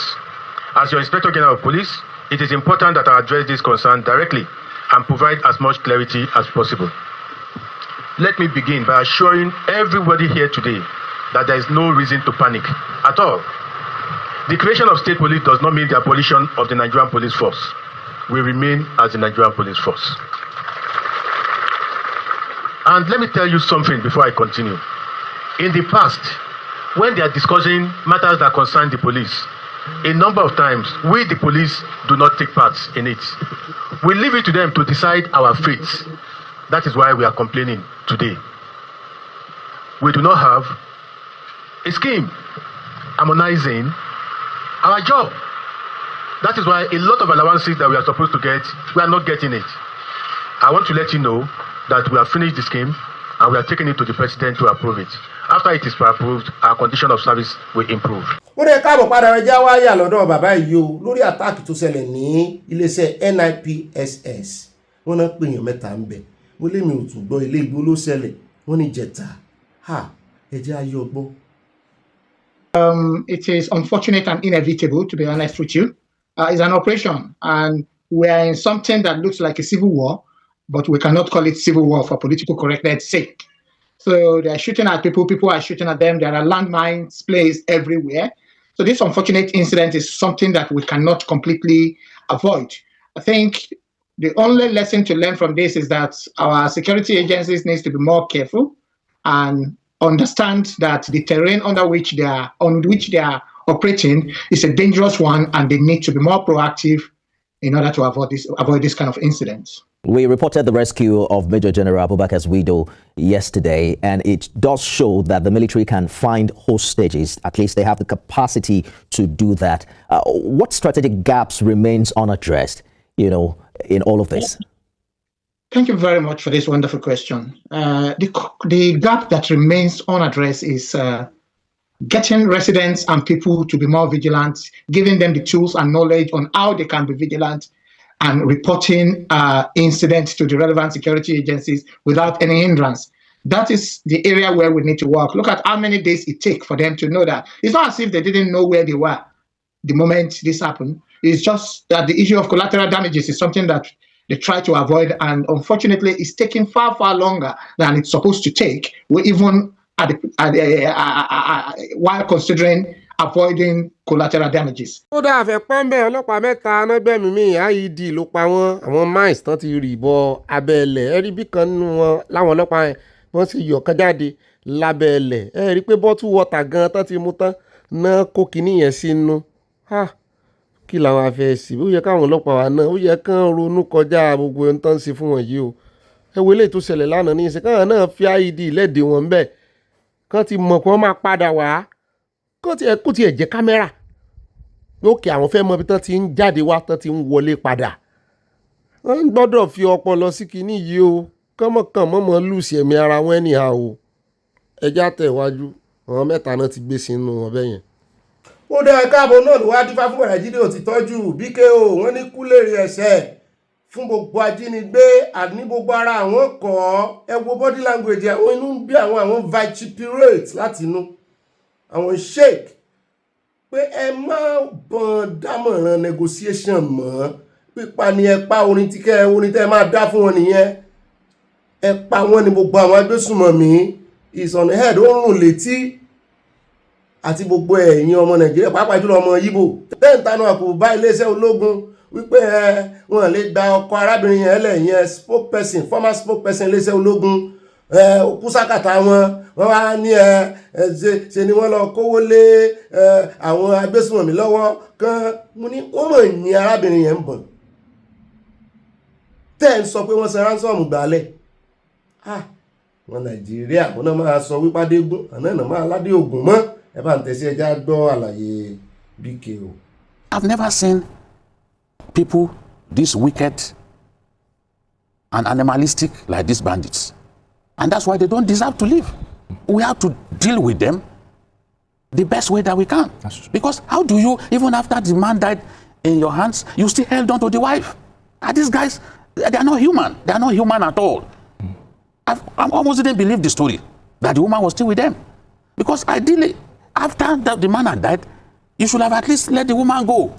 As your Inspector General of Police, it is important that I address this concern directly and provide as much clarity as possible. Let me begin by assuring everybody here today that there is no reason to panic at all. The creation of state police does not mean the abolition of the Nigerian Police Force. We remain as the Nigerian Police Force. And let me tell you something before I continue. In the past, when they are discussing matters that concern the police, a number of times, we the police do not take part in it. We leave it to them to decide our fate. That is why we are complaining today. We do not have a scheme harmonizing our job. That is why a lot of allowances that we are supposed to get, we are not getting it. I want to let you know that we have finished the scheme and we are taking it to the president to approve it. After it is approved, our condition of service will improve. Ó dé káàbọ̀ padà ẹjá wáyà lọ́dọ̀ bàbá yìí o lórí àtáàkì tó ṣẹlẹ̀ ní iléeṣẹ́ NIPSS. Wọ́n náà pèèyàn mẹ́ta ń bẹ̀. Mo lé mi ò tún gbọ́ ilé igbó ló ṣẹlẹ̀. Wọ́n ní jẹ̀ta. Ẹjẹ́ ayé ọgbọ́n. It is unfortunate and inevitable, to be honest with you. It's an operation, and we are in something that looks like a civil war, but we cannot call it civil war for political correctness sake. So they are shooting at people, people are shooting at them. There are landmines placed everywhere. So this unfortunate incident is something that we cannot completely avoid. I think the only lesson to learn from this is that our security agencies need to be more careful and understand that the terrain on which they are operating is a dangerous one, and they need to be more proactive in order to avoid this kind of incidents. We reported the rescue of Major General Abubakar's widow yesterday, and it does show that the military can find hostages. At least they have the capacity to do that. What strategic gaps remains unaddressed, in all of this? Thank you very much for this wonderful question. The gap that remains unaddressed is getting residents and people to be more vigilant, giving them the tools and knowledge on how they can be vigilant, and reporting incidents to the relevant security agencies without any hindrance. That is the area where we need to work. Look at how many days it takes for them to know that. It's not as if they didn't know where they were the moment this happened. It's just that the issue of collateral damages is something that they try to avoid, and unfortunately, it's taking far, far longer than it's supposed to take. We even while considering avoiding collateral damages. ó dáa fẹ́ pọ́n bẹ́ẹ̀ ọlọ́pàá mẹ́ta anágbẹ́mí mi IED ló pa wọ́n, àwọn mines tán ti rì bọ abẹ́ ilẹ̀ ẹ rí bí kan nínú wọn láwọn ọlọ́pàá yẹn wọ́n sì yọ̀ kan jáde lábẹ́ ilẹ̀ ẹ rí pé bottle water gan tán ti mú tán náà kó kinní yẹn sínú. Kí làwọn afẹ́ sí ó yẹ káwọn ọlọ́pàá wa náà ó yẹ kán ronú kọjá gbogbo ohun tán ń ṣe fún wọn yìí o. ẹ wo eléyìí tó ṣẹlẹ̀ lánàá ní ìsìn káwọn náà fi IED lẹ́ẹ̀dẹ̀ wọn bẹ́ẹ̀ kán ti mọ̀ kí wọ́n máa padà wá kó tiẹ̀ jẹ́ kámẹ́rà lókè àwọn fẹ́ mọ ibi tán ti ń jáde wá tán ti ń wọlé padà. wọ́n gbọ́dọ̀ fi ọpọlọ sí kinní yìí o kánmọ̀kàn mọ́mọ́ lùsì ẹ̀mí ara wọn ẹnìhà o. ẹja tẹ̀wájú àwọn mẹ́ta náà ti gbé sínú ọbẹ̀ yẹn. ó dá káàbọ̀ náà ló wá dífá fún nàìjíríà ti tọ́jú BKO wọ́n ní kúlèrè ẹ̀ṣẹ̀ fún gbogbo ajínigbé àní gbogbo ara àwọn kọ́ ẹ wo body language àwọn inú ń bí àwọn vituperate láti inú àwọn sheik pé ẹ má bọ́n dámọ̀ràn negotiation mọ́ pípa ni ẹ pa orin tẹ́ ẹ máa dá fún wọn nìyẹn ẹ pa wọ́n ní gbogbo àwọn agbésùnmọ̀mí is on head ó ń rùn létí àti gbogbo ẹ̀yin ọmọ nàìjíríà pàápàá jùlọ ọmọ Ìgbò tẹ́ǹtanu àkùbù bá iléeṣẹ́ ológun wípé wọn lè gba ọkọ arábìnrin yẹn lẹ́yìn former spokesperson iléeṣẹ́ ológun kú sákàtà wọn wá ní ṣe ni wọ́n lọ kówó lé àwọn agbésùnmọ̀mí lọ́wọ́ kan mo ní wọ́n mọ̀ ní arábìnrin yẹn ń bọ̀ tẹ́ ń sọ pé wọ́n san ransom gbálẹ̀ wọn nàìjíríà wọn náà máa sọ wípé adégún àná náà máa ládé ògùn mọ́ ẹ bá ń tẹ̀sí ẹja gbọ́ àlàyé BKO. I've never seen people this wicked and animalistic like these bandits. And that's why they don't deserve to live. We have to deal with them the best way that we can. Because how do you, even after the man died in your hands, you still held on to the wife? And these guys, they are not human. They are not human at all. I almost didn't believe the story that the woman was still with them. Because ideally, after the man had died, you should have at least let the woman go.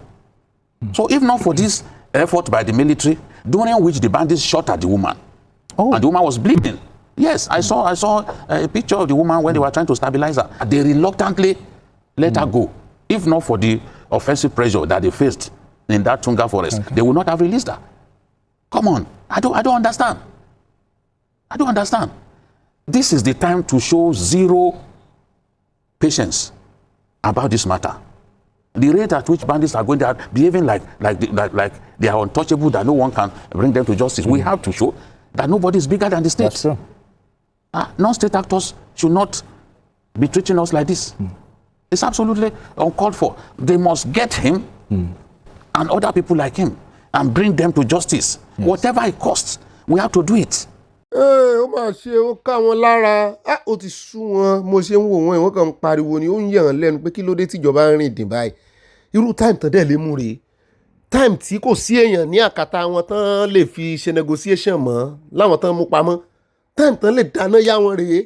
So if not for this effort by the military, during which the bandits shot at the woman, and the woman was bleeding. Yes, I saw a picture of the woman when they were trying to stabilize her. They reluctantly let her go. If not for the offensive pressure that they faced in that Tunga forest, they would not have released her. Come on, I don't understand. I don't understand. This is the time to show zero patience about this matter. The rate at which bandits are going, they are behaving like they are untouchable, that no one can bring them to justice. We have to show that nobody is bigger than the state. That's true. Non-state actors should not be treating us like this. It's absolutely uncalled for. They must get him and other people like him and bring them to justice. Yes. Whatever it costs, we have to do it. ó mà ṣe ó ká wọn lára ó ti sú wọn mo ṣe ń wò wọn ìwọ́n kàn ń pariwo ni ó ń yàn lẹ́nu pé kí ló dé tíjọba ń rìn dín báyìí irú táìmù tán dẹ̀ lé mú rèé táìmù tí kò sí èèyàn ní àkàtà wọn tán lè fi ṣe negotiation mọ́ láwọn tán mú pamọ́ táìmù tán lè dáná yá wọn rèé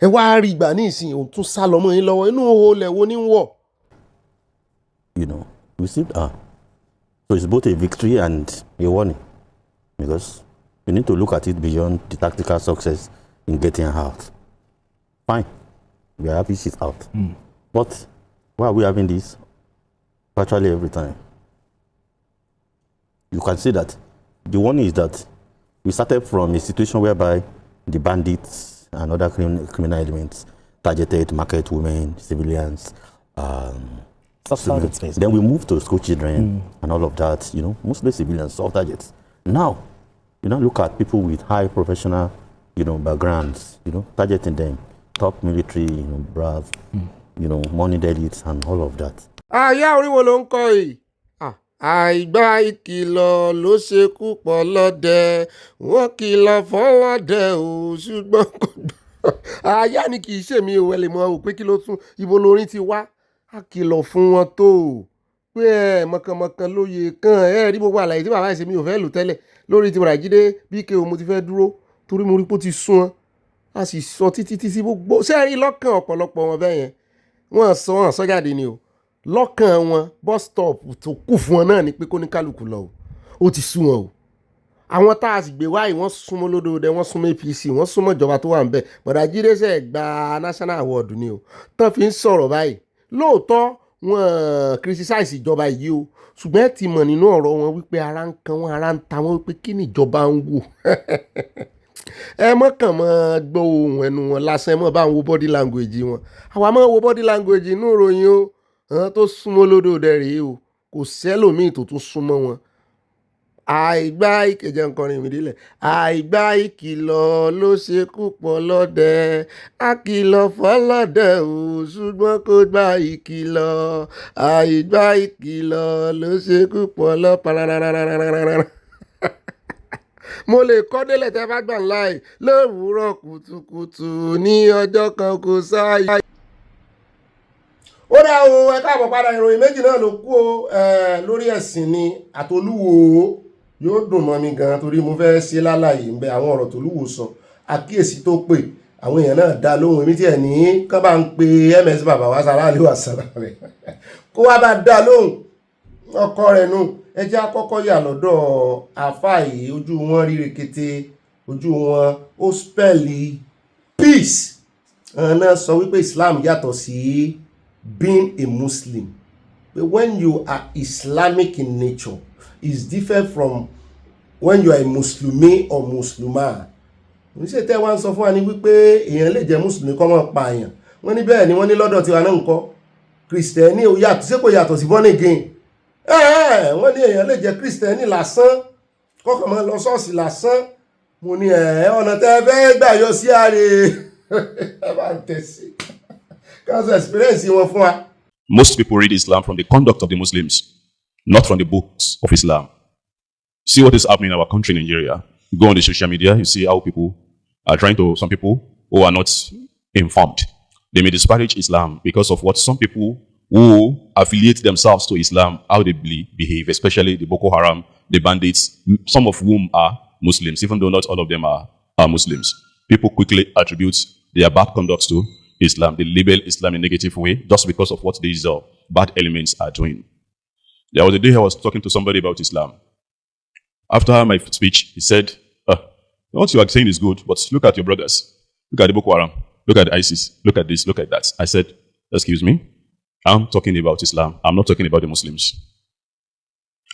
ẹ wá rí ìgbà ní ìsìn òun tún sá lọ mọ́ yín lọ́wọ́ inú olè wo ní wọ̀. We see so it's both a victory and a warning because we need to look at it beyond the tactical success in getting her out. Fine. We are happy she's out. But why are we having this virtually every time? You can see that the one is that we started from a situation whereby the bandits and other criminal elements targeted market women, civilians, then we moved to school children and all of that, mostly civilians, soft targets. Now, look at people with high professional, backgrounds, targeting them, top military, brass, money elites and all of that. Àyà orí wo ló ń kọ yìí? Àìgbà ìkìlọ̀ ló ṣekú pọ̀ lọ́dẹ, wọ́n kìlọ̀ fọ́lọ́dẹ ò ṣùgbọ́n kò gbọ́. Àyà ni kì í ṣèmi ò wẹ̀lẹ̀ mọ́ ò pé kí ló tún ibo lórin ti wá. A kìlọ̀ fún wọn tó pé mọ̀kànmọ̀kàn lóye kan rí gbogbo àlàyé tí bàbá ìṣe mi ò fẹ́ lò tẹ́lẹ̀ lórí ti Bàràjídé bí ike mo ti fẹ́ dúró torí mo rí pé ó ti sún wọn. A sì sọ títí gbogbo sẹ́ẹ̀rí lọ́kàn ọ̀pọ̀lọpọ̀ wọn bẹ́ẹ̀ yẹn wọ́n sọ jáde ni o lọ́kàn wọn bus stop tó kù fún wọn náà ni pé kó ní kálukú lọ ó ti sú wọn o. Àwọn tá a sì gbé wáyé wọ́n súnmọ́ lódòdó wọ́n súnmọ́ APC wọ́n súnmọ́ ìjọba tó wà ń bẹ̀ Bàràjídé ṣe gba national award ni o tán fi ń sọ̀rọ̀ báyìí lóòótọ́ wọn criticize ìjọba yìí o ṣùgbọ́n ẹ ti mọ̀ nínú ọ̀rọ̀ wọn wípé ara ń kan wọn ara ń ta wọn wípé kí ni ìjọba ń wò ẹ mọ̀kàn mọ́ gbọ́ ohùn ẹnu wọn lásán ẹ mọ̀ bá ń wo body language wọn àwa mọ̀ wo body language inú ìròyìn o àwọn tó súnmọ́ lódòdó rèé o kò sẹ́lòmíì tó tún súnmọ́ wọn. Àìgbà ìkẹjẹ nǹkan mi délẹ̀ àìgbà ìkìlọ̀ ló ṣekú pọ̀ lọ́dẹ àkìlọ̀ fọ́lọ́dẹ ò ṣùgbọ́n kò gbà ìkìlọ̀ àìgbà ìkìlọ̀ ló ṣekú pọ̀ lọ́pàá. Mo lè kọ́ délẹ̀ tẹ́ bá gbà láì lówùúrọ̀ kùtùkùtù ní ọjọ́ kan kò sáàyè. Ó dá o ẹ káàbọ̀ padà ìròyìn méjì náà ló kù o lórí ẹ̀sìn ni àtolúwo yóò dùn mọ́ mi gan torí mo fẹ́ ṣe lálàyé ń bẹ àwọn ọ̀rọ̀ tolúwo sọ àkíyèsí tó pè àwọn èèyàn náà dá lóhùn èmi tí ẹ̀ ní kán bá ń pe ms bàbá wa sára lè wà sára rẹ̀ kó wá bá dá lóhùn ọkọ rẹ̀ nù ẹ jẹ́ àkọ́kọ́ yà lọ́dọ̀ àfáàyè ojú wọn rí rekete ojú wọn ó spẹ́ẹ̀lì peace náà sọ wípé Islam yàtọ̀ sí being a Muslim. But when you are Islamic in nature, it's different from when you are a Muslimi or Muslima. Ní ṣe tẹ́ wá ń sọ fún wa ní wípé èèyàn lè jẹ́ Mùsùlùmí kó má pa èèyàn. Wọ́n ní bẹ́ẹ̀ ni wọ́n ní lọ́dọ̀ tiwa náà ń kọ́. Kristẹni ò yàtọ̀ sí kò yàtọ̀ sí born again. Wọ́n ní èèyàn lè jẹ́ Kristẹni lásán kọ́kàn máa lọ ṣọ́ọ̀ṣì lásán. Mo ní ọ̀nà tẹ́ fẹ́ gbà yọ sí ààrẹ ẹ bá ń tẹ̀sí. Most people read Islam from the conduct of the Muslims, not from the books of Islam. See what is happening in our country, Nigeria. You go on the social media, you see how people are some people who are not informed. They may disparage Islam because of what some people who affiliate themselves to Islam, how they behave, especially the Boko Haram, the bandits, some of whom are Muslims, even though not all of them are Muslims. People quickly attribute their bad conduct to Islam. They label Islam in a negative way just because of what these bad elements are doing. There was a day I was talking to somebody about Islam. After my speech, he said, what you are saying is good, but look at your brothers. Look at the Boko Haram. Look at ISIS. Look at this. Look at that. I said, excuse me. I'm talking about Islam. I'm not talking about the Muslims.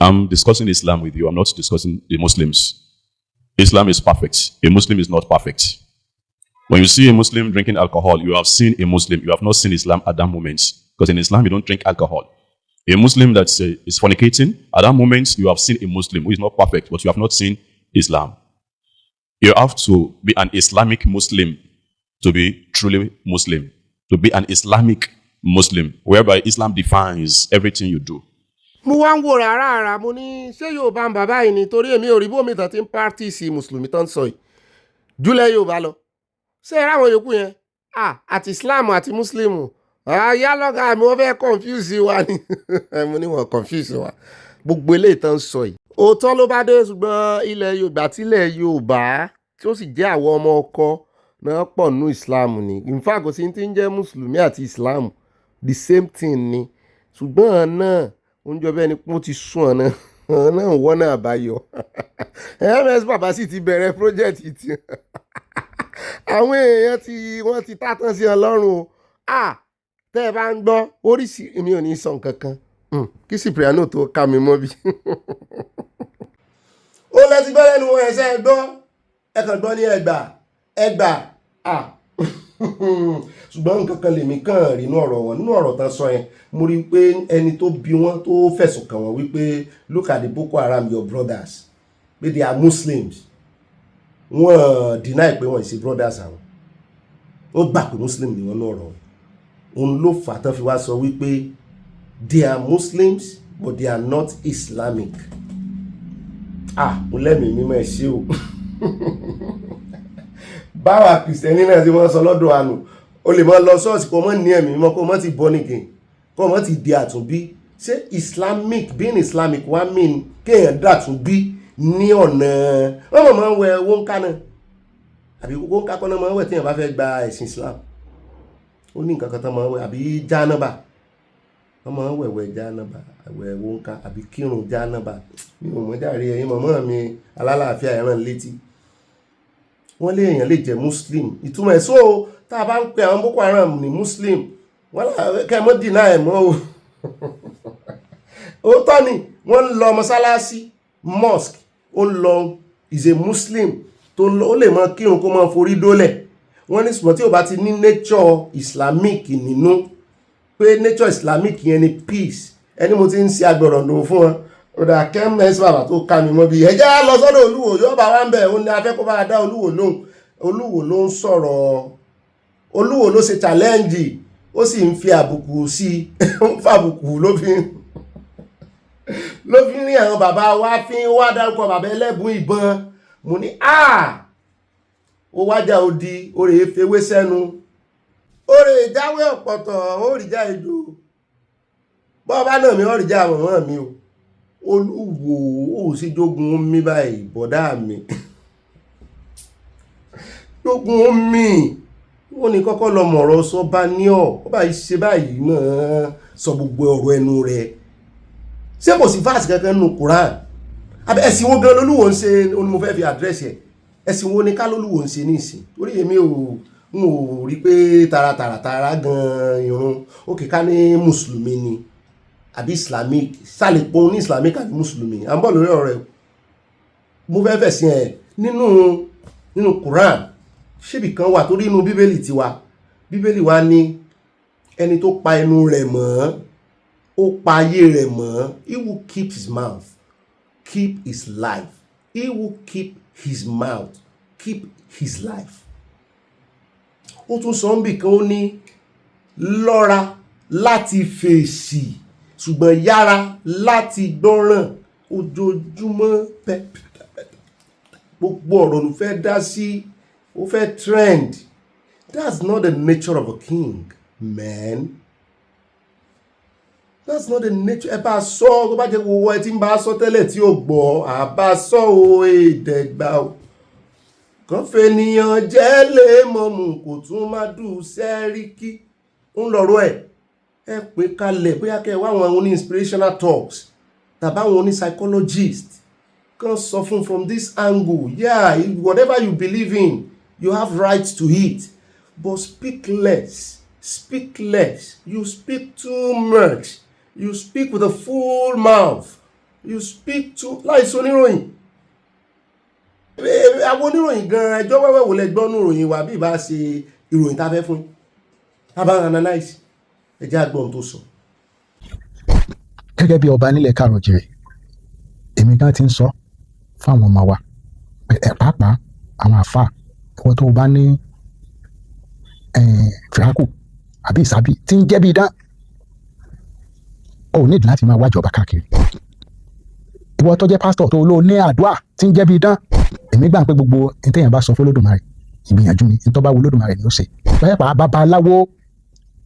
I'm discussing Islam with you. I'm not discussing the Muslims. Islam is perfect. A Muslim is not perfect. When you see a Muslim drinking alcohol, you have seen a Muslim. You have not seen Islam at that moment. Because in Islam, you don't drink alcohol. A Muslim that is fornicating, at that moment, you have seen a Muslim who is not perfect, but you have not seen Islam. You have to be an Islamic Muslim to be truly Muslim. To be an Islamic Muslim, whereby Islam defines everything you do. Mo wá ń wò rárá mo ní ṣé Yorùbá ń bàbá yìí ni torí èmi ò rí bómi tán tí ń pàrtíìsì mùsùlùmí tán sọ yìí júlẹ̀ Yorùbá lọ ṣé ẹ ráwọn yòókù yẹn àti Islam àti Muslim yá lọ́gà mi wọ́n fẹ́ confuse wa ni mo ní wọ́n confuse wa gbogbo eléyìí tán sọ yìí òótọ́ ló bá dé ṣùgbọ́n ilẹ̀ Yorùbá tílẹ̀ Yorùbá tí ó sì jẹ́ àwọn ọmọ ọkọ náà pọ̀ nínú Islam ni in fact kò sí ti ń jẹ́ mùsùlùmí àti Islam the same thing ni ṣùgbọ́n náà oúnjẹ bẹ́ẹ̀ ni kó ti sún ọ̀nà náà wọ́n náà bá yọ ms bàbá sì ti bẹ̀rẹ̀ project ti àwọn èèyàn tí wọ́n ti tàtàn sí ọlọ́run o tẹ́ ẹ bá ń gbọ́ oríṣi èmi ò ní sọ nǹkan kan kí Cipriano tó ká mi mọ́ bí. ó lẹ́tí gbọ́ lẹ́nu wọn ẹ̀ṣẹ́ gbọ́ ẹ̀kàn gbọ́ ní ẹgbà ṣùgbọ́n nǹkan kan lèmi kàn rí nínú ọ̀rọ̀ wọn nínú ọ̀rọ̀ tán sọ yẹn mo rí i pé ẹni tó bí wọn tó fẹ̀sùn kàn wọ́n wípé look at the Boko Haram your brothers pé they are Muslims wọ́n deny pé wọ́n ṣe brothers àwọn wọ́n gbà pé Muslim ni wọ́n ní ọ̀rọ̀ òun ló fà tán fi wá sọ wípé they are Muslims but they are not Islamic. Mo lẹ́mìí mímọ́ ẹ̀ ṣe o báwa kìrìsìtẹ́nì náà tí wọ́n sọ lọ́dọ̀ àánú o lè máa lọ ṣọ́ọ̀ṣì kó mọ́ ní ẹ̀mí mímọ́ kó mọ́ ti born again kó mọ́ ti di àtúnbí ṣé Islamic being Islamic wá mean kéèyàn dàtúnbí ní ọ̀nà wọ́n mọ̀ máa ń wẹ owó ń ká náà àbí owó ń ká kọ́ náà máa ń wẹ̀ téèyàn bá fẹ́ gba ẹ̀sìn Islam ó ní nǹkan kan tán máa ń wẹ̀ àbí jánábà wọ́n máa ń wẹ̀wẹ̀ jánábà àwẹ̀ owó ń ká àbí kírun jánábà mi ò mọ̀ járe ẹ̀yin mọ̀mọ́ mi alálàáfíà ẹ̀ràn létí wọ́n lé èèyàn lè jẹ́ Muslim ìtumọ̀ ẹ̀ só tá a bá ń pe àwọn Boko Haram ní Muslim wọ́n kẹ́ mọ́ dìnnà ẹ̀ mọ́ o òótọ́ ni wọ́n ń lọ mọ́sálásí mosque ó ń lọ is a Muslim tó ó lè mọ kírun kó mọ forí dólẹ̀ wọ́n ní ṣùgbọ́n tí ò bá ti ní nature Islamic nínú pé nature Islamic yẹn ni peace ẹni mo ti ń ṣe agbọ̀rọ̀dùn fún wọn ọ̀dà kẹ́mẹ́sì bàbá tó ká mi mọ́ bí ẹjẹ́ lọ sọ́dọ̀ Olúwo yóò bá wá ń bẹ̀ ó ní afẹ́ kó bá dá Olúwo lóhùn Olúwo ló ń sọ̀rọ̀ Olúwo ló ṣe challenge ó sì ń fi àbùkù sí ó ń fàbùkù ló fi rí àwọn bàbá wa fi ń wá dárúkọ bàbá ẹlẹ́bùn ìbọn mo ní ó wájà odi orè fewé sẹ́nu orè jáwé ọ̀pọ̀tọ̀ òrìjà ìjò bọ́ọ̀bá náà mi òrìjà àmọ̀mọ́ mi o Olúwo ó sì jogun omi báyìí bọ̀dá mi jogun omi wọ́n ní kọ́kọ́ lọ mọ̀rọ̀ sọ bá ní ó bá ṣe báyìí mọ́ sọ gbogbo ọ̀rọ̀ ẹnu rẹ̀ ṣé kò sí fáàsì kankan nínú Quran àbí ẹ̀sìn wo gan lolúwo ń ṣe ó ní mo fẹ́ fi àdírẹ́sì ẹ̀sìn wo ni ká lolúwo ń ṣe ní ìsìn torí èmi n ò rí pé tara gan irun ó kì í ká ní mùsùlùmí ni àbí Islamic sálẹ̀pọ̀ ní Islamic àbí mùsùlùmí à ń bọ̀ lórí ọ̀rọ̀ ẹ̀ mo fẹ́ fẹ̀sìn ẹ̀ nínú Quran ṣébì kan wà torí inú bíbélì tiwa bíbélì wa ní ẹni tó pa ẹnu rẹ̀ mọ́ ó pa ayé rẹ̀ mọ́ he who keep his mouth keep his life he who keep his mouth keep his life ó tún sọ ń bì kan ó ní lọ́ra láti fèsì ṣùgbọ́n yára láti gbọ́ràn ojoojúmọ́ gbogbo ọ̀rọ̀ ló fẹ́ dá sí ó fẹ́ trend that's not the nature of a king man that's not the nature ẹ bá sọ tó bá jẹ́ gbogbo ẹ tí ń bá sọ tẹ́lẹ̀ tí ó gbọ́ àbá sọ o èdègbà o kàn fènìyàn jẹ́ lè mọ̀mù kò tún má dùn sẹ́ríkì ń lọ́rọ̀ ẹ pé kalẹ̀ bóyá kẹ́ wá àwọn oní inspirational talks tàbí àwọn oní psychologist kan sọ fún from this angle yeah whatever you believe in you have right to it but speak less you speak too much you speak with a full mouth you speak too láìsí oníròyìn àwọn oníròyìn gan ẹjọ́ wẹ́wẹ́ wò lẹ́gbọ́n níròyìn wà bí ìbá ṣe ìròyìn tá a fẹ́ fún tá a bá analyse ẹjẹ́ àgbọ̀n tó sọ. gẹ́gẹ́ bí ọba nílẹ̀ Káàárọ̀-o-jíire èmi gan ti ń sọ fáwọn ọmọ wa pàápàá àwọn àfáà ìwọ tó bá ní fìràkù àbí ìsábì tí ń jẹ́ bí idán ò nídìí láti máa wájọba káàkiri ìwọ tó jẹ́ pásítọ̀ tó ló ní àdúrà tí ń jẹ́ bí idán èmi gbà pé gbogbo ìtẹ̀yìn bá sọ fún Olódùmarè ìgbìyànjú ni ìtọ́ bá wo Olódùmarè ni ó ṣe bẹ́ẹ̀ pa babaláwo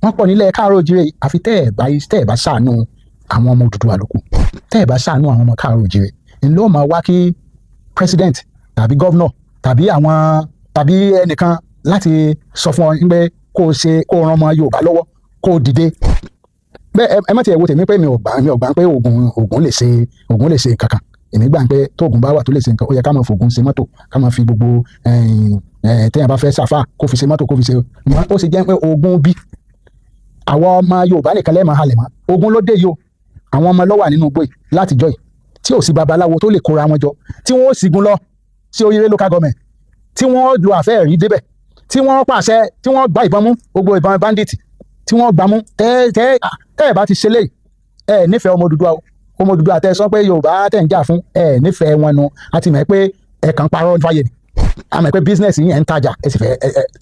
wọ́n pọ̀ nílẹ̀ Káàárọ̀-o-jíire àfi tẹ́ ẹ̀ bá ṣàánú àwọn ọmọ Odùduwà lókù tẹ́ ẹ̀ bá ṣàánú àwọn ọmọ Káàárọ̀-o-jíire ńlọ máa wá kí president tàbí governor tàbí ẹnìkan láti sọ fún ọ pé kó o ran ọmọ Yorùbá lọ́wọ́ kó o dìde bẹ́ẹ̀ ẹ má ti ẹ̀ wo tèmi pé mi ò gbà pé Ògún lè ṣe nǹkan kan èmi gbà pé tóògùn bá wà tó lè ṣe nǹkan ó yẹ ká máa fògùn ṣe mọ́tò ká máa fi gbogbo téèyàn bá fẹ́ ṣàfà kó fi ṣe mọ́tò kó fi ṣe ó sì jẹ́ pé ogun bí àwọn ọmọ Yorùbá nìkan lẹ́ẹ̀mọ́ halẹ̀ mọ́ ogun ló dé yìí o àwọn ọmọ ló wà nínú igbó yìí látijọ́ yìí tí ò sí babaláwo tó lè kóra wọn jọ tí wọ́n ó sígun lọ sí Oríire local government tí wọ́n lo àfẹ́ẹ̀rí débẹ̀ tí wọ́n pàṣẹ tí wọ́n gba ìbọn mú gbogbo ìbọn bandit tí wọ́n gbà mú tẹ́ ẹ̀ bá ti ṣe léyìí ẹ̀ nífẹ̀ẹ́ ọmọ Odùduwà o ọmọ Odùduwà tẹ́ sọ pé Yorùbá tẹ̀ ń jà fún ẹ̀ nífẹ̀ẹ́ wọn nu a ti mọ̀ pé ẹ̀ kàn parọ́ fáyé ni a mọ̀ pé business yìí ẹ̀ ń tajà ẹ̀ sì fẹ́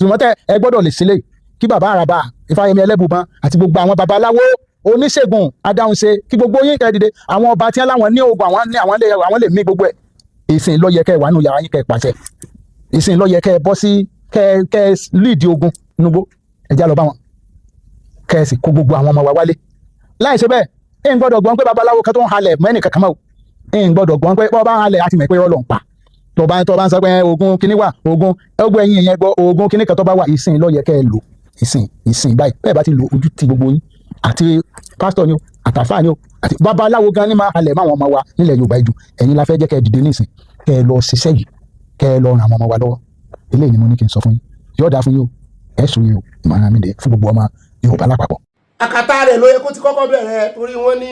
ṣùgbọ́n tẹ́ ẹ gbọ́dọ̀ lè ṣe léyìí kí bàbá àràbà Ifáyẹmí Ẹlẹ́bùbọn àti gbogbo àwọn babaláwo oníṣègùn adáhunṣe kí gbogbo yín kẹ́ dìde àwọn ọba tí láwọn ní oògùn àwọn lè mí gbogbo ẹ̀ ìsìn ló yẹ kẹ́ wà nù yàrá yín kẹ́ pàṣẹ ìsìn ló yẹ kẹ́ bọ́ sí kẹ́ líìdì ogun nugbó ẹ̀já lọ bá wọn kẹ́ sì kó gbogbo àwọn ọmọ wa wálé láì ṣe bẹ́ẹ̀ ẹ̀ ń gbọ́dọ̀ gbọ́n pé babaláwo kan tó ń halẹ̀ mọ́ ẹnìkan kan mọ́ ẹ̀ ń gbọ́dọ̀ gbọ́n pé bọ́ bá ń halẹ̀ àti mọ̀ pé ọlọ́ ń pa tó bá ń sọ pé ogun kíní wà ogun ẹgbẹ́ ẹ̀yìn ìyẹn gbọ́ ogun kíní kan tó bá wà ìsìn ló yẹ kẹ́ lò ìsìn báyìí bẹ́ẹ̀ bá ti lo ojú ti gbogbo yín àti pásítọ̀ ni o àtàfáà ni o àti babaláwo gan ni máa halẹ̀ máwọn ọmọ wa nílẹ̀ Yorùbá ìjù ẹ̀yin la fẹ́ jẹ́ kẹ́ dìde nísìn kẹ́ lọ ṣiṣẹ́ yìí kẹ́ lọ ràn àwọn ọmọ wa lọ́wọ́ eléyìí ni mo ní kí n sọ fún yín yóò dáa fún yín o ẹ̀ sùn yín o ìmọ̀ràn mi lè fún gbogbo ọmọ Yorùbá lápapọ̀. àkàtà rẹ̀ ló yẹ kó ti kọ́kọ́ bẹ̀rẹ̀ torí wọ́n ní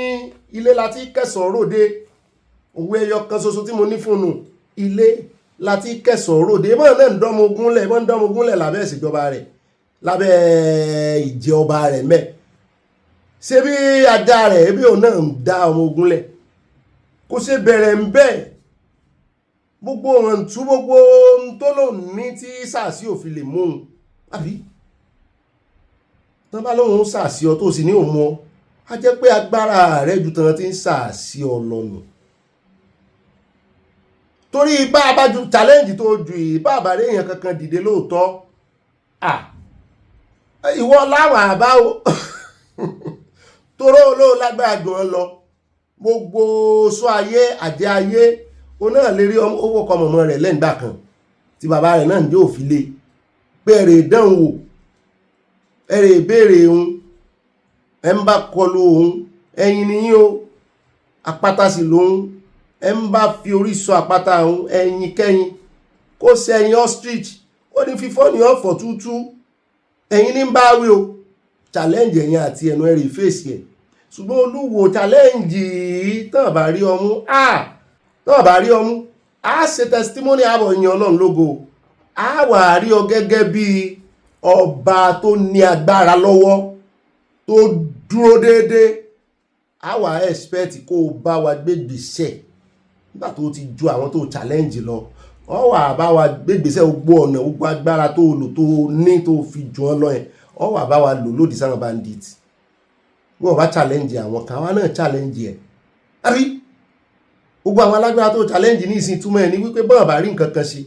ilé láti kẹsàn-án ròde òwe ẹyọ kan ṣoṣo tí mo ní fún un ilé láti kẹsàn-án ròde bọ́ọ̀ náà ń dánmọ ogúnlẹ̀ lábẹ́ ìṣèjọba rẹ̀ lábẹ́ ìjọba rẹ̀ mẹ́ ṣé bí ajá rẹ̀ ebi òun náà ń dá ọmọ ogun lẹ̀ kó ṣe bẹ̀rẹ̀ ń bẹ́ẹ̀ gbogbo ọ̀ràn tú gbogbo tó lòun ní tí sàásì òfin lè mú un àbí tán bá lóun sàásì ọ tó sì ní òun mọ a jẹ́ pé agbára rẹ̀ ju tán ti ń sàásì ọ lọ́nà torí bá a bá ju challenge tó ju ìbá àbárẹ̀ èèyàn kankan dìde lóòótọ́ ìwọ láwọn àbá o toró olóò lágbára jù wọn lọ gbogbo sọ ayé àjẹ ayé o náà lè rí owó kọ mọ̀mọ́ rẹ̀ lẹ́ǹgbà kan tí bàbá rẹ̀ náà yóò fi lé pé ẹ̀rẹ̀ ìdánwò ẹ̀rẹ̀ ìbéèrè òun ẹ̀ ń bá kọlu òun ẹ̀yìn nìyí o àpáta sì lòun ẹ̀ ń bá fi orí sọ àpáta òun ẹ̀yìn kẹ́yìn kó sẹ́yìn ostrich ó ní fífọ́ ní ọ̀fọ̀ tútú ẹ̀yìn ní bá wí o challenge ẹ̀yìn àti ẹnu ẹ̀rì fèsì ẹ̀ ṣùgbọ́n Olúwo challenge yìí tán bá rí ọmú a ṣe testimony àbọ̀ yìn Ọlọ́run lógo a wà rí ọ gẹ́gẹ́ bí ọba tó ní agbára lọ́wọ́ tó dúró déédéé a wà expect kó o bá wa gbégbèsè nígbà tó ti ju àwọn tó challenge lọ ọ wà bá wa gbégbèsè gbogbo ọ̀nà gbogbo agbára tó lò tó ní tó fi jù ọ lọ yẹn ọ wà bá wa lò lòdì sáwọn bandit wọ́n bá challenge àwọn kan wá náà challenge ẹ̀ àbí gbogbo àwọn alágbára tó challenge ní ìsìn túmọ̀ ẹ̀ ní wípé bọ́ọ̀ bá rí nǹkan kan ṣe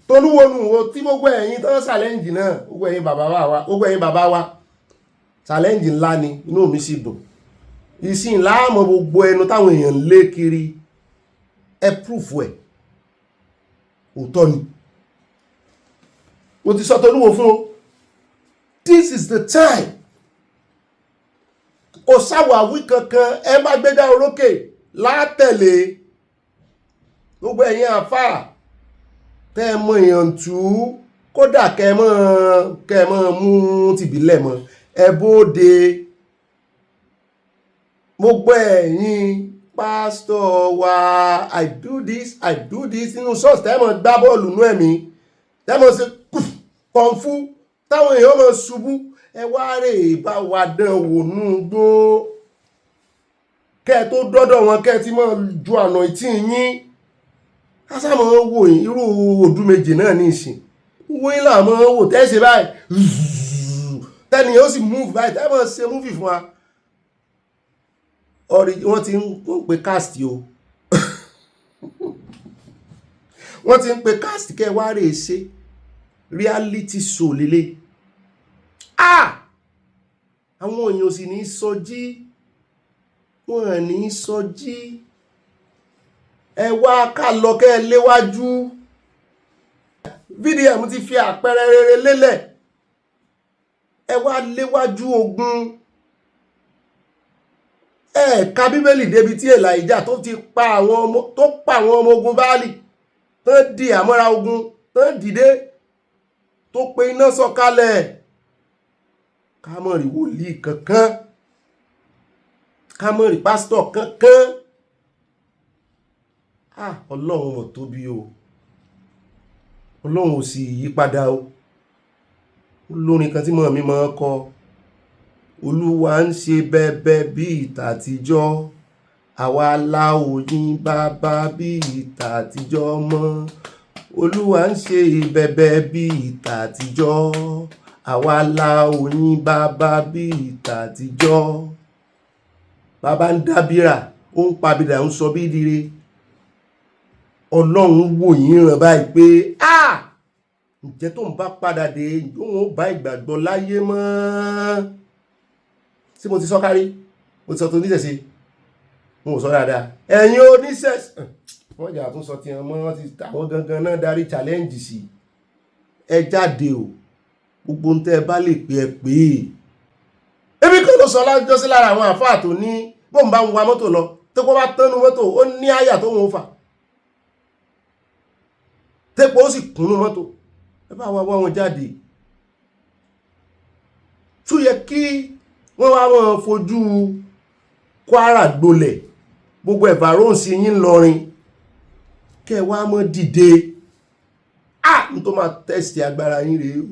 tolúwonú wo tí gbogbo ẹ̀yin tán challenge náà gbogbo ẹ̀yin bàbá wa challenge ńlá ni inú mi sì dùn ìsìn láàmọ́ gbogbo ẹnu táwọn èèyàn lé kiri ẹ proof ẹ̀ òótọ́ ni mo ti sọ tolúwo fún o this is the time kò sáwàwí kankan ẹ má gbégbá orókè látẹ̀lé gbogbo ẹ̀yin àfáà tẹ́ ẹ mọ èèyàn tú kódà kẹ́ ẹ mọ́ mú tìbílẹ̀ mọ́ ẹ bóde gbogbo ẹ̀yin pásítọ̀ wa I do this nínú ṣọ́ọ̀ṣì tẹ́ ẹ mọ́ gbá bọ́ọ̀lù nú ẹ̀mí tẹ́ ẹ mọ́ ṣe kọ̀ǹfù táwọn èèyàn mọ́ ṣubú ẹ wá rè bá wa dán wò nú gbó kẹ́ tó dọ́dọ̀ wọn kẹ́ tí mọ́ ju àná ìtì yín asámọ́ wò irú òdú méjì náà ní ìsìn wọ́n ilá mọ́ wò tẹ́sí báyìí tẹ́ni ó sì move báyìí tẹ́ mọ́ ṣe múfì fún wa wọ́n ti ń pe cast o wọ́n ti ń pe cast kẹ́ wá rè ṣe reality show lélẹ̀ àwọn èèyàn sì ní sọjí wọ́n ní sọjí ẹ wá ká lọ kẹ́ léwájú VDM ti fi àpẹẹrẹ rere lélẹ̀ ẹ wá léwájú ogun Ka bíbélì débi tí Èlàíjà tó ti pa àwọn ọmọ ogun Báálì tán di àmọ́ra ogun tán dìde tó pe iná sọ̀kalẹ̀. Ká mọ̀ rí wòlíì kankan, ká mọ̀ rí pásítọ̀ kankan. Ọlọ́run ò tóbi o, Ọlọ́run ò sì yí padà o. Olórin kan tí mọ̀ mi máa ń kọ, Olúwa ń ṣe bẹ̀bẹ̀ bí ìtàtijọ́, àwa la ò yìn bàbá bí ìtàtijọ́ mọ́. Olúwa ń ṣe bẹ̀bẹ̀ bí ìtàtijọ́, àwa la ò yìn bàbá bí ìtàtijọ́. Bàbá ń dábìrà, ó ń pabìrà, ń sọ bí dire. Ọlọ́run wò yín ràn báyìí pé ǹjẹ́ tó ń bá padà dé òun ó bá ìgbàgbọ́ láyé mọ́. Tí mo ti sọ kárí, mo ti sọ tó níṣẹ̀ṣe, mo ò sọ dáadáa. Ẹ̀yin oníṣẹ̀ṣe wọ́n jà tún sọ ti hàn mọ́, wọ́n ti àwọn gangan náà darí challenge sí. Ẹ jáde o, gbogbo ń tẹ́ ẹ bá lè pé ẹ pé. Ebi kan ló sọ lájọ́ sí lára àwọn àfáà tó ní bóun bá ń wa mọ́tò lọ tó kó bá tánú mọ́tò ó ní àyà tó wọn fà. Tẹ́pọ̀ ó sì kúnnú mọ́tò. Ẹ bá wá wọn jáde. Tó yẹ kí wọ́n wá wọn fojú Kwara gbolẹ̀ gbogbo ẹ̀bàrún sí yín lọrin kẹ́ wá mọ́ dìde. Ní tó máa tẹ́sì agbára yín rèé o.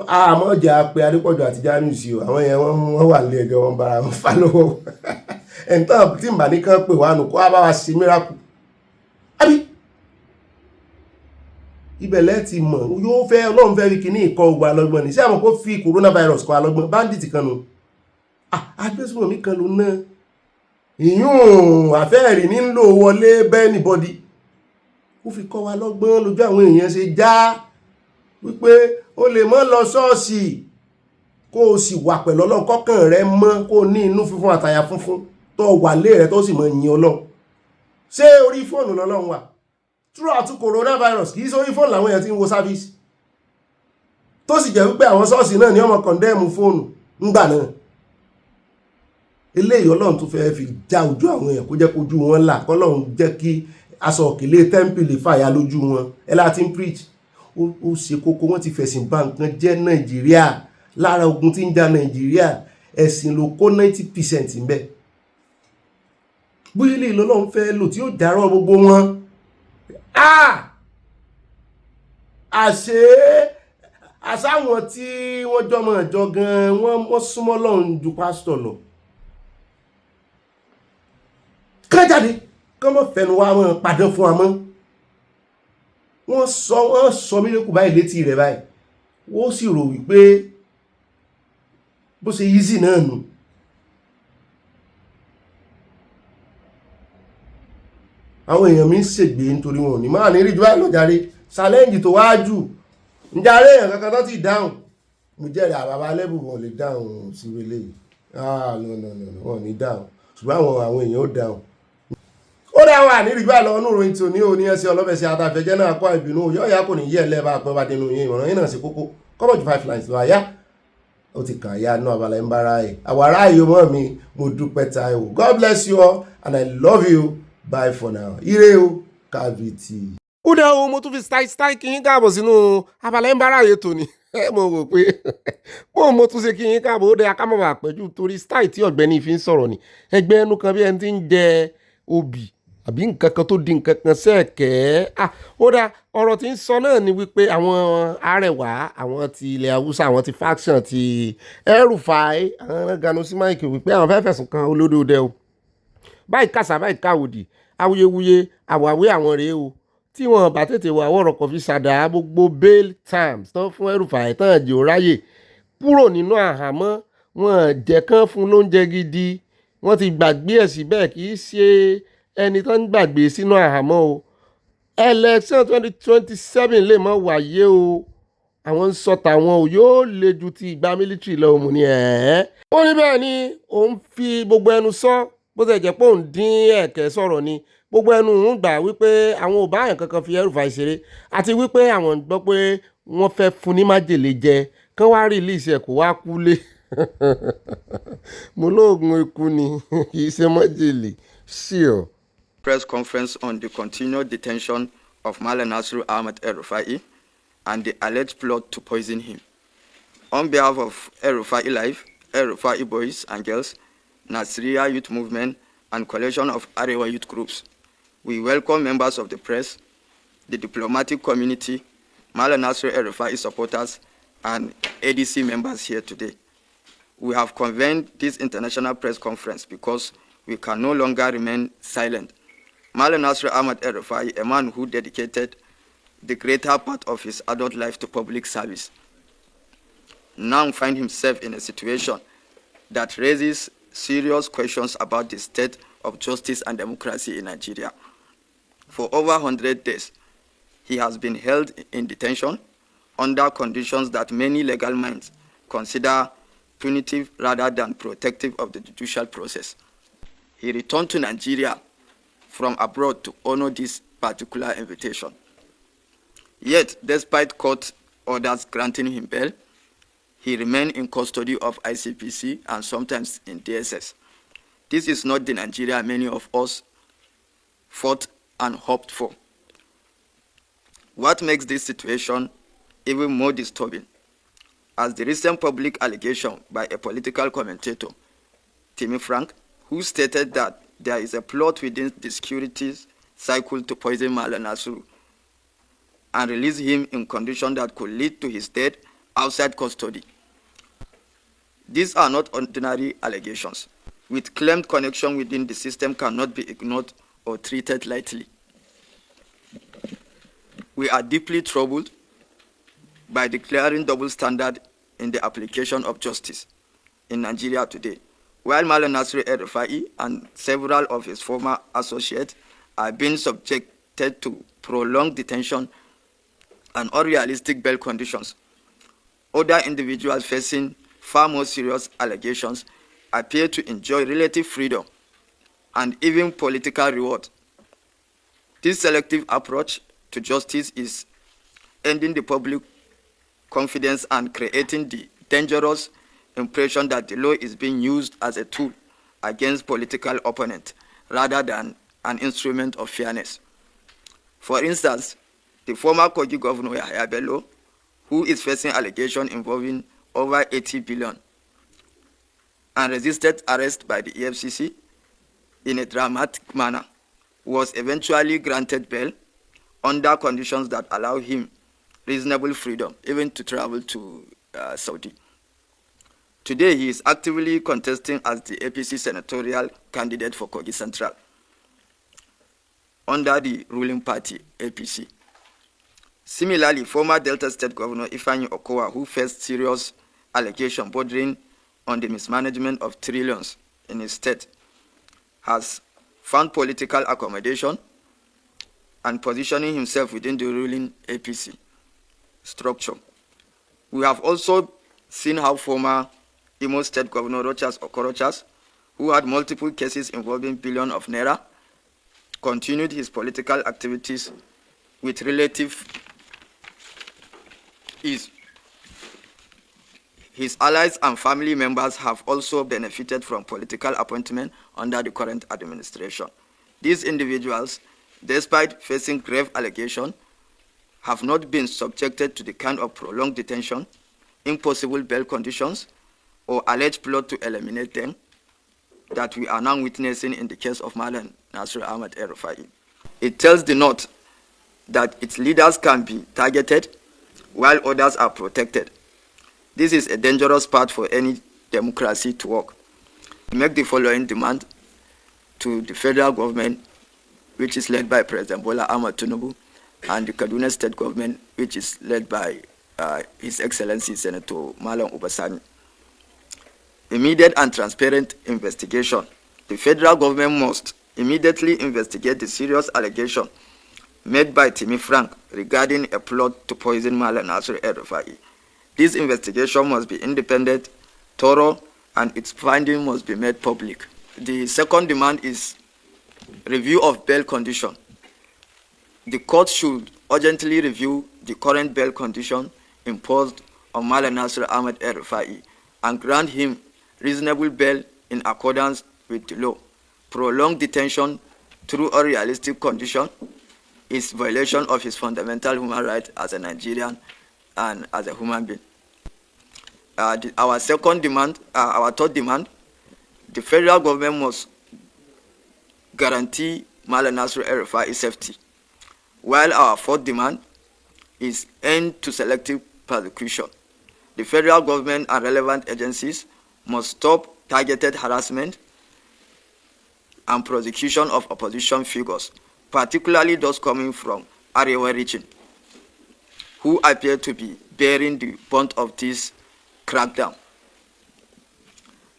Àmọ́ jà pé Adépọ̀jù àti Jamiu sí o, àwọn yẹn wọ́n wà lé ẹgbẹ́ wọn bára wọn fà lọ́wọ́. Ẹ̀ntàn tí ń bà ní kán pè wá nù kó wá bá wa sí miracle. Àbí ibẹ̀lẹ̀ ti mọ̀ yóò fẹ́ Ọlọ́run fẹ́ rí kíní ìkọ́ ogun alọ́gbọ́n ní sí àwọn kó fi coronavirus kọ alọ́gbọ́n bandit kan nù. Agbésùnmọ̀ mi kan ló náà ìyún àfẹ́ẹ̀rí nílò wọlé bẹ́ẹ̀ nìbọdí ó fi kọ́ wa lọ́gbọ́n lójú àwọn èèyàn ṣe já wípé o lè mọ́ lọ ṣọ́ọ̀ṣì kó o sì wà pẹ̀lú Ọlọ́run kọ́kàn rẹ mọ́ kó o ní inú funfun àtàyà funfun tó wà lé rẹ tó sì mọ́ yin Ọlọ́run. Ṣé orí fóònù lọ́lọ́run wà? Throughout coronavirus kìí sórí fóònù làwọn èèyàn ti ń wo service tó sì jẹ́ wípé àwọn ṣọ́ọ̀ṣì náà ní ọmọ condemn fóònù ńgbà náà. Eléyìí Ọlọ́run tó fẹ́ fi já ojú àwọn èèyàn kó jẹ́ kójú wọn là kọ́lọ́run jẹ́ kí aṣọ òkèlè tẹ́ḿpìlì fàyà lójú wọn. Ẹ láti ń preach ó ṣe kókó wọ́n ti fẹ̀sìn bà nǹkan jẹ́ Nàìjíríà. Lára ogun tí ń jà Nàìjíríà ẹ̀sìn ló kó 90% ń bẹ. Bóyá eléyìí l'Ọlọ́run fẹ́ lò tí ó dárọ̀ gbogbo wọn. Àṣàwọn tí wọ́n jọmọ ìjọ gan wọ́n súnmọ́ Ọlọ́run ju pásítọ̀ lọ. Kán jáde kán mọ́ fẹnu wa mọ́ padà fún wa mọ́. Wọ́n sọ mílíkù báyìí létí rẹ̀ báyìí wọ́n sì rò wípé bó ṣe easy náà nù. Àwọn èèyàn mi ń ṣègbè nítorí wọn ò ní máa ní rí jù báyìí lọ́jàre challenge tó wájú ǹjàre èèyàn kankan tó ti dáhùn mo jẹ́rìí àbábá lẹ́bù wọn lè dáhùn sí ilé yìí no wọn ní dáhùn ṣùgbọ́n àwọn èèyàn ó dáhùn. Ó dáhùn àníri gbà lọ nínú ìròyìn tí ò ní òní ẹsẹ̀ ọlọ́bẹ̀sẹ̀ àtàfẹ́jẹ́ náà kọ́ ìbínú yọ̀ọ́yà kò ní yí ẹ̀lẹ́bàá pẹ́ bá dénú yín ìmọ̀ràn yín náà sí kókó kọ́mọ̀ ju 5 lines lọ àyá ó ti kàn yá náà Abala ń bára ẹ̀ àwárá yìí mọ́ mi mo dúpẹ́ Táíwò. God bless you all and I love you. Bye for now. Ire o kaviti. Ó dá o mo tún fi style kí yín káàbọ̀ sínú Abala ń bára yìí tòní. Mo rò pé bó mo tún ṣe kí yín káàbọ̀ ó dé akámọ̀bà àpẹ́jù torí style tí Ọ̀gbẹ́ni fi ń sọ̀rọ̀ ni ẹgbẹ́ ẹnu kan bí ẹni tí ń jẹ obì àbí nǹkan kan tó di nǹkan kan sẹ́ẹ̀kẹ́. Ó dá ọ̀rọ̀ tí ń sọ náà ni wípé àwọn arẹwà àwọn ti ilẹ̀ Haúsá àwọn ti faction ti El-Rufai àwọn ganu sí máìkì wípé àwọn fẹ́ fẹ̀sùn kan olódòdẹ o. Báyìí kàṣà báyìí káwòdì awuyewuye àwàwé àwọn rèé o tí wọn bá tètè wà wọ́rọ̀ kọfí ṣàdá gbogbo bail terms tán fún El-Rufai tán jẹ́ ó ráyè kúrò nínú àhámọ́ wọn jẹ́ kán fún lóúnjẹ gidi wọ́n ti gbàgbé ẹ̀ síbẹ̀ kì í ṣe ẹni tán gbàgbé sínú àhámọ́ o. Election 2027 lè mọ́ wáyé o àwọn ń sọ tàwọn ò yóò le ju ti ìgbà mílítírì lọ òun ni ó ní bẹ́ẹ̀ ni òun fi gbogbo ẹnu sọ bó ṣe jẹ́ pé òun dín ẹ̀kẹ́ sọ̀rọ̀ ni gbogbo ẹnu òun gbà wípé àwọn ò bá àyàn kankan fi El-Rufai ṣeré àti wípé àwọn gbọ́ pé wọ́n fẹ́ fún ní májèlé jẹ kán wá release ẹ̀ kó wá kúlé mo lóògùn ikú ni kì í ṣe májèlé sure. Press conference on the continued detention of Malam Nasir Ahmed El-Rufai and the alleged plot to poison him. On behalf of El-Rufai Life, El-Rufai Boys and Girls, Nasiriya Youth Movement, and coalition of Arewa youth groups, we welcome members of the press, the diplomatic community, Malam Nasir El-Rufai supporters, and ADC members here today. We have convened this international press conference because we can no longer remain silent. Malam Nasir Ahmed El-Rufai, a man who dedicated the greater part of his adult life to public service, now finds himself in a situation that raises serious questions about the state of justice and democracy in Nigeria. For over 100 days, he has been held in detention under conditions that many legal minds consider punitive rather than protective of the judicial process. He returned to Nigeria from abroad to honor this particular invitation. Yet, despite court orders granting him bail, he remained in custody of ICPC and sometimes in DSS. This is not the Nigeria many of us fought and hoped for. What makes this situation even more disturbing, as the recent public allegation by a political commentator, Timmy Frank, who stated that there is a plot within the security cycle to poison Malam Nasir and release him in conditions that could lead to his death outside custody. These are not ordinary allegations, with claimed connection within the system cannot be ignored or treated lightly. We are deeply troubled by the glaring double standard in the application of justice in Nigeria today. While Malam Nasir El-Rufai and several of his former associates are being subjected to prolonged detention and unrealistic bail conditions, other individuals facing far more serious allegations appear to enjoy relative freedom and even political reward. This selective approach to justice is ending the public confidence and creating the dangerous impression that the law is being used as a tool against political opponents rather than an instrument of fairness. For instance, the former Kogi governor Yahaya Bello, who is facing allegations involving over 80 billion and resisted arrest by the EFCC in a dramatic manner, was eventually granted bail under conditions that allow him reasonable freedom, even to travel to Saudi. Today, he is actively contesting as the APC senatorial candidate for Kogi Central under the ruling party, APC. Similarly, former Delta State Governor Ifeanyi Okowa, who faced serious allegations bordering on the mismanagement of trillions in his state, has found political accommodation and positioning himself within the ruling APC structure. We have also seen how former Imo State Governor Rochas Okorochas, who had multiple cases involving billions of naira, continued his political activities with relative ease. His allies and family members have also benefited from political appointment under the current administration. These individuals, despite facing grave allegations, have not been subjected to the kind of prolonged detention, impossible bail conditions, or alleged plot to eliminate them that we are now witnessing in the case of Malam Nasir Ahmed El-Rufai. It tells the North that its leaders can be targeted while others are protected. This is a dangerous path for any democracy to work. We make the following demand to the federal government, which is led by President Bola Ahmed Tinubu, and the Kaduna State government, which is led by His Excellency Senator Malam Ubasani. Immediate and transparent investigation. The federal government must immediately investigate the serious allegation made by Timmy Frank regarding a plot to poison Malam Nasir El-Rufai. This investigation must be independent, thorough, and its findings must be made public. The second demand is review of bail condition. The court should urgently review the current bail condition imposed on Malam Nasir Ahmed El-Rufai and grant him reasonable bail in accordance with the law. Prolonged detention through unrealistic conditions is violation of his fundamental human rights as a Nigerian and as a human being. Our third demand, the federal government must guarantee Malam Nasir El-Rufai's safety, while our fourth demand is end to selective persecution. The federal government and relevant agencies must stop targeted harassment and prosecution of opposition figures, particularly those coming from Arewa region, who appear to be bearing the brunt of this crackdown.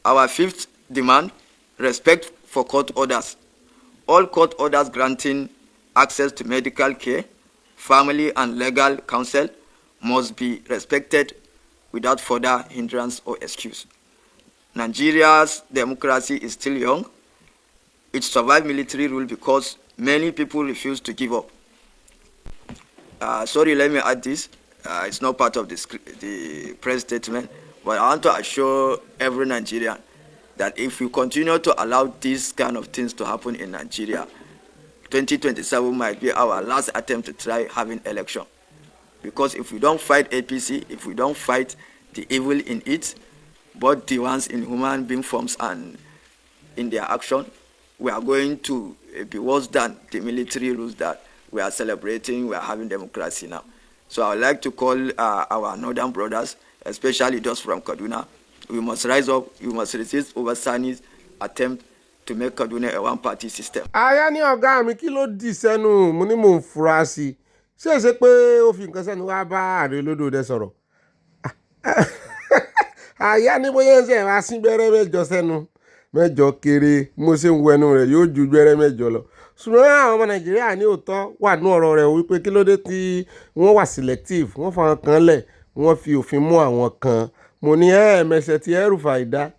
Our fifth demand, respect for court orders. All court orders granting access to medical care, family and legal counsel must be respected without further hindrance or excuse. Nigeria's democracy is still young. It survived military rule because many people refuse to give up. Sorry, let me add this. It's not part of the press statement, but I want to assure every Nigerian that if we continue to allow these kind of things to happen in Nigeria, 2027 might be our last attempt to try having election. Because if we don't fight APC, if we don't fight the evil in it, both the ones in human being forms and in their action, we are going to be worse than the military rules that we are celebrating. We are having democracy now. So I would like to call our northern brothers, especially those from Kaduna. We must rise up. We must resist Obasani's attempt to make Kaduna a one-party system. Aya ní ọ̀gá mi kí ló dì sẹ́nu mo ní mò ń fura sí i. Ṣé ṣe pé ó fi nǹkan sẹ́nu wá bá ààrẹ olódòdó sọ̀rọ̀? Aya ní bóyá ń ṣe wá sí gbẹ́rẹ́ mẹ́jọ sẹ́nu. Mẹ́jọ kéré mo ṣe ń wẹnu rẹ̀ yóò ju gbẹ́rẹ́ mẹ́jọ lọ. Ṣùgbọ́n àwọn ọmọ Nàìjíríà ní òótọ́ wà ní ọ̀rọ̀ rẹ̀ wípé kí ló dé tí wọ́n wà selective, wọ́n fa àwọn kan lẹ̀, wọ́n fi òfin mú àwọn kan. Mo ní ẹ̀ẹ̀mẹsẹ̀ tí El-Rufai dá.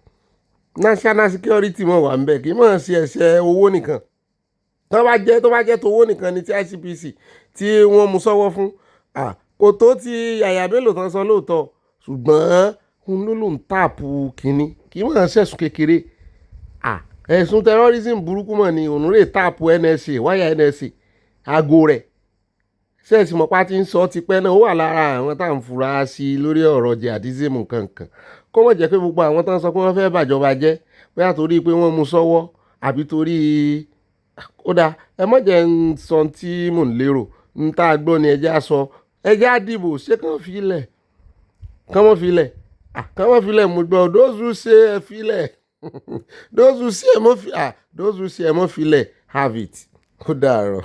National security mọ̀ wà ń bẹ̀ kì í mọ̀ sí ẹ̀ṣẹ̀ owó nìkan. Tó bá jẹ́ tó owó nìkan ni ti ICPC tí wọ́n mú sọ́wọ́ fún. Kò tó ti Yàyà Bello tán sọ lóòótọ́. Ṣùgbọ́n òun ló ń tààpù kínní kì í mọ̀ ṣẹ̀sùn kékeré. Ẹ̀sùn terrorism burúkú mọ̀ ni òun rè tààpù NSA wáyà NSA aago rẹ̀. Ṣẹ́ẹ̀sì mọ̀pá ti ń sọ tipẹ́ náà ó wà lára àwọn tá à ń fura sí lórí ọ̀rọ̀ jihadism kankan. Kó mọ̀ jẹ́ pé gbogbo àwọn tó ń sọ pé wọ́n fẹ́ bàjọba jẹ́ bóyá torí pé wọ́n mú sọ́wọ́ àbí torí kódà ẹ mọ̀ jẹ́ ń sọ tí mò ń lérò ń tá a gbọ́ ni ẹjẹ́ á sọ ẹjẹ́ á dìbò ṣé kàn fi lẹ̀ kàn mọ́ fi lẹ̀ mo gbọ́ those who say ẹ fi lẹ̀ those who say ẹ mọ́ fi lẹ̀ have it. Ó dàárọ̀.